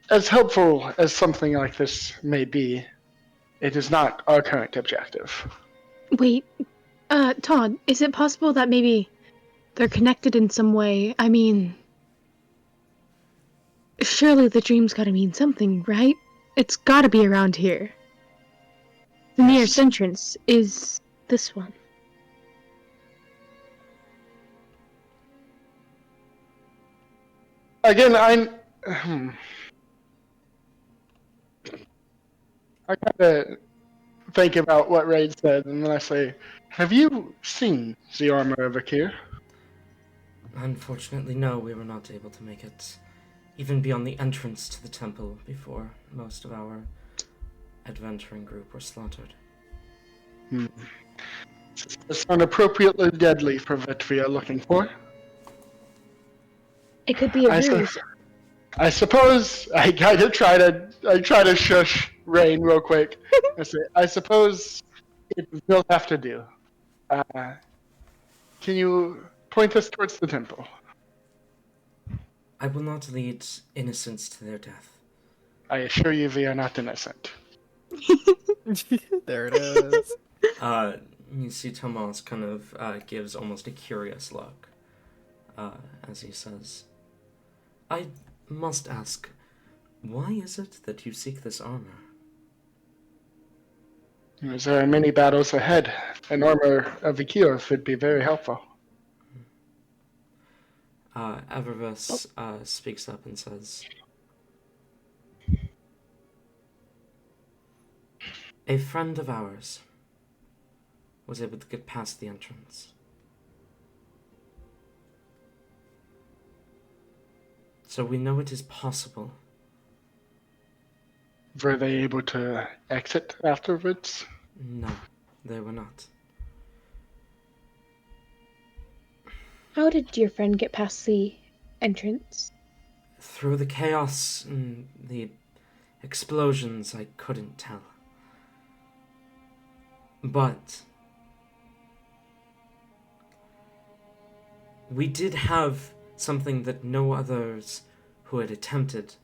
As helpful as something like this may be, it is not our current objective. Wait, Todd, is it possible that maybe they're connected in some way? I mean, surely the dream's gotta mean something, right? It's gotta be around here. The Yes. nearest entrance is this one. Again, I kind of think about what Raid said, and then I say, have you seen the armor of Akir? Unfortunately, no, we were not able to make it even beyond the entrance to the temple before most of our adventuring group were slaughtered. It's unappropriately deadly for what we are looking for. It could be a I su- ruse. I suppose I try to shush Rain real quick. I suppose it will have to do. Can you point us towards the temple? I will not lead innocents to their death. I assure you we are not innocent. There it is. You see Tomas kind of gives almost a curious look as he says, I must ask, why is it that you seek this armor? As there are many battles ahead, an armor of Akir would be very helpful. Evervis speaks up and says, a friend of ours was able to get past the entrance. So we know it is possible. Were they able to exit afterwards? No, they were not. How did your friend get past the entrance? Through the chaos and the explosions, I couldn't tell. But we did have something that no others who had attempted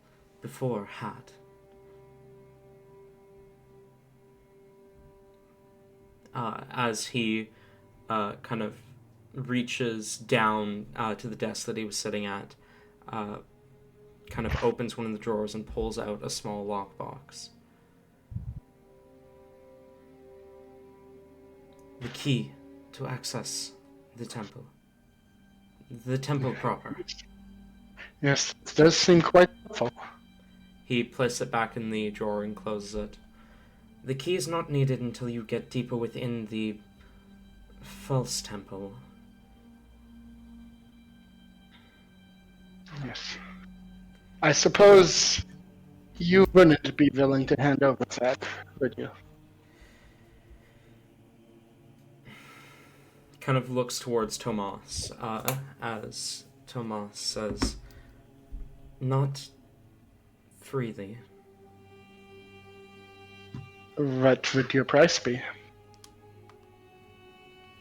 before had. As he kind of reaches down to the desk that he was sitting at, kind of opens one of the drawers and pulls out a small lockbox. The key to access the temple. The temple proper. Yes, it does seem quite helpful. He places it back in the drawer and closes it. The key is not needed until you get deeper within the false temple. Yes. I suppose you wouldn't be willing to hand over that, would you? Kind of looks towards Tomas, as Tomas says, not freely. What would your price be?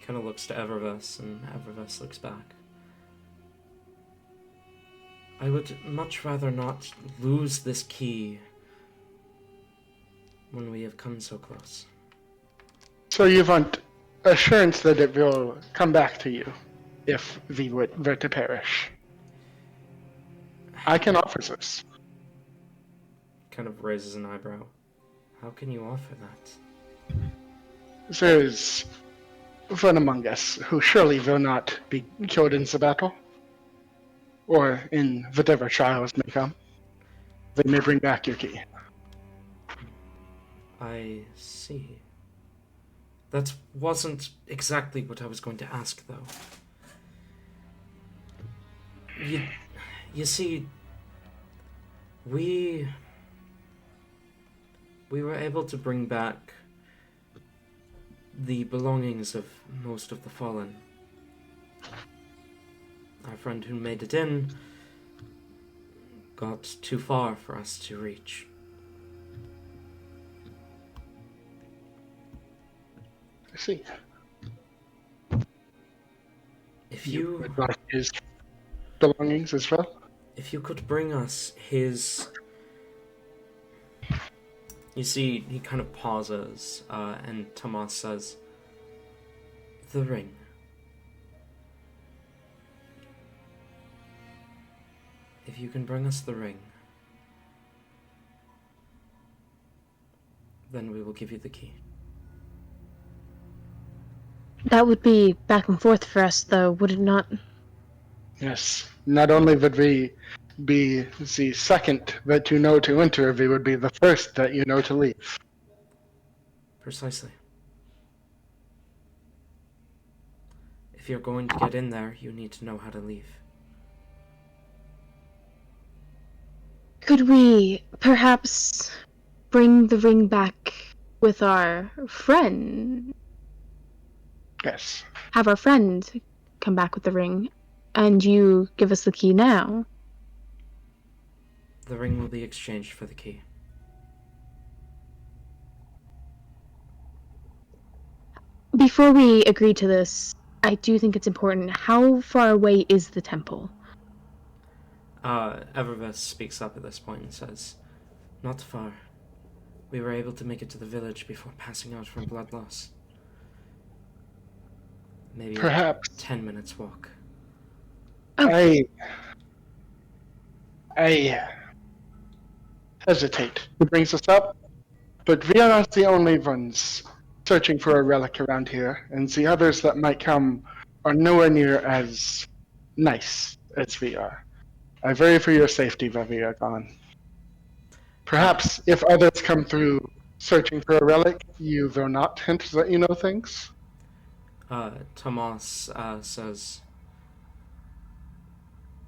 Kind of looks to Evervis, and Evervis looks back. I would much rather not lose this key when we have come so close. So you want assurance that it will come back to you if we were to perish. I can offer this. Kind of raises an eyebrow. How can you offer that? There is one among us who surely will not be killed in the battle, or in whatever trials may come. They may bring back your key. I see. That wasn't exactly what I was going to ask, though. You see, We were able to bring back the belongings of most of the fallen. Our friend who made it in got too far for us to reach. I see. If you brought his belongings as well. if you could bring us his... You see, he kind of pauses, and Tomas says, "The ring." If you can bring us the ring, then we will give you the key. That would be back and forth for us, though, would it not? Yes. Not only would we be the second that you know to enter, we would be the first that you know to leave. Precisely. If you're going to get in there, you need to know how to leave. Could we perhaps bring the ring back with our friend? Yes. Have our friend come back with the ring, and you give us the key now? The ring will be exchanged for the key. Before we agree to this, I do think it's important. How far away is the temple? Evervis speaks up at this point and says, "Not far. We were able to make it to the village before passing out from blood loss. Maybe Perhaps. 10 minutes walk." Oh. I hesitate to bring this up, but we are not the only ones searching for a relic around here, and the others that might come are nowhere near as nice as we are. I worry for your safety while we are gone. Perhaps if others come through searching for a relic, you will not hint that you know things. Tomas says,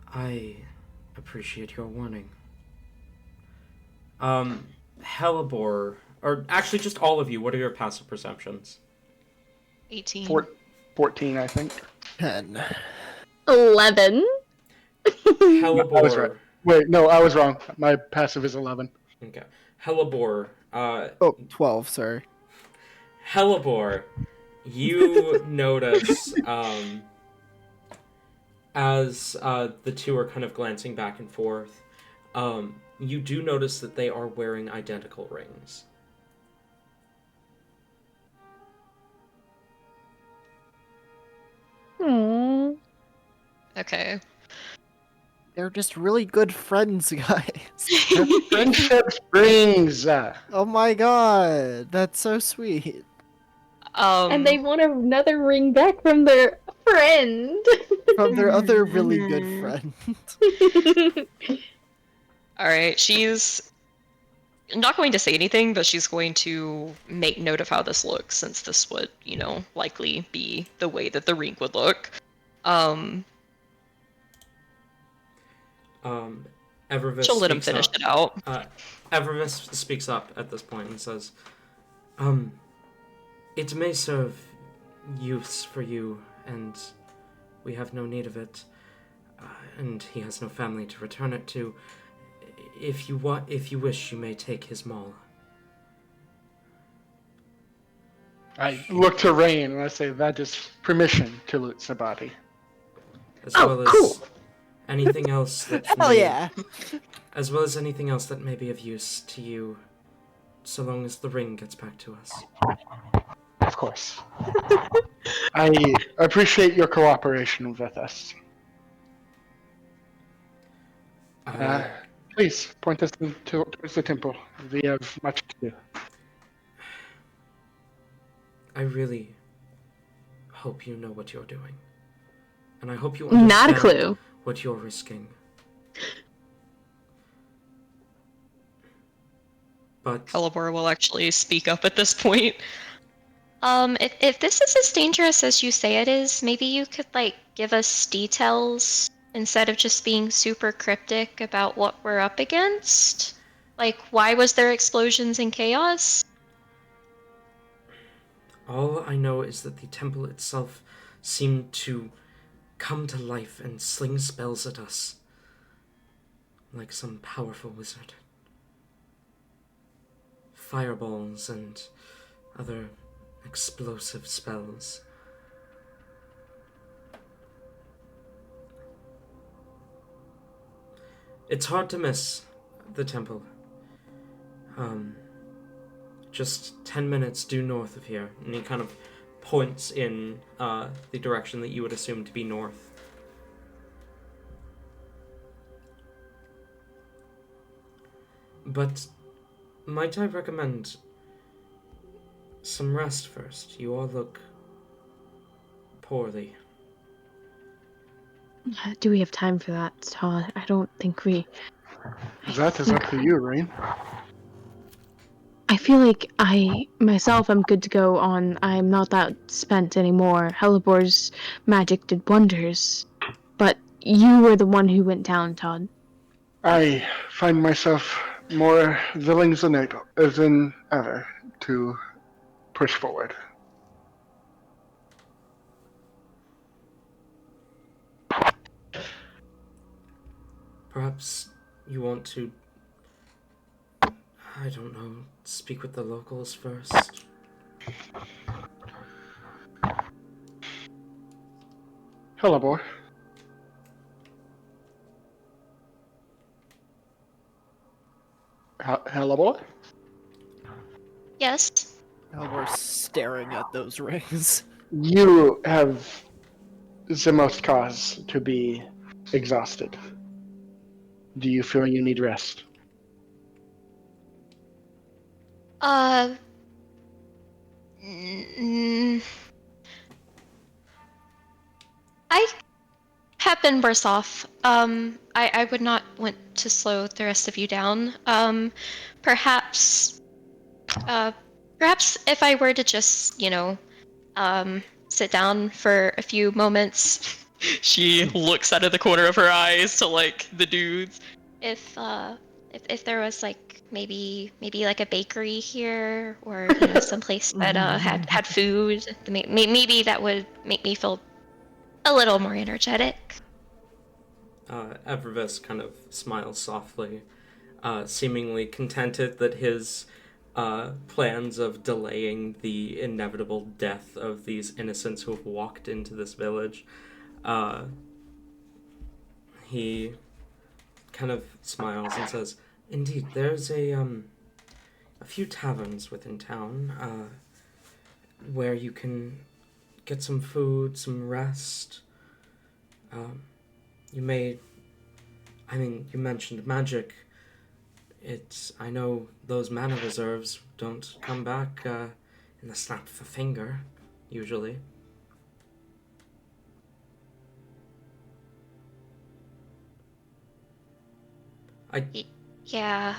"I appreciate your warning." Hellebore, or actually just all of you, what are your passive perceptions? 18. 14, I think. 10. 11. I was right. Hellebore. Wait, no, I was wrong. My passive is 11. Okay. Hellebore, Oh, 12, sorry. Hellebore, you notice, as the two are kind of glancing back and forth, you do notice that they are wearing identical rings. Aww. Okay. They're just really good friends, guys. Friendship brings. Oh my god, that's so sweet. And they want another ring back from their friend. From their other really good friend. Alright, she's not going to say anything, but she's going to make note of how this looks, since this would, likely be the way that the ring would look. Evervis She'll let him speaks finish up. it out. Evervis speaks up at this point and says, "It may serve use for you, and we have no need of it, and he has no family to return it to. If you wish, you may take his maul." I look to Rain and I say that is permission to loot the body. As Oh, well as cool. anything else that Hell may, yeah. as well as anything else that may be of use to you, so long as the ring gets back to us. Of course. I appreciate your cooperation with us. Please point us towards the temple. We have much to do. I really hope you know what you're doing, and I hope you Not a understand clue. what you're risking. But Hellebore will actually speak up at this point. If this is as dangerous as you say it is, maybe you could, give us details instead of just being super cryptic about what we're up against? Like, why was there explosions and chaos? All I know is that the temple itself seemed to come to life and sling spells at us, like some powerful wizard. Fireballs and other explosive spells. It's hard to miss the temple. Just 10 minutes due north of here, and he kind of points in the direction that you would assume to be north. But might I recommend some rest first? You all look poorly. Do we have time for that, Todd? I don't think we. That is up to you, Rain. I feel like I'm good to go on. I'm not that spent anymore. Helibor's magic did wonders. But you were the one who went down, Todd. I find myself more willing than ever to push forward. Perhaps you want to, I don't know, speak with the locals first? Hello, boy. Hello, boy. Yes. We're staring at those rings. You have the most cause to be exhausted. Do you feel you need rest? I have been worse off. I would not want to slow the rest of you down. Perhaps, perhaps if I were to just, sit down for a few moments. She looks out of the corner of her eyes to like the dudes. If there was like maybe like a bakery here, or some place that had food, maybe that would make me feel a little more energetic. Evervis kind of smiles softly, seemingly contented that his plans of delaying the inevitable death of these innocents who have walked into this village, he kind of smiles and says, "Indeed, there's a few taverns within town, where you can get some food, some rest. You mentioned magic. I know those mana reserves don't come back in the snap of a finger, usually." Yeah.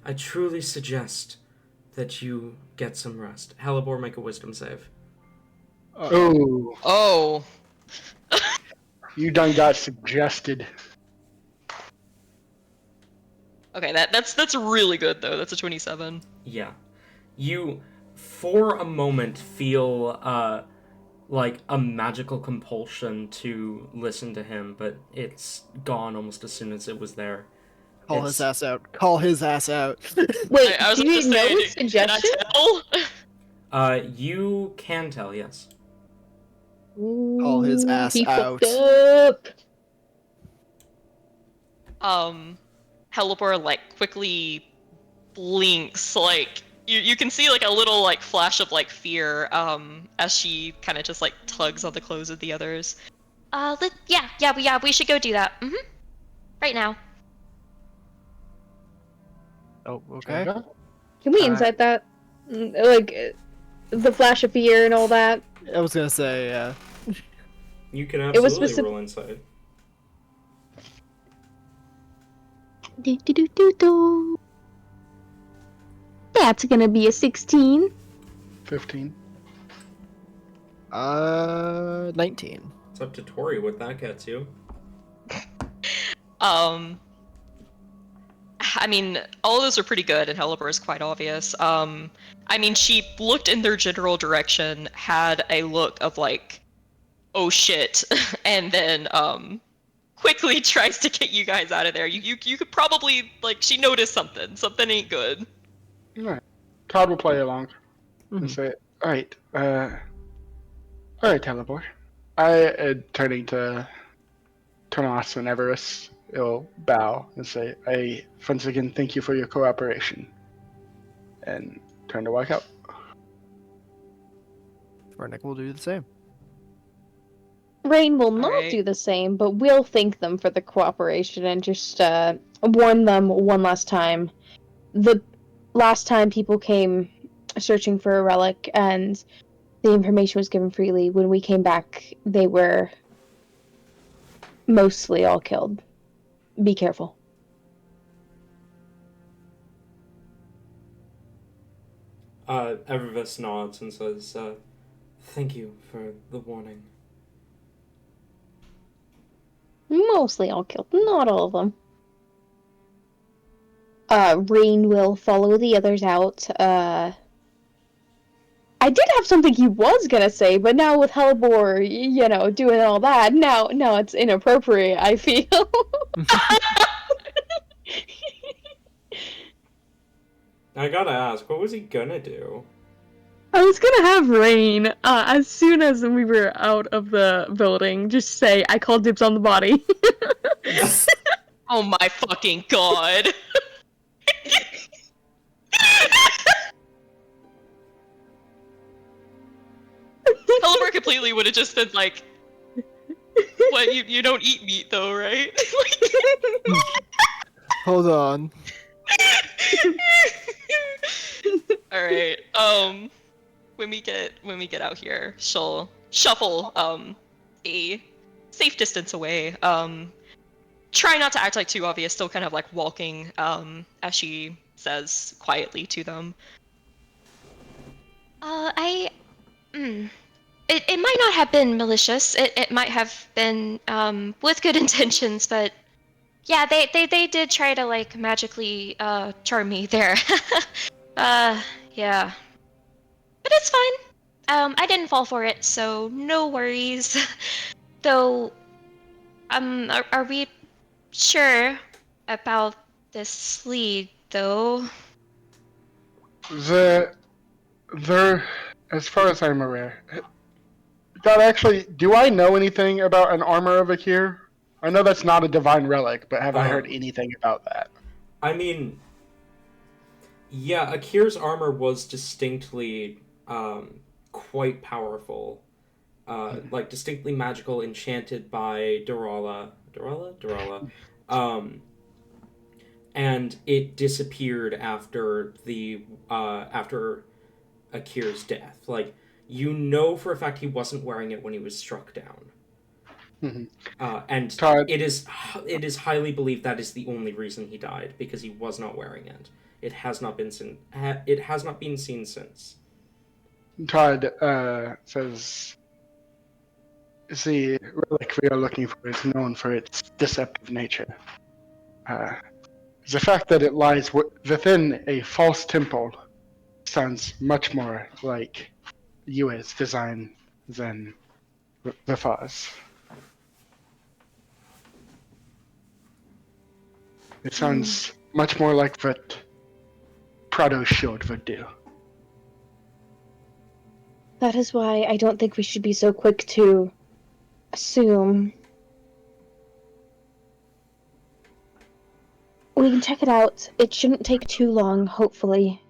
I truly suggest that you get some rest. Halibor, make a wisdom save. Oh, Oh. you done got suggested. Okay, that's really good though. That's a 27. Yeah. You, for a moment, feel like a magical compulsion to listen to him, but it's gone almost as soon as it was there. Call his ass out. Call his ass out. Wait, I was do about you to know say, his suggestion? can I tell? You can tell, yes. Call his ass he out. fucked up. Helipor like quickly blinks, like you can see like a little like flash of like fear as she kind of just like tugs on the clothes of the others. Yeah, we should go do that. Right now. Oh, okay. Can we insight that? Like, the flash of fear and all that? I was gonna say, yeah. You can It was absolutely roll inside. Do. That's gonna be a 16. 15. 19. It's up to Tori what that gets you. I mean, all of those are pretty good, and Helibor is quite obvious. I mean, she looked in their general direction, had a look of like, oh shit, and then quickly tries to get you guys out of there. You could probably like she noticed something. Something ain't good. Alright. Todd will play along and Mhm. say, alright, Telebor. Turning to Tomas and Everest, will bow and say, I once again thank you for your cooperation. And turn to walk out. Vernick will do the same. Rain will not Alright. do the same, but will thank them for the cooperation and just warn them one last time. The last time people came searching for a relic and the information was given freely, when we came back, they were mostly all killed. Be careful. Evervis nods and says, thank you for the warning. Mostly all killed, not all of them. Rain will follow the others out. I did have something he was gonna say, but now with Hellbor, doing all that, now it's inappropriate, I feel. I gotta ask, what was he gonna do? I was gonna have Rain, as soon as we were out of the building, just say, I called dibs on the body. Oh my fucking god. Helibor completely would have just been like, what, you don't eat meat though, right? Hold on. Alright, when we get out here, she'll shuffle, a safe distance away, try not to act like too obvious, still kind of like walking, as she says quietly to them. It might not have been malicious. It might have been with good intentions, but yeah, they did try to like magically charm me there. Yeah. But it's fine. I didn't fall for it, so no worries. Though, are we sure about this lead, though? There, as far as I'm aware, God, actually, do I know anything about an armor of Akir? I know that's not a divine relic, but have I heard anything about that? I mean, yeah, Akir's armor was distinctly quite powerful. Like, distinctly magical, enchanted by Durala. And it disappeared after after Akir's death. Like, you know for a fact he wasn't wearing it when he was struck down. Mhm. And Todd, it is highly believed that is the only reason he died, because he was not wearing it. It has not been seen since. Todd says, the relic we are looking for is known for its deceptive nature. The fact that it lies within a false temple sounds much more like Yue's design than the Faz. It sounds much more like what Prado's shield would do. That is why I don't think we should be so quick to assume. We can check it out. It shouldn't take too long, hopefully.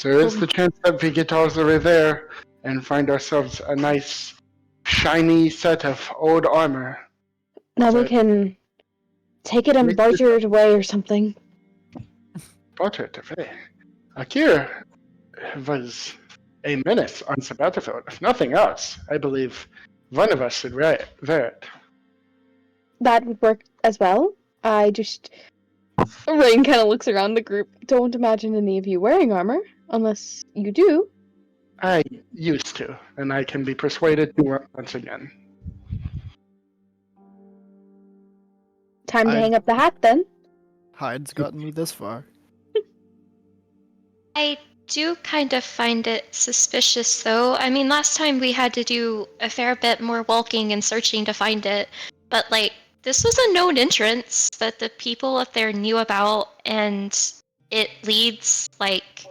There is the chance that we get all the way there and find ourselves a nice, shiny set of old armor. Now we That- can take it and Make barter it away or something. But Akir was a menace on the battlefield. If nothing else, I believe one of us should wear it. That would work as well. Rain kind of looks around the group. Don't imagine any of you wearing armor, unless you do. I used to, and I can be persuaded to once again. Time to I- hang up the hat then. Hyde's gotten me this far. I do kind of find it suspicious, though. I mean, last time we had to do a fair bit more walking and searching to find it, but like, this was a known entrance that the people up there knew about, and it leads, like,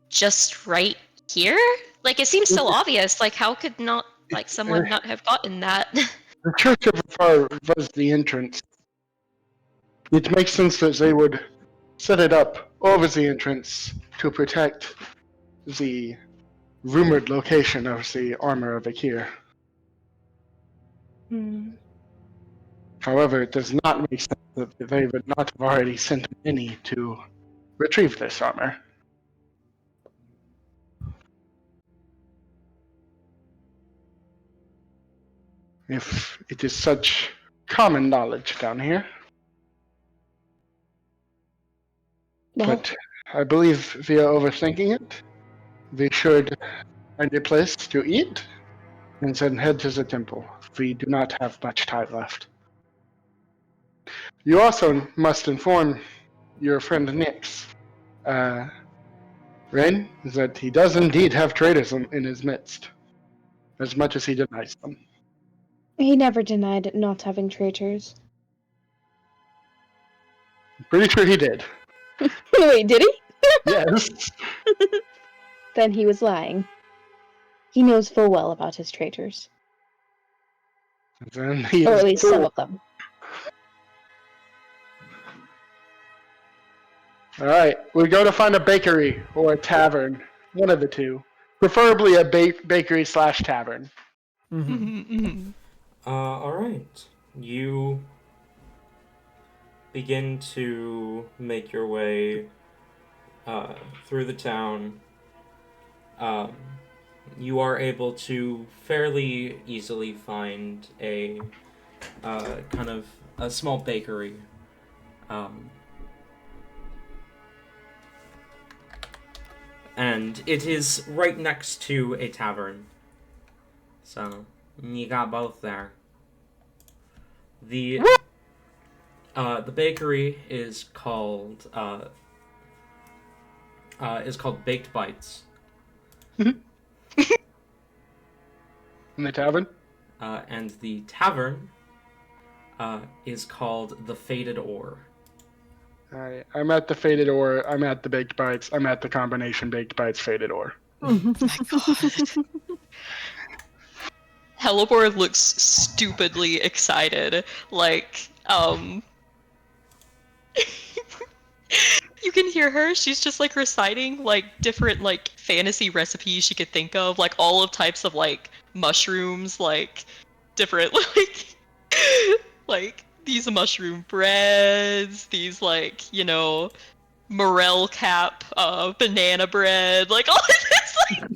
just right here? Like, it seems so obvious. Like, how could not, like, someone not have gotten that? The Church of Afar was the entrance. It makes sense that they would set it up over the entrance to protect the rumored location of the armor of Akir. However, it does not make sense that they would not have already sent many to retrieve this armor. If it is such common knowledge down here. Well, But I believe we are overthinking it. We should find a place to eat and then head to the temple. We do not have much time left. You also must inform your friend Nix, Rain, that he does indeed have traitors in his midst, as much as he denies them. he never denied not having traitors. I'm pretty sure he did. Wait, did he? Yes. Then he was lying. He knows full well about his traitors. Then he Or is at least some of them. Alright, we go to find a bakery or a tavern. One of the two. Preferably a bakery slash tavern. Alright. You begin to make your way through the town. You are able to fairly easily find a kind of a small bakery. And it is right next to a tavern. So, you got both there. The bakery is called Baked Bites. In the tavern? And the tavern is called the Faded Ore. Alright, I'm at the Faded Ore, I'm at the Baked Bites, I'm at the combination Baked Bites Faded Ore. Oh my god. Hellebore looks stupidly excited. Like, you can hear her. She's just like reciting like different like fantasy recipes she could think of, like all of types of like mushrooms, like different like these mushroom breads, these like, you know, morel cap, banana bread, like all of this like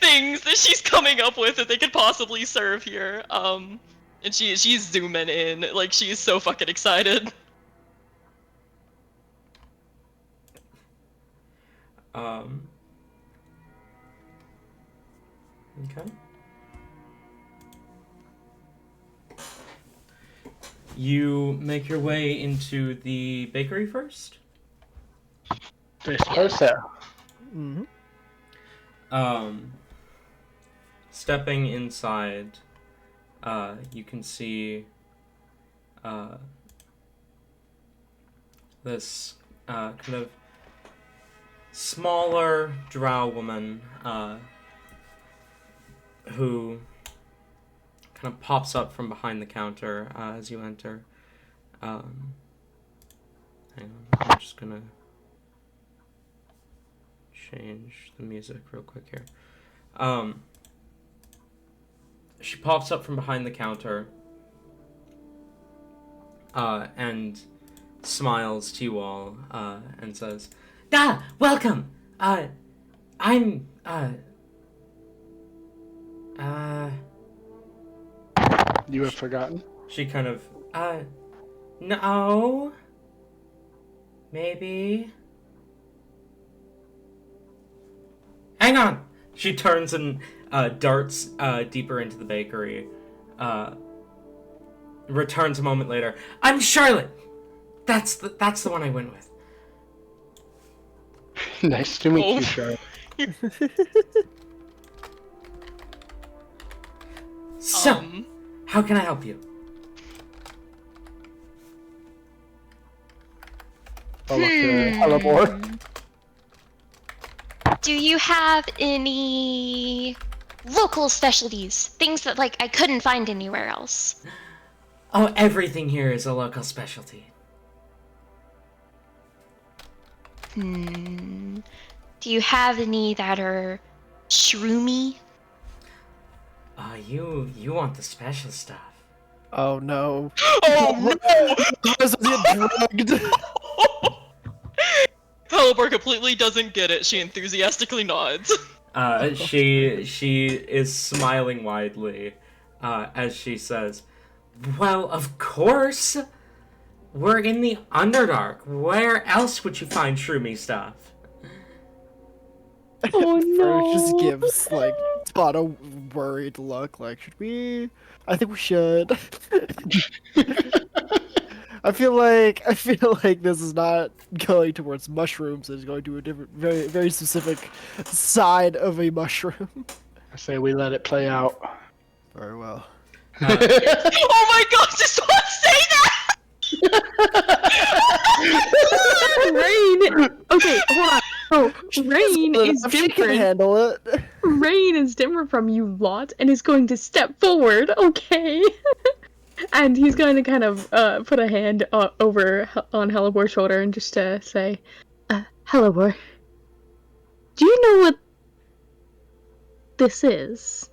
things that she's coming up with that they could possibly serve here. And she's zooming in, like she's so fucking excited. Okay. You make your way into the bakery first. I suppose so. Stepping inside, you can see this kind of smaller drow woman who kind of pops up from behind the counter as you enter. Hang on, I'm just gonna change the music real quick here. She pops up from behind the counter and smiles to you all and says, "Ah, welcome! I'm, You have forgotten? She kind of, no, maybe. Hang on! She turns and darts deeper into the bakery. returns a moment later. I'm Charlotte. That's the one I went with. Nice to meet Oh. you, Charlotte. So, how can I help you? I'll look to Hellamore. Do you have any local specialties? Things that, like, I couldn't find anywhere else? Oh, everything here is a local specialty. Do you have any that are shroomy? You want the special stuff. Oh no. Oh no! Does get drugged? Helleborg completely doesn't get it. She enthusiastically nods. She is smiling widely as she says, Well, of course. We're in the Underdark. Where else would you find shroomy stuff? Oh Fur no. just gives like Todd a worried look. Like, should we? I think we should. I feel like this is not going towards mushrooms. It's going to a different, very very specific side of a mushroom. I say we let it play out. Very well. Oh my god, just don't say that! Rain. Okay, hold on. Oh, Rain is If she can different. handle it. Rain is different from you lot and is going to step forward, okay? And he's going to kind of put a hand over on Hellebor's shoulder and just say, Hellebor, do you know what this is?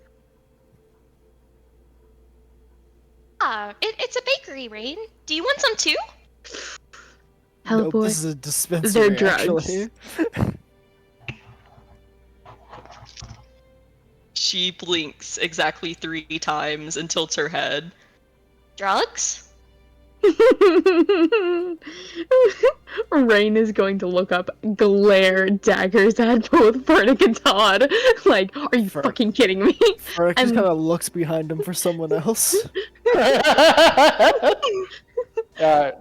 It's a bakery, Rain. Do you want some too? Nope, Hellebor, this is a dispensary. they're drugs. Actually. She blinks exactly 3 times and tilts her head. Drugs? Rain is going to look up, glare daggers at both Burnick and Todd. Like, are you Fuck. fucking kidding me? Eric just And- kind of looks behind him for someone else.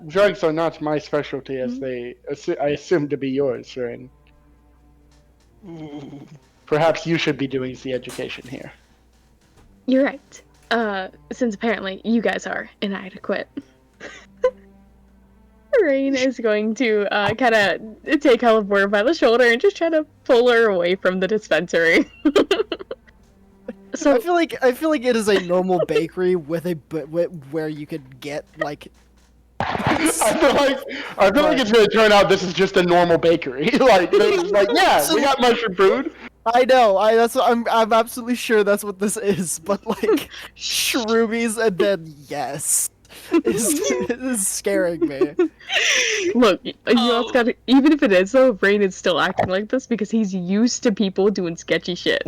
Drugs are not my specialty, as I assume to be yours, Ren. Perhaps you should be doing the education here. You're right. Since apparently you guys are inadequate. Rain is going to kind of take Hellebor by the shoulder and just try to pull her away from the dispensary. So I feel like it is a normal bakery with a where you could get like. I feel like it's gonna turn out this is just a normal bakery. like yeah, we got mushroom food. I know. I'm absolutely sure that's what this is. But like shroomies and then yes, is scaring me. look, you all got even if it is though, Rain is still acting like this because he's used to people doing sketchy shit.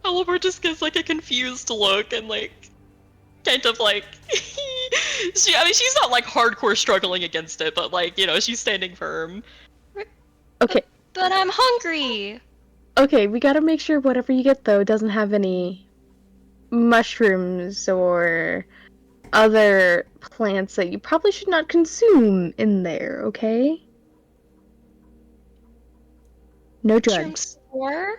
Helleborg just gives like a confused look and like kind of like she's not like hardcore struggling against it, but like, you know, she's standing firm. Okay, But I'm hungry. okay, we gotta make sure whatever you get though doesn't have any mushrooms or other plants that you probably should not consume in there, okay? No drugs. Or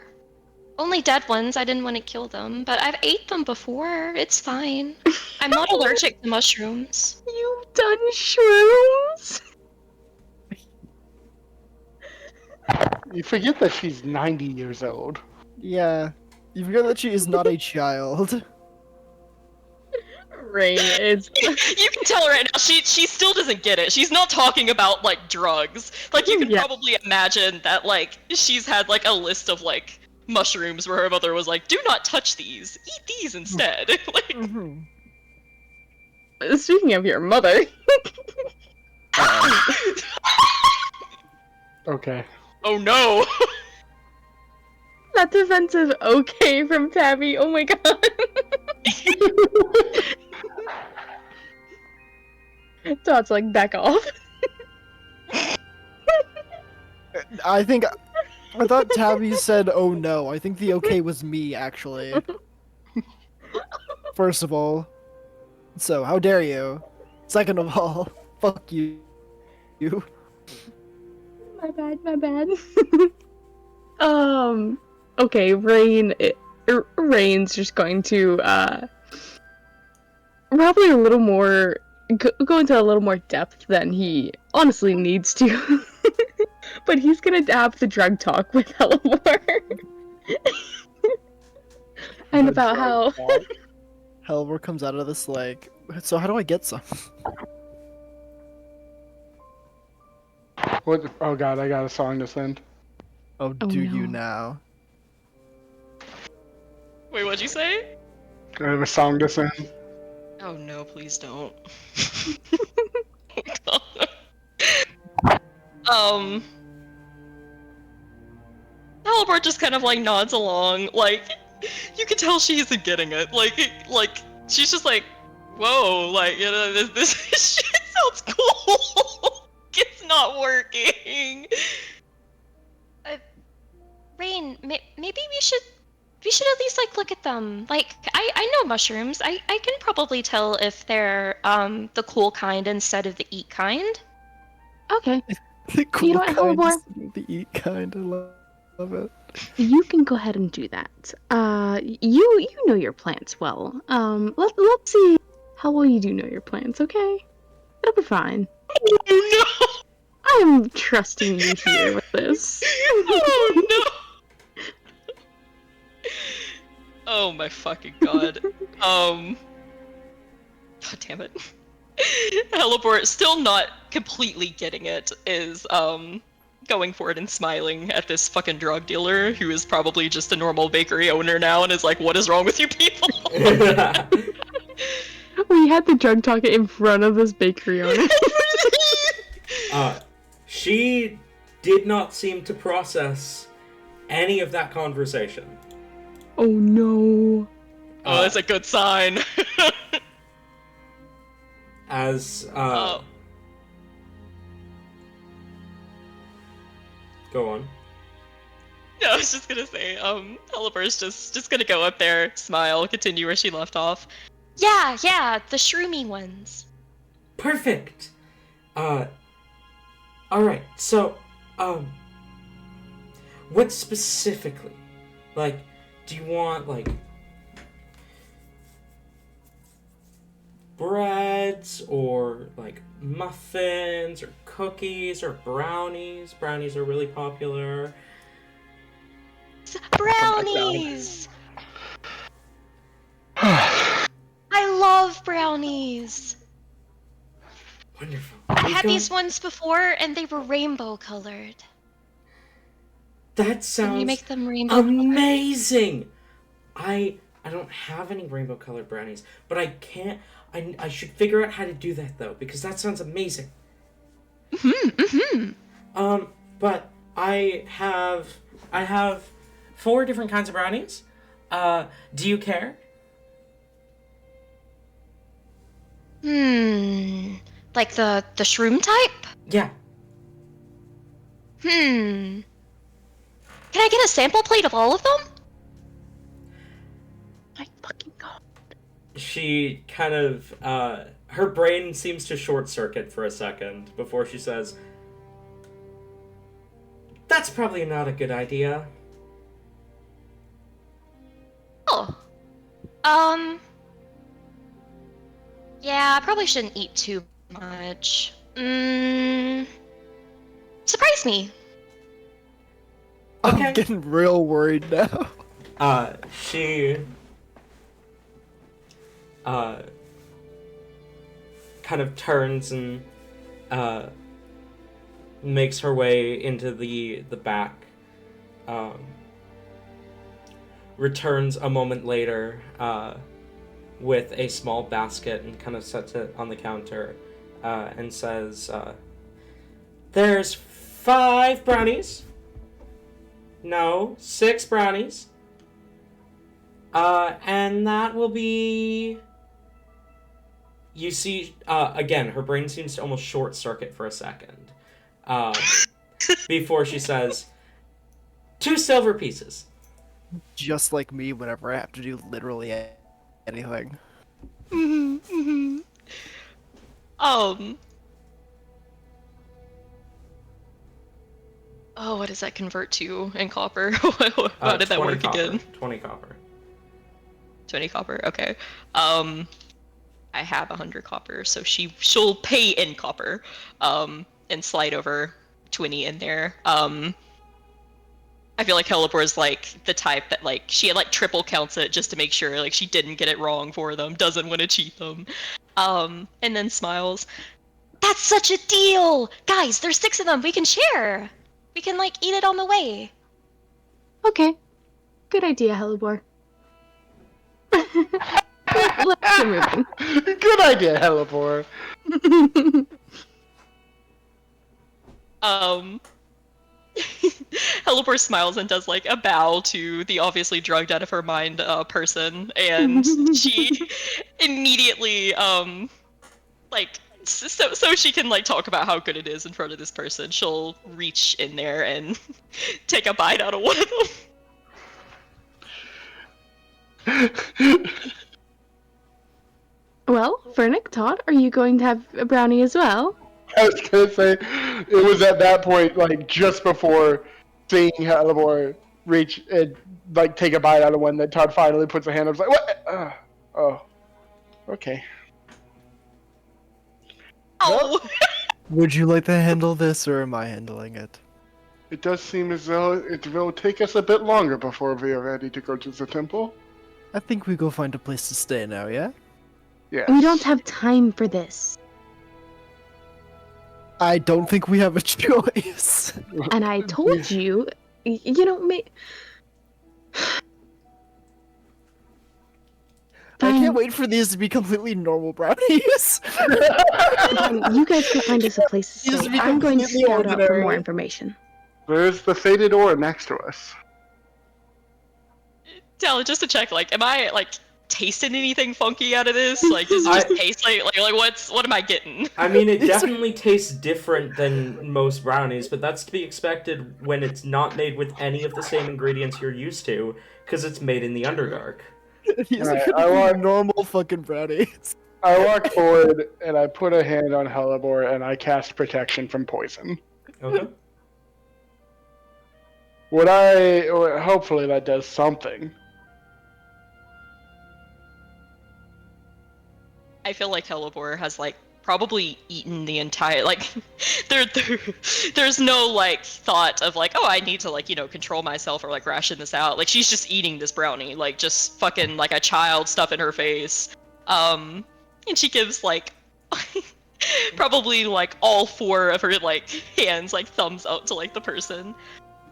only dead ones. I didn't want to kill them, but I've ate them before. It's fine. I'm not allergic to mushrooms. You've done shrooms? You forget that she's 90 years old. Yeah, you forget that she is not a child. Rain is You can tell right now she still doesn't get it. She's not talking about like drugs. Like you can Yeah. probably imagine that like she's had like a list of like mushrooms where her mother was like, "Do not touch these. Eat these instead." Like, Mhm. Speaking of your mother, Okay. oh no. that defensive okay from Tabby. Oh my god. Todd's like, back off. I thought Tabby said, "Oh no." I think the okay was me actually. First of all, so how dare you? Second of all, fuck you. You. My bad, my bad. Okay, Rain's just going to, probably a little more, go into a little more depth than he honestly needs to. But he's gonna have the drug talk with Hellamore. And The about drug how talk. Helver comes out of this like, so how do I get some? What? Oh god, I got a song to send. Oh, Oh, do you no. now? Wait, what'd you say? I have a song to send. Oh no, please don't. um, Halbert just kind of like nods along, like you can tell she isn't getting it. Like she's just like, whoa, like you know, this shit sounds cool. It's not working. Rain, maybe we should at least like look at them. Like I know mushrooms. I can probably tell if they're the cool kind instead of the eat kind. okay, The cool know what, kind, Helver? is the eat kind. I love it. you can go ahead and do that. You know your plants well. Let's see how well you do know your plants. Okay, it'll be fine. Oh no! I'm trusting you here with this. Oh no! Oh my fucking god. God damn it. Helibort, still not completely getting it, is going forward and smiling at this fucking drug dealer who is probably just a normal bakery owner now and is like, what is wrong with you people? We had the drug talk in front of this bakery owner. She did not seem to process any of that conversation. Oh no. Oh, that's a good sign. As Oh. Go on. No, I was just gonna say, Helibert's just gonna go up there, smile, continue where she left off. Yeah, the shroomy ones. Perfect. All right. So, what specifically? Like, do you want like breads or like muffins or cookies or brownies? Brownies are really popular. Brownies! I love brownies! Wonderful. I We've had got- these ones before and they were rainbow colored. That Can sounds you make them rainbow colored? amazing. I don't have any rainbow colored brownies, but I can't. I should figure out how to do that though, because that sounds amazing. But I have 4 different kinds of brownies. Do you care? Like the shroom type? Yeah. Can I get a sample plate of all of them? My fucking god. She kind of her brain seems to short circuit for a second before she says, "That's probably not a good idea." Oh. Yeah, I probably shouldn't eat too much. Surprise me. Okay. I'm getting real worried now. She kind of turns and makes her way into the back. Returns a moment later with a small basket and kind of sets it on the counter and says, "There's 5 brownies. No, 6 brownies. And that will be..." You see, again, her brain seems to almost short circuit for a second. Before she says, 2 silver pieces. Just like me whenever I have to do literally anything. Um. Oh, what does that convert to in copper? How did that 20 work copper. again? 20 copper. 20 copper. Okay. I have 100 copper, so she'll pay in copper. And slide over 20 in there. I feel like Helibor's like the type that like she like triple counts it just to make sure like she didn't get it wrong for them, doesn't want to cheat them. And then smiles. That's such a deal! Guys, there's 6 of them, we can share! We can like eat it on the way. Okay. Good idea, Helibor. Let's get moving. Good idea, Hellebore. Helibor smiles and does like a bow to the obviously drugged out of her mind person, and she immediately like so she can like talk about how good it is in front of this person. She'll reach in there and take a bite out of one of them. Well, Fernick, Todd, are you going to have a brownie as well? I was gonna say, it was at that point, like just before seeing Hellebore reach and like take a bite out of one, that Todd finally puts a hand up. Like, what? Oh, okay. Oh. Would you like to handle this, or am I handling it? It does seem as though it will take us a bit longer before we are ready to go to the temple. I think we go find a place to stay now, yeah? Yes. We don't have time for this. I don't think we have a choice. And I told you, you know, I can't wait for these to be completely normal brownies. You guys can find us a place to These stay. would be I'm going to completely scout out for ordinary. more information. There's the faded ore next to us. Tell just to check, like, am I like tasting anything funky out of this? Like, does it just taste like what am I getting? I mean, it definitely tastes different than most brownies, but that's to be expected when it's not made with any of the same ingredients you're used to, because it's made in the Underdark. These Alright, are I gonna want- be normal fucking brownies. I walk forward and I put a hand on Hellebore and I cast protection from poison. Okay. Hopefully that does something. I feel like Hellebore has like probably eaten the entire like there's no like thought of like, oh, I need to like, you know, control myself or like ration this out. Like she's just eating this brownie, like just fucking like a child, stuff in her face. And she gives like probably like all 4 of her like hands like thumbs up to like the person.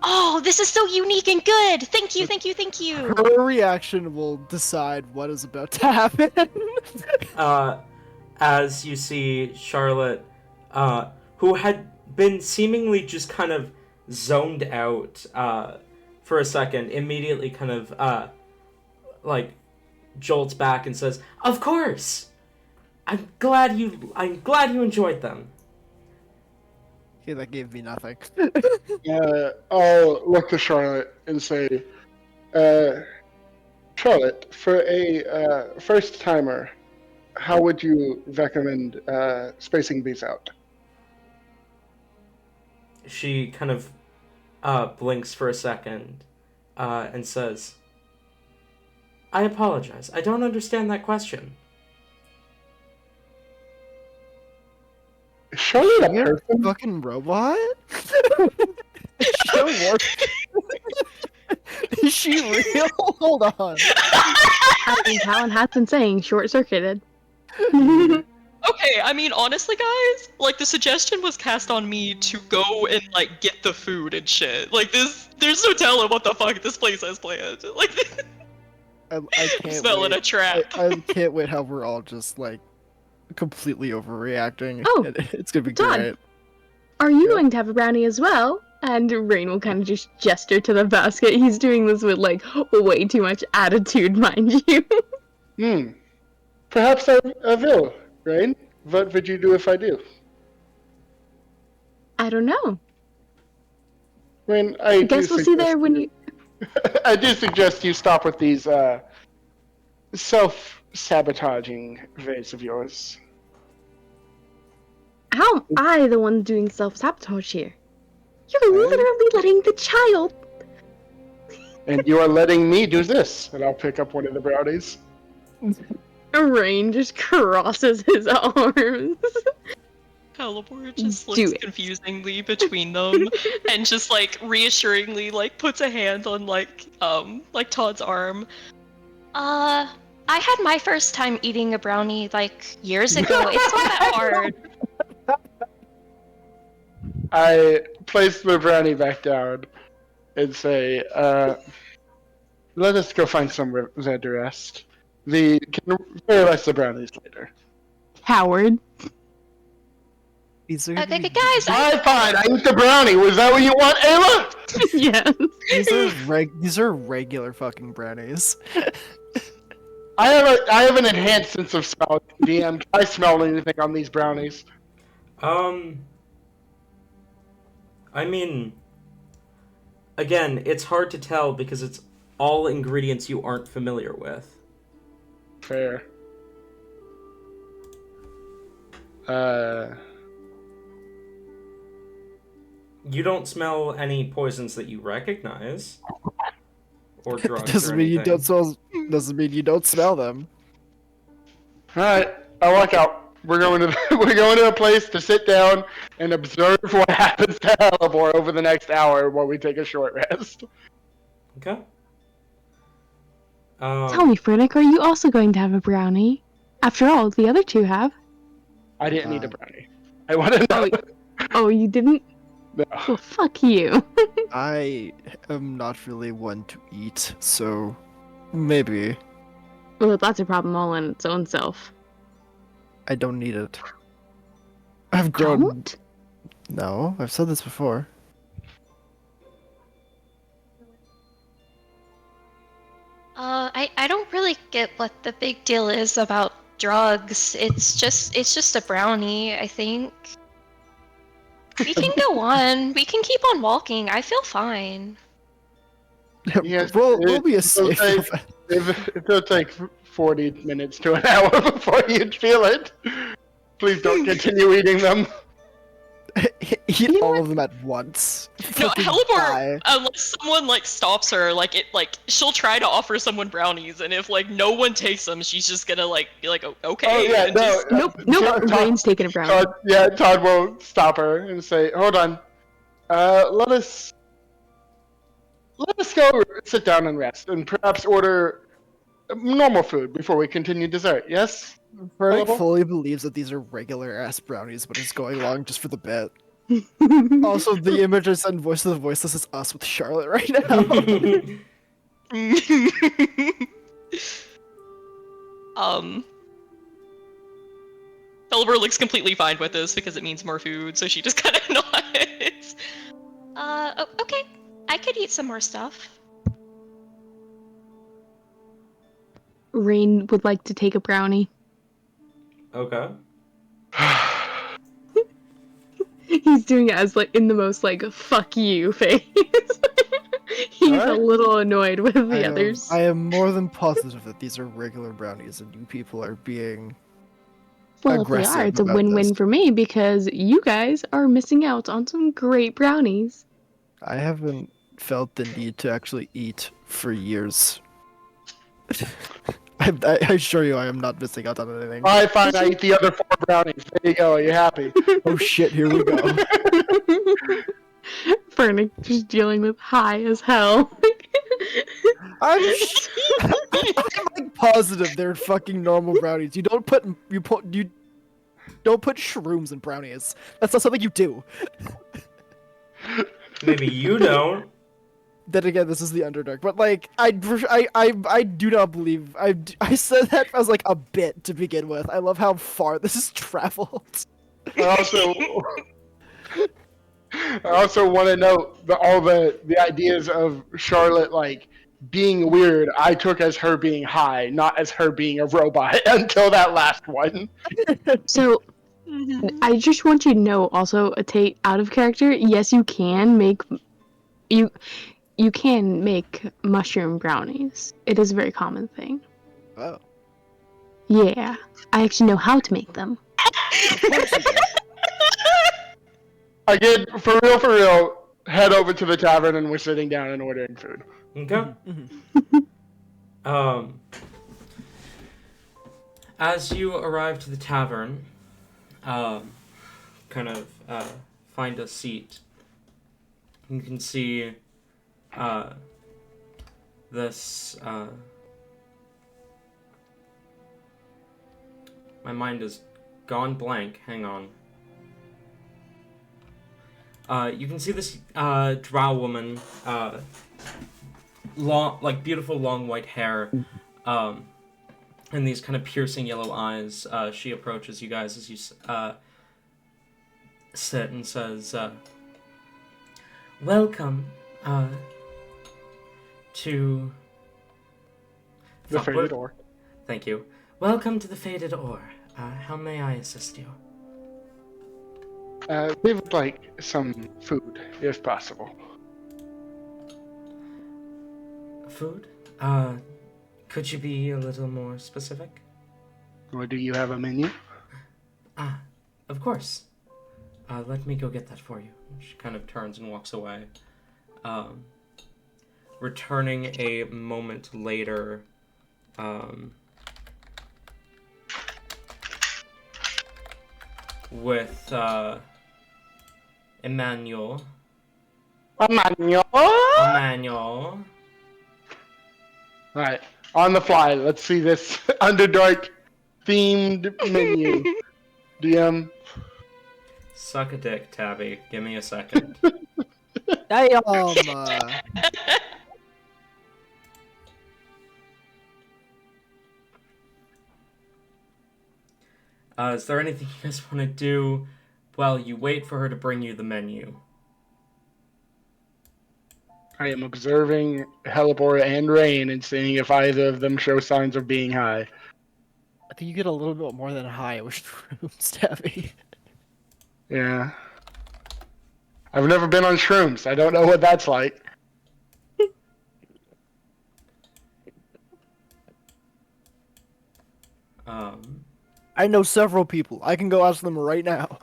Oh, this is so unique and good. Thank you, thank you, thank you. Her reaction will decide what is about to happen. As you see Charlotte, who had been seemingly just kind of zoned out for a second, immediately kind of like jolts back and says, "Of course, I'm glad you enjoyed them." Okay, that gave me nothing. I'll look to Charlotte and say, Charlotte, for a first timer, how would you recommend spacing these out? She kind of blinks for a second and says, "I apologize. I don't understand that question." Is Charlotte a You're a person? fucking robot? Is she real? Hold on. I think Talon has been saying short-circuited. Okay, I mean, honestly, guys, like, the suggestion was cast on me to go and, like, get the food and shit. Like, there's no telling what the fuck this place has planned. Like, I I'm can't smelling wait. a trap. I can't wait how we're all just like completely overreacting. Oh, It's gonna be Todd. great. Are you going to have a brownie as well? And Rain will kind of just gesture to the basket. He's doing this with, like, way too much attitude, mind you. Perhaps I will, Rain. What would you do if I do? I don't know. Rain, I guess we'll see there when you... I do suggest you stop with these sabotaging vase of yours. How am I the one doing self-sabotage here? You're Well- literally letting the child. And you are letting me do this. And I'll pick up one of the brownies. Rain just crosses his arms. Halibor just Do looks it. confusingly between them and just like reassuringly like puts a hand on like Todd's arm. I had my first time eating a brownie like years ago. It's not that hard. I place the brownie back down and say, let us go find somewhere to rest. We can realize the brownies later. Howard. These are gonna be- Guys, Fine, I eat the brownie. Was that what you want, Ayla? Yes. these are regular fucking brownies. I have an enhanced sense of smell, DM. Can I smell anything on these brownies? I mean, again, it's hard to tell because it's all ingredients you aren't familiar with. Fair. You don't smell any poisons that you recognize, or drugs. Doesn't or mean you anything. don't smell. Doesn't mean you don't smell them. All right, I walk out. We're going to a place to sit down and observe what happens to Halibor over the next hour while we take a short rest. Okay. Tell me, Frederick, are you also going to have a brownie? After all, the other two have. I didn't need a brownie. I want to know. Oh, you didn't? No. Well, fuck you. I am not really one to eat, so maybe Well, that's a problem all in its own self. I don't need it. I've grown. Don't? No, I've said this before. I don't really get what the big deal is about drugs. It's just a brownie, I think. We can go on. We can keep on walking. I feel fine. Yes, we'll be a it'll safe. take- It'll take 40 minutes to an hour before you feel it. Please don't continue eating them. Eat all of them at once. No, Fucking Halibor, die. unless someone like stops her, she'll try to offer someone brownies, and if like no one takes them, she's just gonna like be like, okay. Oh yeah, and no. just- Nope, Rain's taking a brownie. Todd will stop her and say, "Hold on, let us go sit down and rest, and perhaps order normal food before we continue dessert." Yes. Frank Halibor? fully believes that these are regular ass brownies, but is going along just for the bit. Also, the image I sent Voice of the Voiceless is us with Charlotte right now. Halibor looks completely fine with this because it means more food, so she just kind of nods. Okay. I could eat some more stuff. Rain would like to take a brownie. Okay. He's doing it as like in the most like fuck you face. He's a Alright. little annoyed with the others. I am more than positive that these are regular brownies, and you people are being. Well, if they aggressive are, it's a about win-win this. for me because you guys are missing out on some great brownies. I haven't felt the need to actually eat for years. I assure you, I am not missing out on anything. All right, fine. I eat the other 4 brownies. There you go. Are you happy? Oh shit! Here we go. Fernick just dealing with high as hell. I'm like positive they're fucking normal brownies. You don't put shrooms in brownies. That's not something you do. Maybe you don't. Then again, this is the Underdark, but like I do not believe I said that as like a bit to begin with. I love how far this has traveled. I also want to note that all the ideas of Charlotte like being weird, I took as her being high, not as her being a robot until that last one. So, I just want you to know also, Tate, out of character, yes, you can make mushroom brownies. It is a very common thing. Oh. Yeah, I actually know how to make them. Of course you do. Again, for real, head over to the tavern and we're sitting down and ordering food. Okay. Mhm. Um, as you arrive to the tavern, kind of find a seat. You can see this. My mind is gone blank. Hang on. You can see this drow woman, long, like beautiful long white hair, and these kind of piercing yellow eyes. She approaches you guys as you sit and says, "Welcome to The Fuck, faded what- ore. Thank you. Welcome to the Faded Ore. How may I assist you?" We would like some food, if possible. Food? Could you be a little more specific? Or do you have a menu? Of course. Let me go get that for you. She kind of turns and walks away. Returning a moment later, with Emmanuel. Emmanuel. Alright, on the fly, let's see this Underdark themed menu. DM. Suck a dick, Tabby. Give me a second. Damn. Is there anything you guys want to do while you wait for her to bring you the menu? I am observing Helibor and Rain and seeing if either of them show signs of being high. I think you get a little bit more than high with shrooms, Tabby. Yeah. I've never been on shrooms. I don't know what that's like. I know several people. I can go ask them right now.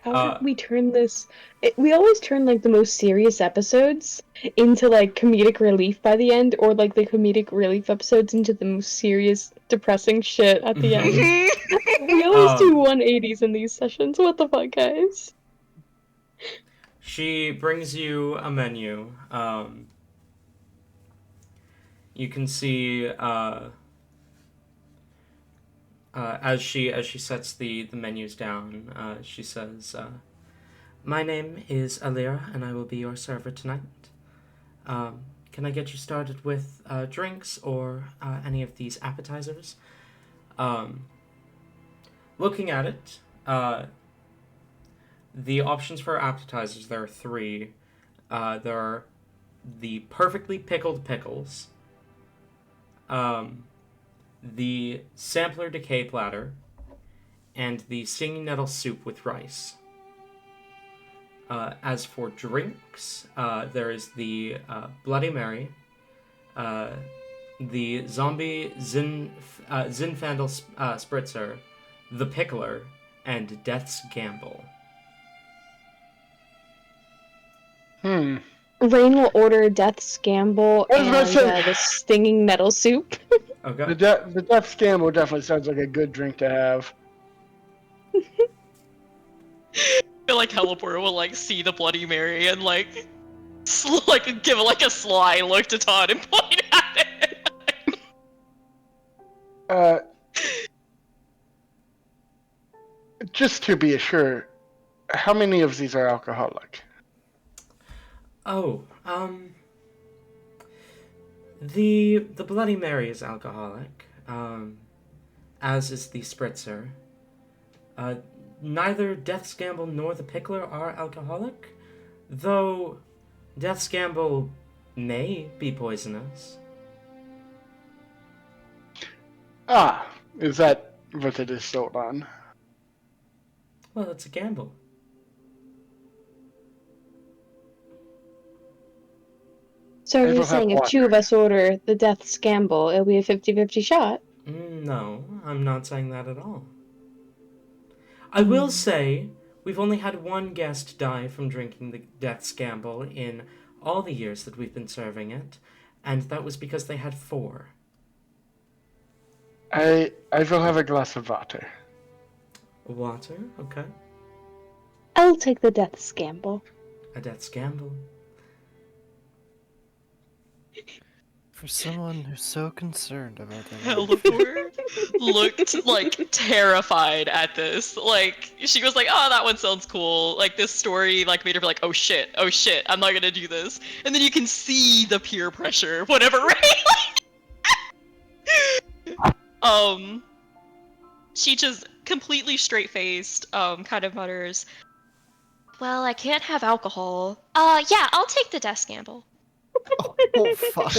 How did we turn this? We always turn like the most serious episodes into like comedic relief by the end, or like the comedic relief episodes into the most serious, depressing shit at the end. We always do 180s in these sessions. What the fuck, guys? She brings you a menu. You can see as she sets the menus down, she says, "My name is Alira, and I will be your server tonight. Can I get you started with drinks or any of these appetizers?" Looking at it, the options for appetizers, there are three. There are the perfectly pickled pickles, the sampler decay platter, and the stinging nettle soup with rice. As for drinks, there is the Bloody Mary, the zombie Zinfandel spritzer, the pickler, and Death's Gamble. Rain will order Death's Gamble I was and about to say- the stinging nettle soup. Okay. The Death Scamble definitely sounds like a good drink to have. I feel like Helipor will like see the Bloody Mary and like give like a sly look to Todd and point at it. Just to be sure, how many of these are alcoholic? Oh, the Bloody Mary is alcoholic, as is the spritzer. Neither Death's Gamble nor the pickler are alcoholic, though Death's Gamble may be poisonous. Ah, is that what it is sold on? Well, it's a gamble. So I are you will have saying if water. two of us order the death scamble, it'll be a 50-50 shot? No, I'm not saying that at all. I will say, we've only had one guest die from drinking the death scamble in all the years that we've been serving it, and that was because they had 4. I will have a glass of water. Water, okay. I'll take the death scamble. A death scamble. For someone who's so concerned about their Helivore looked like terrified at this. Like she was like, "Oh, that one sounds cool." Like this story like made her be like, "Oh shit, I'm not gonna do this." And then you can see the peer pressure, whatever, right? She just completely straight faced, kind of mutters, Well, I can't have alcohol. Yeah, I'll take the death gamble. Oh fuck.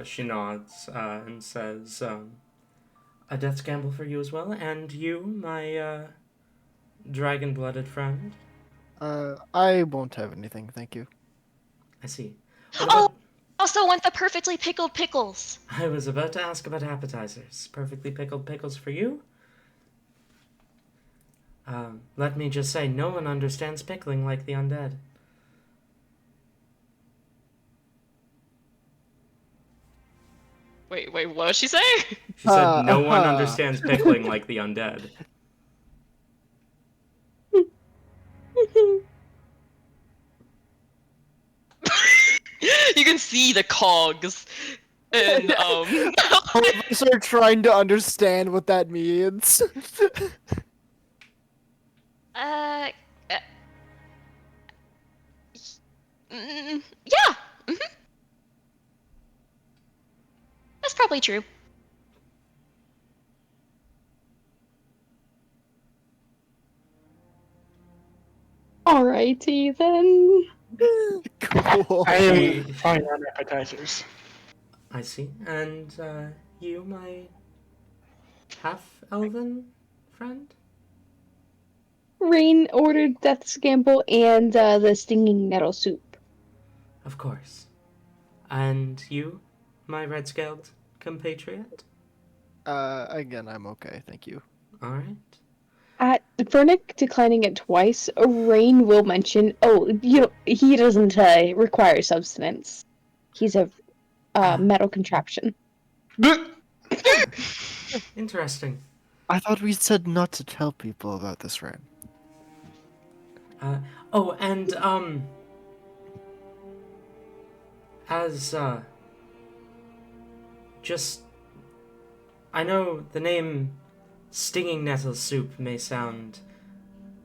She nods and says, a death gamble for you as well, and you, my dragon-blooded friend. I won't have anything, thank you. I see. What Oh, about... also want the perfectly pickled pickles. I was about to ask about appetizers. Perfectly pickled pickles for you? Let me just say, no one understands pickling like the undead. Wait, what did she say? She said, no one uh-huh. understands pickling like the undead. You can see the cogs. And All of us are trying to understand what that means. Uh, uh, yeah. That's probably true. Alrighty then. Cool. I am She- fine on appetizers. I see. And, you, my half-elven friend? Rain ordered death scamble and the stinging nettle soup. Of course. And you, my red-scaled compatriot? Again, I'm okay, thank you. Alright. Vernick declining it twice, Rain will mention, he doesn't require substance. He's a metal contraption. Interesting. I thought we said not to tell people about this rain. Oh, and, as, just... I know the name Stinging Nettle Soup may sound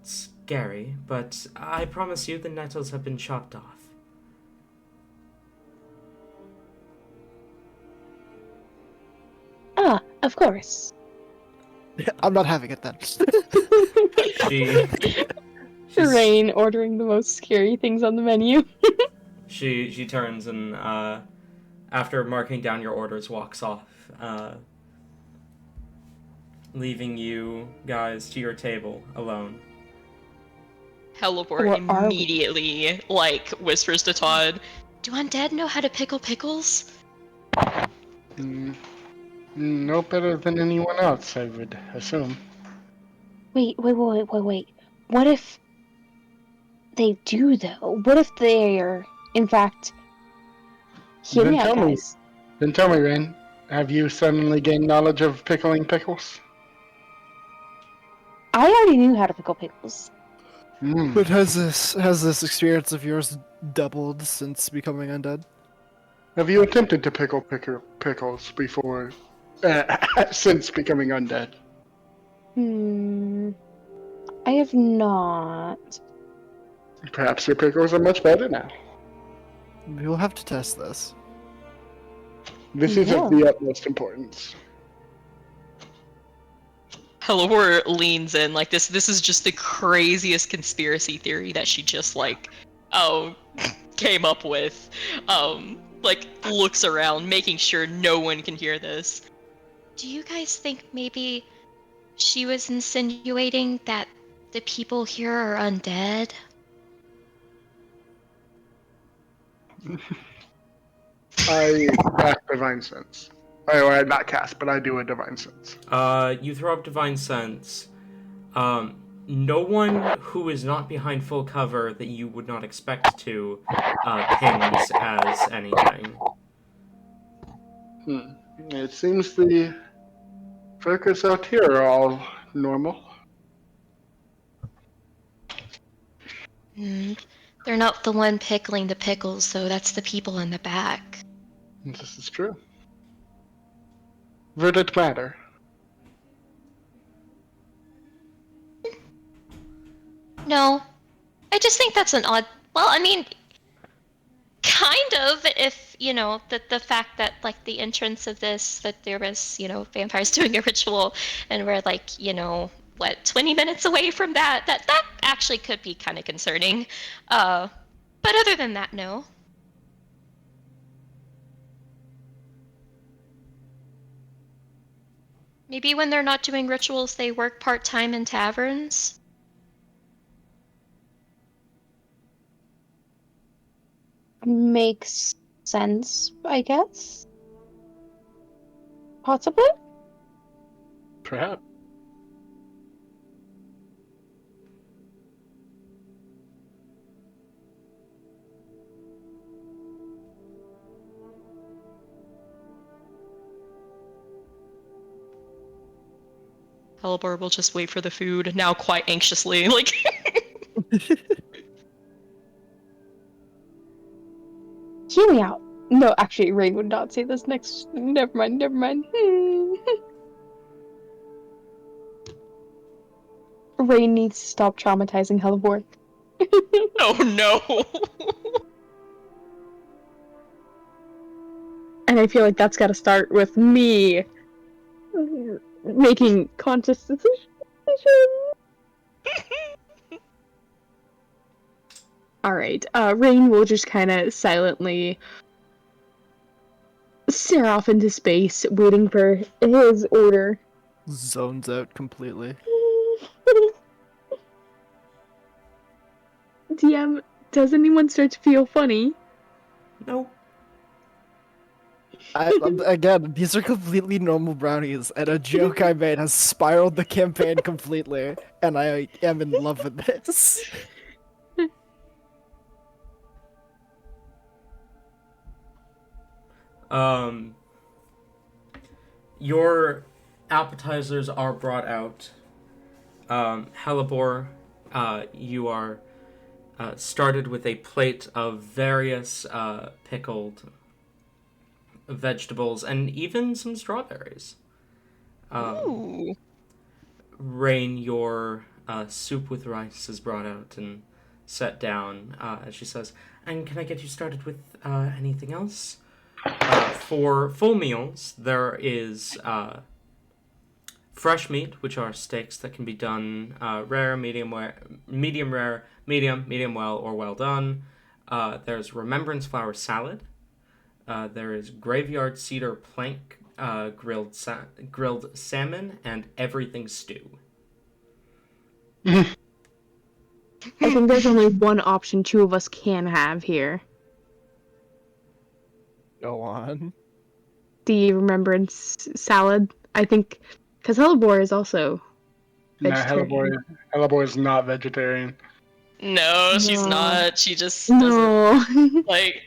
scary, but I promise you the nettles have been chopped off. Ah, of course. I'm not having it then. She's, Rain ordering the most scary things on the menu. she turns and, after marking down your orders, walks off, leaving you guys to your table alone. Helivore Or are we? immediately, like, whispers to Todd, Do undead know how to pickle pickles? No better than anyone else, I would assume. Wait. What if they do, though? What if they are, in fact... Hear Then me out, tell me. guys. Then tell me, Ren, have you suddenly gained knowledge of pickling pickles? I already knew how to pickle pickles. But has this experience of yours doubled since becoming undead? Have you attempted to pickle pickles before, since becoming undead? I have not. Perhaps your pickles are much better now. We'll have to test this. This is of the utmost importance. Helivore leans in like this is just the craziest conspiracy theory that she just like came up with. Like looks around, making sure no one can hear this. Do you guys think maybe she was insinuating that the people here are undead? I cast Divine Sense. Oh, I not cast, but I do a Divine Sense. You throw up Divine Sense. No one who is not behind full cover that you would not expect to pings as anything. It seems the focus out here are all normal. They're not the one pickling the pickles, though. That's the people in the back. This is true. Would it matter? No, I just think that's an odd. Well, I mean, kind of. If the fact that like the entrance of this, that there was vampires doing a ritual, and we're like 20 minutes away from that. That actually could be kind of concerning. But other than that, no. Maybe when they're not doing rituals, they work part-time in taverns. Makes sense, I guess. Possibly? Perhaps. Hellebore will just wait for the food, now quite anxiously, like... Hear me out. No, actually, Rain would not say this next. Never mind, never mind. Rain needs to stop traumatizing Hellebore. Oh no! And I feel like that's gotta start with me making conscious decisions. Alright, Rain will just kind of silently stare off into space, waiting for his order. Zones out completely. DM, does anyone start to feel funny? No. Again, these are completely normal brownies, and a joke I made has spiraled the campaign completely, and I am in love with this. Your appetizers are brought out. Hellebore, you are started with a plate of various pickled vegetables and even some strawberries. Ooh. Rain, your soup with rice is brought out and set down as she says, and can I get you started with anything else? For full meals, there is fresh meat, which are steaks that can be done rare, medium rare, medium well, or well done. There's remembrance flower salad. There is graveyard cedar plank grilled salmon and everything stew. I think there's only one option two of us can have here. Go on. The remembrance salad. I think, because Hellebore is also No, vegetarian. Hellebore is not vegetarian. No, she's No. not. She just doesn't, No. like...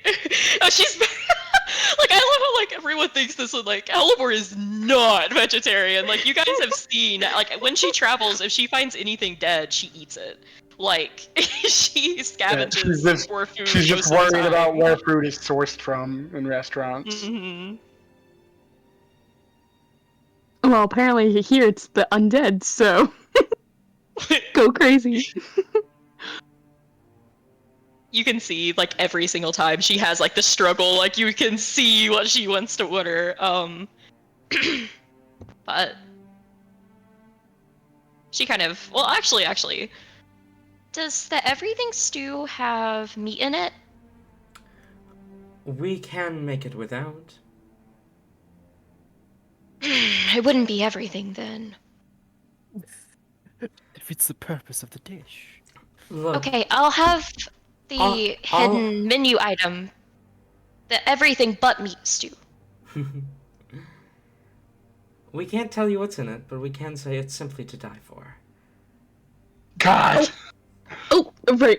Oh, she's... Like, I love how, like, everyone thinks this one, like, Hellebore is not vegetarian. Like, you guys have seen, like, when she travels, if she finds anything dead, she eats it. Like, she scavenges for food. She's most just of the worried about time. where food is sourced from in restaurants. Mm-hmm. Well, apparently here it's the undead, so go crazy. You can see, like, every single time she has, like, the struggle, like, you can see what she wants to order, but she kind of, well, actually, does the everything stew have meat in it? We can make it without. It wouldn't be everything then. If it's the purpose of the dish. Look, Okay, I'll have the I'll- hidden menu item everything but meat stew. We can't tell you what's in it, but we can say it's simply to die for. God. Oh,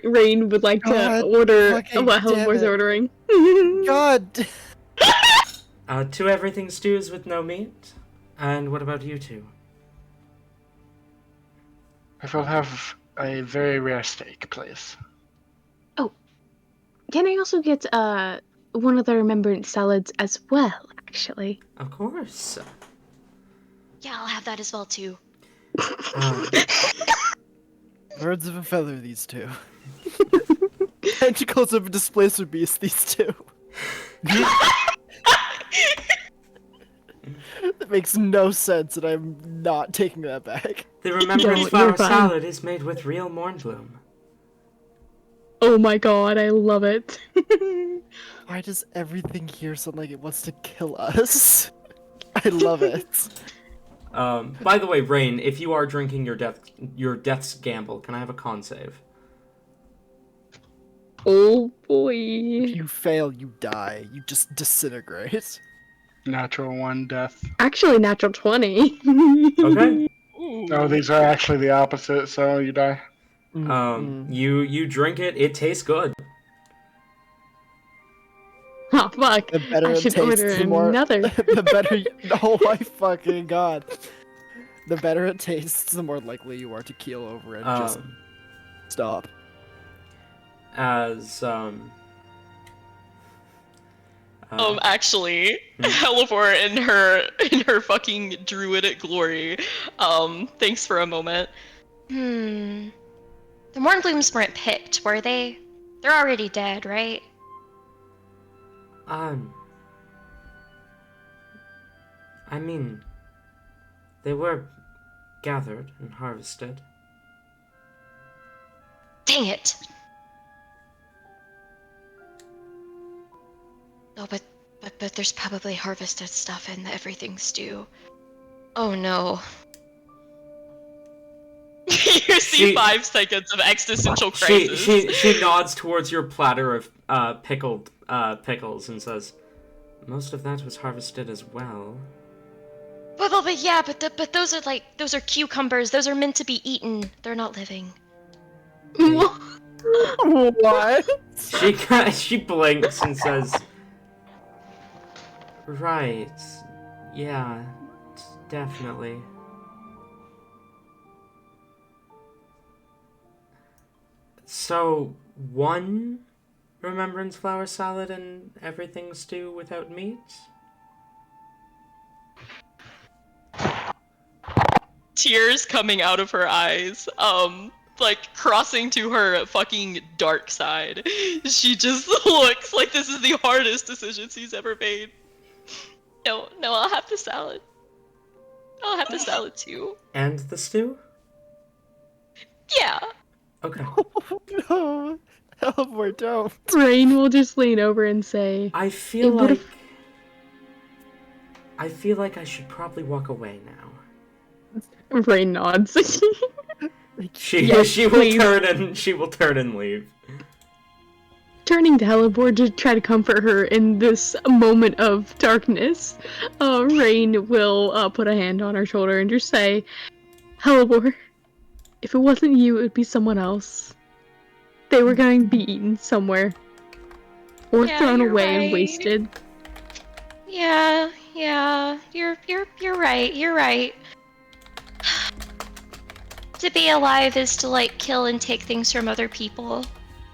Rain would like God to order fucking what damn Hellbore's it. ordering. God. 2 everything stews with no meat. And what about you two? I will have a very rare steak, please. Can I also get one of the remembrance salads as well, actually? Of course. Yeah, I'll have that as well too. Birds of a feather, these two. Tentacles of a displacer beast, these two. That makes no sense, and I'm not taking that back. The remembrance you're flower fine. salad is made with real mornbloom. Oh my god, I love it. Why does everything here sound like it wants to kill us? I love it. By the way, Rain, if you are drinking your death's gamble, can I have a con save? Oh If boy. you fail, you die. You just disintegrate. Natural 1 death. Actually, natural 20. Okay. No, these are actually the opposite, so you die. You drink it. It tastes good. Oh fuck. The better I it should tastes, order the more. another. The better. Oh my fucking god. The better it tastes, the more likely you are to keel over and just stop. As Actually, Helivore in her fucking druidic glory. Thanks for a moment. The Mornblooms weren't picked, were they? They're already dead, right? I mean, they were gathered and harvested. Dang it! Oh, but there's probably harvested stuff in the everything stew. Oh no. You see She- 5 seconds of existential crisis. she nods towards your platter of pickled pickles and says, Most of that was harvested as well. But yeah, but those are cucumbers. Those are meant to be eaten. They're not living. What? she blinks and says, Right. Yeah, definitely. So, 1 remembrance flower salad and everything stew without meat? Tears coming out of her eyes. Like crossing to her fucking dark side. She just looks like this is the hardest decision she's ever made. No, I'll have the salad. I'll have the salad too. And the stew? Yeah. Okay. No. Helivore, don't. Rain will just lean over and say, I feel It would've- like I should probably walk away now. Rain nods. she Yes, she will please. turn and leave. Turning to Helibor to try to comfort her in this moment of darkness, Rain will put a hand on her shoulder and just say, Helibor, if it wasn't you, it would be someone else. They were going to be eaten somewhere. Or Yeah, thrown you're away and right. wasted. Yeah, you're right. You're right. To be alive is to like kill and take things from other people.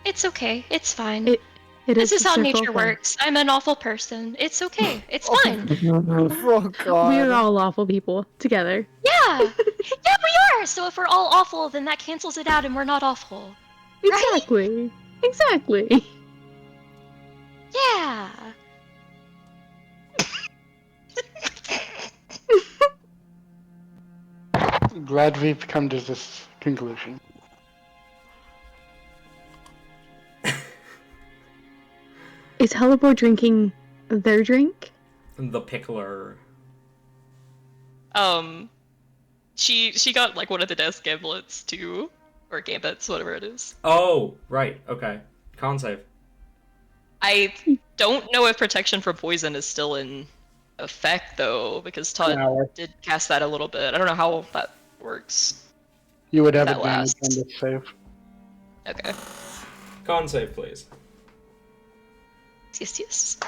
It's okay. It's fine. It This is the how circle nature of life. works. I'm an awful person. It's okay. It's fine. Oh god. We're all awful people together. Yeah. Yeah, we are. So if we're all awful, then that cancels it out and we're not awful. Right? Exactly. Exactly. Yeah. Glad we've come to this conclusion. Is Helibor drinking their drink? The pickler. She got like one of the death gamblets too. Or gambits, whatever it is. Oh, right. Okay. Con save. I don't know if protection from poison is still in effect though, because Todd Now did cast that a little bit. I don't know how that works. you would have That advantage on lasts. this save. Okay. Con save, please. Yes.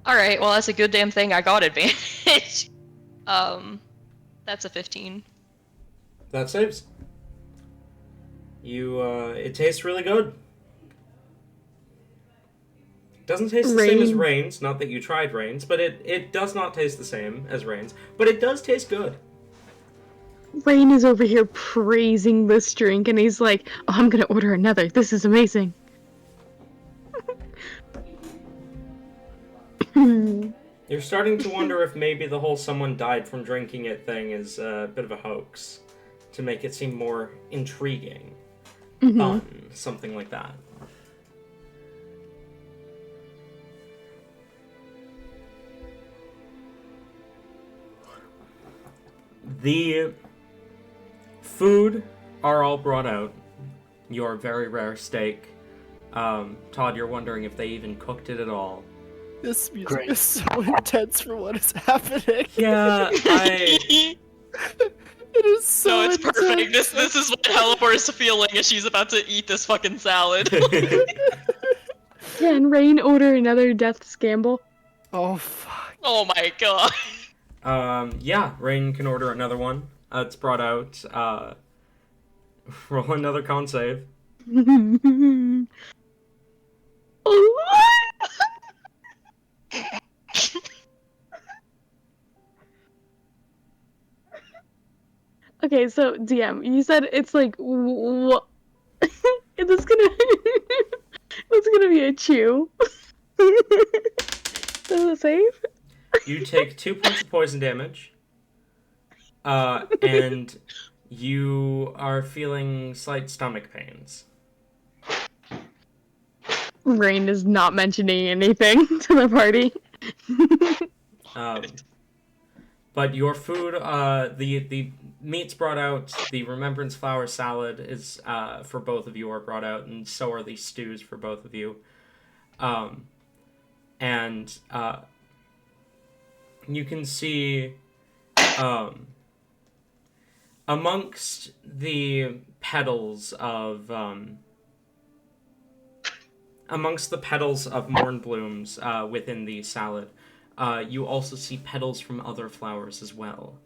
Alright, well that's a good damn thing I got advantage. That's a 15. That saves. You, it tastes really good. Doesn't taste the same as Rain. Rain's, not that you tried Rain's, but it does not taste the same as Rain's, but it does taste good. Rain is over here praising this drink, and he's like, "Oh, I'm gonna order another. This is amazing." You're starting to wonder if maybe the whole someone died from drinking it thing is a bit of a hoax to make it seem more intriguing. Fun, something like that. The food are all brought out. Your very rare steak. Todd, you're wondering if they even cooked it at all. This music Great. is so intense for what is happening. Yeah, It is so No, it's intense. perfect. This is what Helipor is feeling as she's about to eat this fucking salad. Can Rain order another Death's Gamble? Oh fuck. Oh my god. Yeah, Rain can order another one. It's brought out. Roll another con save. Okay, so DM, you said it's like what? It's gonna it's gonna be a chew. Does it save? You take 2 points of poison damage. And you are feeling slight stomach pains. Rain is not mentioning anything to the party. But your food, the meat's brought out. The remembrance flower salad is for both of you are brought out, and so are the stews for both of you. And you can see amongst the petals of morn blooms within the salad. You also see petals from other flowers as well,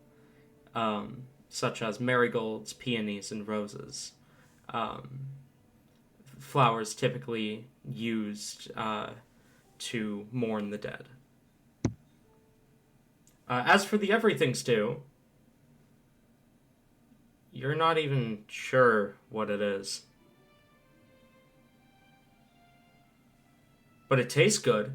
such as marigolds, peonies, and roses. Flowers typically used to mourn the dead. As for the everything stew, you're not even sure what it is. But it tastes good.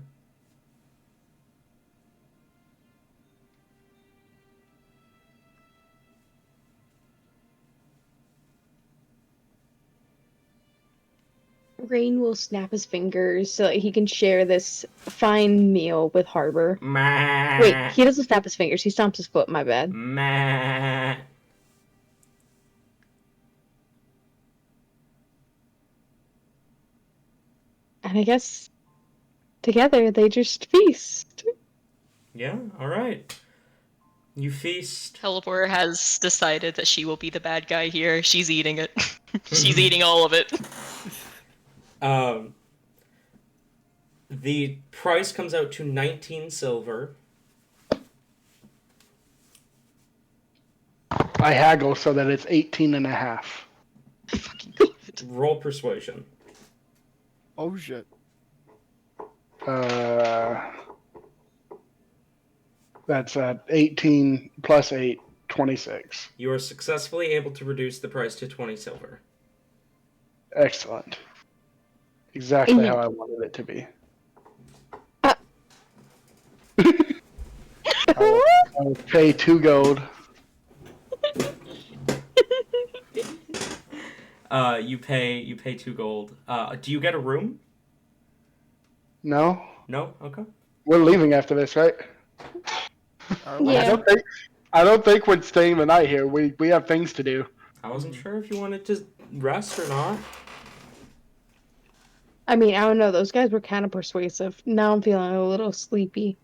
Rain will snap his fingers so that he can share this fine meal with Harbor. Meh. Wait, he doesn't snap his fingers, he stomps his foot, my bad. Meh. And I guess together they just feast. Yeah, alright. You feast. Helipor has decided that she will be the bad guy here. She's eating it. She's eating all of it. The price comes out to 19 silver. I haggle so that it's 18 and a half. Roll persuasion. Oh shit. That's 18 plus 8, 26. You are successfully able to reduce the price to 20 silver. Excellent. Exactly how I wanted it to be. I will pay 2 gold. You pay 2 gold. Do you get a room? No? No? Okay. We're leaving after this, right? Are we? Yeah. I don't think we're staying the night here. We have things to do. I wasn't sure if you wanted to rest or not. I mean, I don't know. Those guys were kind of persuasive. Now I'm feeling a little sleepy.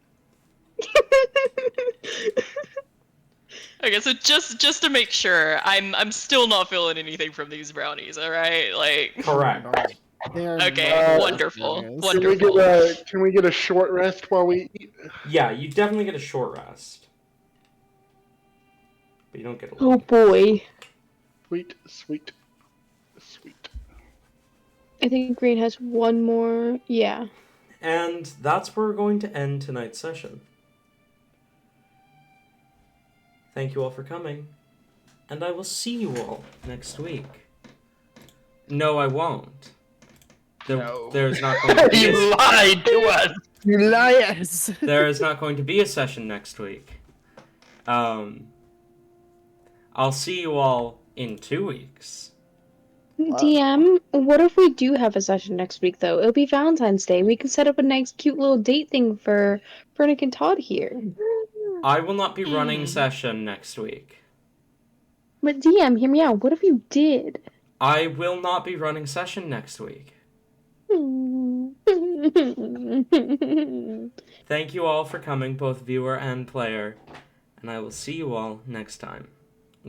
Okay, so just to make sure, I'm still not feeling anything from these brownies. All right, like. Correct. They are Okay, not wonderful, experience. wonderful. Can we get a short rest while we eat? Yeah, you definitely get a short rest. But you don't get a Oh long. boy. Sweet, sweet, sweet. I think Green has one more. Yeah. And that's where we're going to end tonight's session. Thank you all for coming, and I will see you all next week. No, I won't. No. There's not going to be You lied to us. You liars! there is not going to be a session next week. I'll see you all in 2 weeks. DM, what if we do have a session next week, though? It'll be Valentine's Day. We can set up a nice, cute little date thing for Nick and Todd here. I will not be running session next week. But DM, hear me out. What if you did? I will not be running session next week. Thank you all for coming, both viewer and player, and I will see you all next time.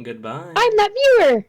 Goodbye. I'm that viewer!